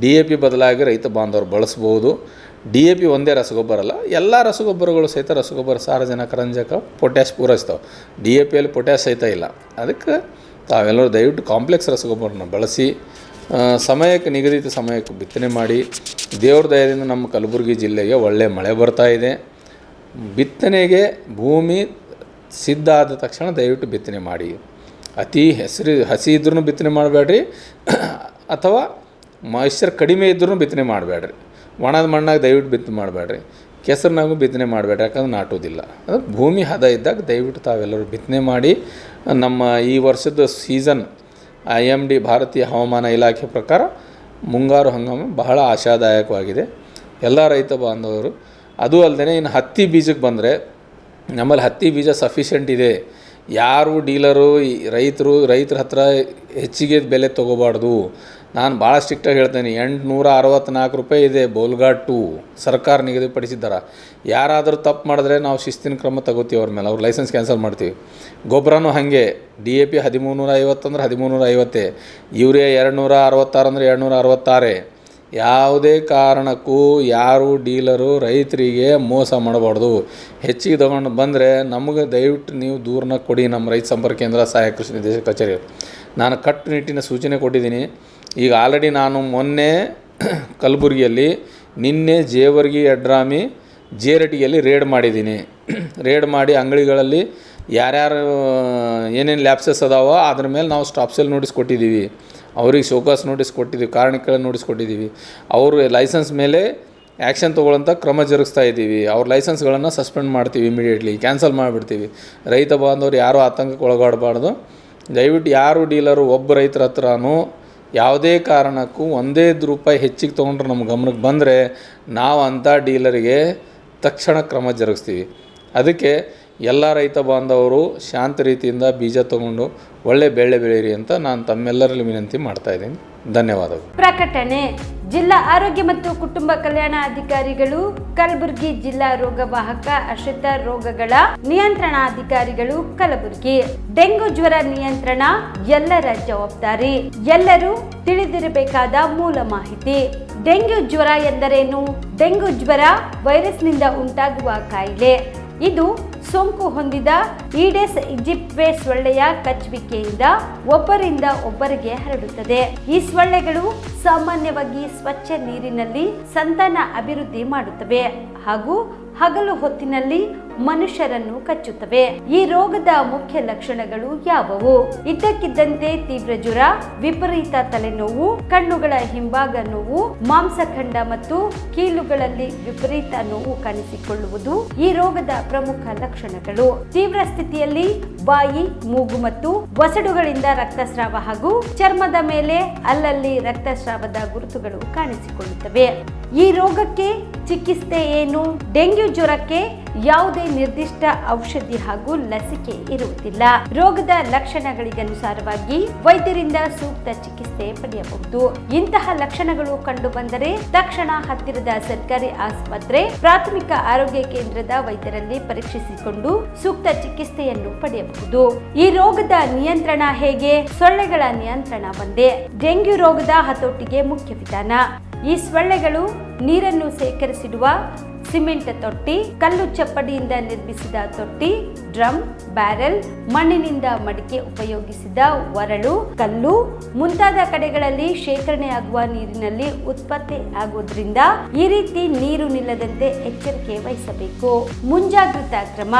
DAP ಬದಲಾಗಿ ರೈತ ಬಾಂಧವರು ಬಳಸ್ಬೋದು. DAP ಒಂದೇ ರಸಗೊಬ್ಬರ ಅಲ್ಲ, ಎಲ್ಲ ರಸಗೊಬ್ಬರಗಳು ಸಹಿತ ರಸಗೊಬ್ಬರ ಸಾರಜನಕ, ರಂಜಕ, ಪೊಟ್ಯಾಶ್ ಪೂರೈಸ್ತಾವೆ. DAPಯಲ್ಲಿ ಪೊಟ್ಯಾಶ್ ಸಹಿತ ಇಲ್ಲ. ಅದಕ್ಕೆ ತಾವೆಲ್ಲರೂ ದಯವಿಟ್ಟು ಕಾಂಪ್ಲೆಕ್ಸ್ ರಸಗೊಬ್ಬರನ ಬಳಸಿ ಸಮಯಕ್ಕೆ ನಿಗದಿತ ಸಮಯಕ್ಕೆ ಬಿತ್ತನೆ ಮಾಡಿ. ದೇವ್ರ ದಯದಿಂದ ನಮ್ಮ ಕಲಬುರಗಿ ಜಿಲ್ಲೆಗೆ ಒಳ್ಳೆಯ ಮಳೆ ಬರ್ತಾಯಿದೆ. ಬಿತ್ತನೆಗೆ ಭೂಮಿ ಸಿದ್ಧ ಆದ ತಕ್ಷಣ ದಯವಿಟ್ಟು ಬಿತ್ತನೆ ಮಾಡಿ. ಅತಿ ಹಸಿ ಇದ್ರೂ ಬಿತ್ತನೆ ಮಾಡಬೇಡ್ರಿ, ಅಥವಾ ಮಾಯಿಶ್ಚರ್ ಕಡಿಮೆ ಇದ್ರೂ ಬಿತ್ತನೆ ಮಾಡಬೇಡ್ರಿ. ಒಣದ ಮಣ್ಣಾಗ ದಯವಿಟ್ಟು ಬಿತ್ತನೆ ಮಾಡಬೇಡ್ರಿ, ಕೆಸರಿನಾಗೂ ಬಿತ್ತನೆ ಮಾಡಬೇಡ್ರಿ, ಯಾಕಂದ್ರೆ ನಾಟೋದಿಲ್ಲ. ಅದು ಭೂಮಿ ಹದ ಇದ್ದಾಗ ದಯವಿಟ್ಟು ತಾವೆಲ್ಲರೂ ಬಿತ್ತನೆ ಮಾಡಿ. ನಮ್ಮ ಈ ವರ್ಷದ ಸೀಸನ್ IMD ಭಾರತೀಯ ಹವಾಮಾನ ಇಲಾಖೆ ಪ್ರಕಾರ ಮುಂಗಾರು ಹಂಗಾಮು ಬಹಳ ಆಶಾದಾಯಕವಾಗಿದೆ ಎಲ್ಲ ರೈತ ಬಾಂಧವರು. ಅದು ಅಲ್ಲದೆ ಇನ್ನು ಹತ್ತಿ ಬೀಜಕ್ಕೆ ಬಂದರೆ ನಮ್ಮಲ್ಲಿ ಹತ್ತಿ ಬೀಜ ಸಫಿಷಿಯೆಂಟ್ ಇದೆ. ಯಾರು ಡೀಲರು ರೈತರ ಹತ್ರ ಹೆಚ್ಚಿಗೆ ಬೆಲೆ ತೊಗೋಬಾರ್ದು. ನಾನು ಭಾಳ ಸ್ಟ್ರಿಕ್ಟಾಗಿ ಹೇಳ್ತೇನೆ. 864 ರೂಪಾಯಿ ಇದೆ ಬೋಲ್ಗಾಟ್ 2 ಸರ್ಕಾರ ನಿಗದಿಪಡಿಸಿದ್ದಾರೆ. ಯಾರಾದರೂ ತಪ್ಪು ಮಾಡಿದ್ರೆ ನಾವು ಶಿಸ್ತಿನ ಕ್ರಮ ತಗೋತೀವಿ ಅವ್ರ ಮೇಲೆ, ಅವ್ರ ಲೈಸೆನ್ಸ್ ಕ್ಯಾನ್ಸಲ್ ಮಾಡ್ತೀವಿ. ಗೊಬ್ಬರನೂ ಹಾಗೆ DAP 1350 ಅಂದ್ರೆ 1350, ಯೂರಿಯಾ 266 ಅಂದ್ರೆ 266. ಯಾವುದೇ ಕಾರಣಕ್ಕೂ ಯಾರು ಡೀಲರು ರೈತರಿಗೆ ಮೋಸ ಮಾಡಬಾರ್ದು. ಹೆಚ್ಚಿಗೆ ತೊಗೊಂಡು ಬಂದರೆ ನಮಗೆ ದಯವಿಟ್ಟು ನೀವು ದೂರನ ಕೊಡಿ. ನಮ್ಮ ರೈತ ಸಂಪರ್ಕ ಕೇಂದ್ರ ಸಹಾಯಕ ಕೃಷಿ ನಿರ್ದೇಶಕ ಕಚೇರಿ ನಾನು ಕಟ್ಟುನಿಟ್ಟಿನ ಸೂಚನೆ ಕೊಟ್ಟಿದ್ದೀನಿ. ಈಗ ಆಲ್ರೆಡಿ ನಾನು ಮೊನ್ನೆ ಕಲಬುರಗಿಯಲ್ಲಿ, ನಿನ್ನೆ ಜೇವರ್ಗಿ, ಯಡ್ರಾಮಿ, ಜೇರಟಿಯಲ್ಲಿ ರೇಡ್ ಮಾಡಿದ್ದೀನಿ. ರೇಡ್ ಮಾಡಿ ಅಂಗಡಿಗಳಲ್ಲಿ ಯಾರ್ಯಾರು ಏನೇನು ಲ್ಯಾಪ್ಸಸ್ ಅದಾವೋ ಅದ್ರ ಮೇಲೆ ನಾವು ಸ್ಟಾಪ್ ಸೇಲ್ ನೋಟಿಸ್ ಕೊಟ್ಟಿದ್ದೀವಿ. ಅವ್ರಿಗೆ ಶೋಕಾಸ್ ನೋಟಿಸ್ ಕೊಟ್ಟಿದ್ದೀವಿ, ಕಾರಣಕ್ಕೆ ನೋಟಿಸ್ ಕೊಟ್ಟಿದ್ದೀವಿ. ಅವರು ಲೈಸೆನ್ಸ್ ಮೇಲೆ ಆ್ಯಕ್ಷನ್ ತೊಗೊಳ್ಳೋಂಥ ಕ್ರಮ ಜರುಗಿಸ್ತಾ ಇದ್ದೀವಿ. ಅವ್ರ ಲೈಸೆನ್ಸ್ಗಳನ್ನು ಸಸ್ಪೆಂಡ್ ಮಾಡ್ತೀವಿ, ಇಮಿಡಿಯೇಟ್ಲಿ ಕ್ಯಾನ್ಸಲ್ ಮಾಡಿಬಿಡ್ತೀವಿ. ರೈತ ಬಾಂಧವರು ಯಾರೂ ಆತಂಕಕ್ಕೆ ಒಳಗಾಡಬಾರ್ದು. ದಯವಿಟ್ಟು ಯಾರು ಡೀಲರು ಒಬ್ಬ ರೈತರ ಹತ್ರನೂ ಯಾವುದೇ ಕಾರಣಕ್ಕೂ ಒಂದೇ ರೂಪಾಯಿ ಹೆಚ್ಚಿಗೆ ತೊಗೊಂಡ್ರೆ ನಮ್ಮ ಗಮನಕ್ಕೆ ಬಂದರೆ ನಾವು ಅಂಥ ಡೀಲರಿಗೆ ತಕ್ಷಣ ಕ್ರಮ ಜರುಗಿಸ್ತೀವಿ. ಅದಕ್ಕೆ ಎಲ್ಲ ರೈತ ಬಾಂಧವರು ಶಾಂತ ರೀತಿಯಿಂದ ಬೀಜ ತೊಗೊಂಡು ಒಳ್ಳೆ ಬೆಳೆ ಬೆಳೀರಿ ಅಂತ ನಾನು ತಮ್ಮೆಲ್ಲರಲ್ಲಿ ವಿನಂತಿ ಮಾಡ್ತಾ ಇದ್ದೀನಿ. ಧನ್ಯವಾದಗಳು. ಪ್ರಕಟಣೆ: ಜಿಲ್ಲಾ ಆರೋಗ್ಯ ಮತ್ತು ಕುಟುಂಬ ಕಲ್ಯಾಣ ಅಧಿಕಾರಿಗಳು, ಕಲಬುರಗಿ ಜಿಲ್ಲಾ ರೋಗವಾಹಕ ಆಶ್ರಿತ ರೋಗಗಳ ನಿಯಂತ್ರಣಾಧಿಕಾರಿಗಳು, ಕಲಬುರಗಿ. ಡೆಂಗು ಜ್ವರ ನಿಯಂತ್ರಣ ಎಲ್ಲರ ಜವಾಬ್ದಾರಿ. ಎಲ್ಲರೂ ತಿಳಿದಿರಬೇಕಾದ ಮೂಲ ಮಾಹಿತಿ. ಡೆಂಗ್ಯೂ ಜ್ವರ ಎಂದರೇನು? ಡೆಂಗು ಜ್ವರ ವೈರಸ್ನಿಂದ ಉಂಟಾಗುವ ಕಾಯಿಲೆ. ಇದು ಸೋಂಕು ಹೊಂದಿದ ಈಡೆಸ್ ಈಜಿಪ್ಟ್ವೆ ಸೊಳ್ಳೆಯ ಕಚ್ಚುವಿಕೆಯಿಂದ ಒಬ್ಬರಿಂದ ಒಬ್ಬರಿಗೆ ಹರಡುತ್ತದೆ. ಈ ಸೊಳ್ಳೆಗಳು ಸಾಮಾನ್ಯವಾಗಿ ಸ್ವಚ್ಛ ನೀರಿನಲ್ಲಿ ಸಂತಾನ ಅಭಿವೃದ್ಧಿ ಮಾಡುತ್ತವೆ ಹಾಗೂ ಹಗಲು ಹೊತ್ತಿನಲ್ಲಿ ಮನುಷ್ಯರನ್ನು ಕಚ್ಚುತ್ತವೆ. ಈ ರೋಗದ ಮುಖ್ಯ ಲಕ್ಷಣಗಳು ಯಾವುವು? ಇದ್ದಕ್ಕಿದ್ದಂತೆ ತೀವ್ರ ಜ್ವರ, ವಿಪರೀತ ತಲೆನೋವು, ಕಣ್ಣುಗಳ ಹಿಂಭಾಗ ನೋವು, ಮಾಂಸಖಂಡ ಮತ್ತು ಕೀಲುಗಳಲ್ಲಿ ವಿಪರೀತ ನೋವು ಕಾಣಿಸಿಕೊಳ್ಳುವುದು ಈ ರೋಗದ ಪ್ರಮುಖ ಲಕ್ಷಣಗಳು. ತೀವ್ರ ಸ್ಥಿತಿಯಲ್ಲಿ ಬಾಯಿ, ಮೂಗು ಮತ್ತು ವಸಡುಗಳಿಂದ ರಕ್ತಸ್ರಾವ ಹಾಗೂ ಚರ್ಮದ ಮೇಲೆ ಅಲ್ಲಲ್ಲಿ ರಕ್ತಸ್ರಾವದ ಗುರುತುಗಳು ಕಾಣಿಸಿಕೊಳ್ಳುತ್ತವೆ. ಈ ರೋಗಕ್ಕೆ ಚಿಕಿತ್ಸೆ ಏನು? ಡೆಂಗ್ಯೂ ಜ್ವರಕ್ಕೆ ಯಾವುದೇ ನಿರ್ದಿಷ್ಟ ಔಷಧಿ ಹಾಗೂ ಲಸಿಕೆ ಇರುವುದಿಲ್ಲ. ರೋಗದ ಲಕ್ಷಣಗಳಿಗನುಸಾರವಾಗಿ ವೈದ್ಯರಿಂದ ಸೂಕ್ತ ಚಿಕಿತ್ಸೆ ಪಡೆಯಬಹುದು. ಇಂತಹ ಲಕ್ಷಣಗಳು ಕಂಡು ಬಂದರೆ ತಕ್ಷಣ ಹತ್ತಿರದ ಸರ್ಕಾರಿ ಆಸ್ಪತ್ರೆ, ಪ್ರಾಥಮಿಕ ಆರೋಗ್ಯ ಕೇಂದ್ರದ ವೈದ್ಯರಲ್ಲಿ ಪರೀಕ್ಷಿಸಿಕೊಂಡು ಸೂಕ್ತ ಚಿಕಿತ್ಸೆಯನ್ನು ಪಡೆಯಬಹುದು. ಈ ರೋಗದ ನಿಯಂತ್ರಣ ಹೇಗೆ? ಸೊಳ್ಳೆಗಳ ನಿಯಂತ್ರಣ ಒಂದೇ ಡೆಂಗ್ಯೂ ರೋಗದ ಹತೋಟಿಗೆ ಮುಖ್ಯ ವಿಧಾನ. ಈ ಸೊಳ್ಳೆಗಳು ನೀರನ್ನು ಸೇಕರಿಸಿಡುವ ಸಿಮೆಂಟ್ ತೊಟ್ಟಿ, ಕಲ್ಲು ಚಪ್ಪಡಿಯಿಂದ ನಿರ್ಮಿಸಿದ ತೊಟ್ಟಿ, ಡ್ರಮ್, ಬ್ಯಾರೆಲ್, ಮಣ್ಣಿನಿಂದ ಮಡಿಕೆ ಉಪಯೋಗಿಸಿದ ಒರಳು, ಕಲ್ಲು ಮುಂತಾದ ಕಡೆಗಳಲ್ಲಿ ಶೇಖರಣೆಯಾಗುವ ನೀರಿನಲ್ಲಿ ಉತ್ಪತ್ತಿ ಆಗುವುದರಿಂದ ಈ ರೀತಿ ನೀರು ನಿಲ್ಲದಂತೆ ಎಚ್ಚರಿಕೆ ವಹಿಸಬೇಕು. ಮುಂಜಾಗ್ರತಾ ಕ್ರಮ: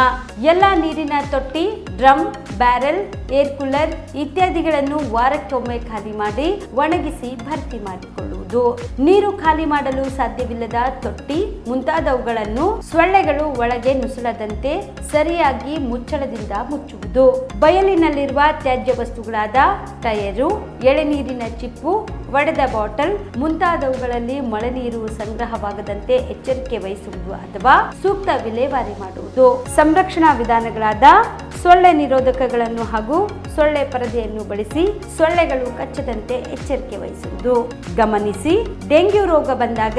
ಎಲ್ಲ ನೀರಿನ ತೊಟ್ಟಿ, ಡ್ರಮ್, ಬ್ಯಾರೆಲ್, ಏರ್ ಕೂಲರ್ ಇತ್ಯಾದಿಗಳನ್ನು ವಾರಕ್ಕೊಮ್ಮೆ ಖಾಲಿ ಮಾಡಿ ಒಣಗಿಸಿ ಭರ್ತಿ ಮಾಡಿಕೊಳ್ಳುವುದು. ನೀರು ಖಾಲಿ ಮಾಡಲು ಸಾಧ್ಯವಿಲ್ಲದ ತೊಟ್ಟಿ ಮುಂತಾದವುಗಳನ್ನು ಸೊಳ್ಳೆಗಳು ಒಳಗೆ ನುಸುಳದಂತೆ ಸರಿಯಾಗಿ ಮುಚ್ಚಳದಿಂದ ಮುಚ್ಚುವುದು. ಬಯಲಿನಲ್ಲಿರುವ ತ್ಯಾಜ್ಯ ವಸ್ತುಗಳಾದ ಟಯರು, ಎಳೆನೀರಿನ ಚಿಪ್ಪು, ಒಡೆದ ಬಾಟಲ್ ಮುಂತಾದವುಗಳಲ್ಲಿ ಮಳೆ ನೀರು ಸಂಗ್ರಹವಾಗದಂತೆ ಎಚ್ಚರಿಕೆ ವಹಿಸುವುದು ಅಥವಾ ಸೂಕ್ತ ವಿಲೇವಾರಿ ಮಾಡುವುದು. ಸಂರಕ್ಷಣಾ ವಿಧಾನಗಳಾದ ಸೊಳ್ಳೆ ನಿರೋಧಕಗಳನ್ನು ಹಾಗೂ ಸೊಳ್ಳೆ ಪರದೆಯನ್ನು ಬಳಸಿ ಸೊಳ್ಳೆಗಳು ಕಚ್ಚದಂತೆ ಎಚ್ಚರಿಕೆ ವಹಿಸುವುದು. ಗಮನಿಸಿ, ಡೆಂಗ್ಯೂ ರೋಗ ಬಂದಾಗ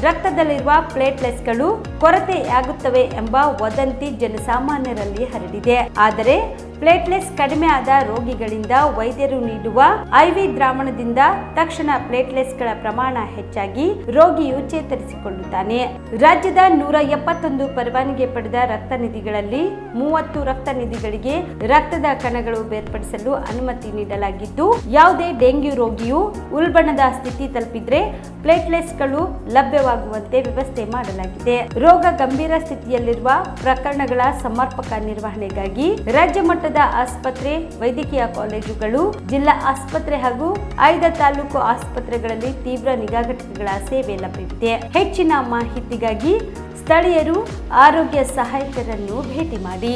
ರಕ್ತದಲ್ಲಿರುವ ಪ್ಲೇಟ್ಲೆಟ್ಸ್ಗಳು ಕೊರತೆಯಾಗುತ್ತವೆ ಎಂಬ ವದಂತಿ ಜನಸಾಮಾನ್ಯರಲ್ಲಿ ಹರಡಿದೆ. ಆದರೆ ಪ್ಲೇಟ್ಲೆಟ್ಸ್ ಕಡಿಮೆ ಆದ ರೋಗಿಗಳಿಂದ ವೈದ್ಯರು ನೀಡುವ IV ದ್ರಾವಣದಿಂದ ತಕ್ಷಣ ಪ್ಲೇಟ್ಲೆಟ್ಸ್ಗಳ ಪ್ರಮಾಣ ಹೆಚ್ಚಾಗಿ ರೋಗಿಯು ಚೇತರಿಸಿಕೊಳ್ಳುತ್ತಾನೆ. ರಾಜ್ಯದ 171 ಪರವಾನಗಿ ಪಡೆದ ರಕ್ತನಿಧಿಗಳಲ್ಲಿ 30 ರಕ್ತನಿಧಿಗಳಿಗೆ ರಕ್ತದ ಕಣಗಳು ಬೇರ್ಪಡಿಸಲು ಅನುಮತಿ ನೀಡಲಾಗಿದ್ದು, ಯಾವುದೇ ಡೆಂಗ್ಯೂ ರೋಗಿಯು ಉಲ್ಬಣದ ಸ್ಥಿತಿ ತಲುಪಿದ್ರೆ ಪ್ಲೇಟ್ಲೆಟ್ಸ್ಗಳು ಲಭ್ಯವಾಗುವಂತೆ ವ್ಯವಸ್ಥೆ ಮಾಡಲಾಗಿದೆ. ರೋಗ ಗಂಭೀರ ಸ್ಥಿತಿಯಲ್ಲಿರುವ ಪ್ರಕರಣಗಳ ಸಮರ್ಪಕ ನಿರ್ವಹಣೆಗಾಗಿ ರಾಜ್ಯ ಮಟ್ಟದ ಆಸ್ಪತ್ರೆ, ವೈದ್ಯಕೀಯ ಕಾಲೇಜುಗಳು, ಜಿಲ್ಲಾ ಆಸ್ಪತ್ರೆ ಹಾಗೂ ಆಯ್ದ ತಾಲೂಕು ಆಸ್ಪತ್ರೆಗಳಲ್ಲಿ ತೀವ್ರ ನಿಗಾ ಘಟಕಗಳ ಸೇವೆ ಲಭ್ಯವಿದೆ. ಹೆಚ್ಚಿನ ಮಾಹಿತಿಗಾಗಿ ಸ್ಥಳೀಯರು ಆರೋಗ್ಯ ಸಹಾಯಕರನ್ನು ಭೇಟಿ ಮಾಡಿ.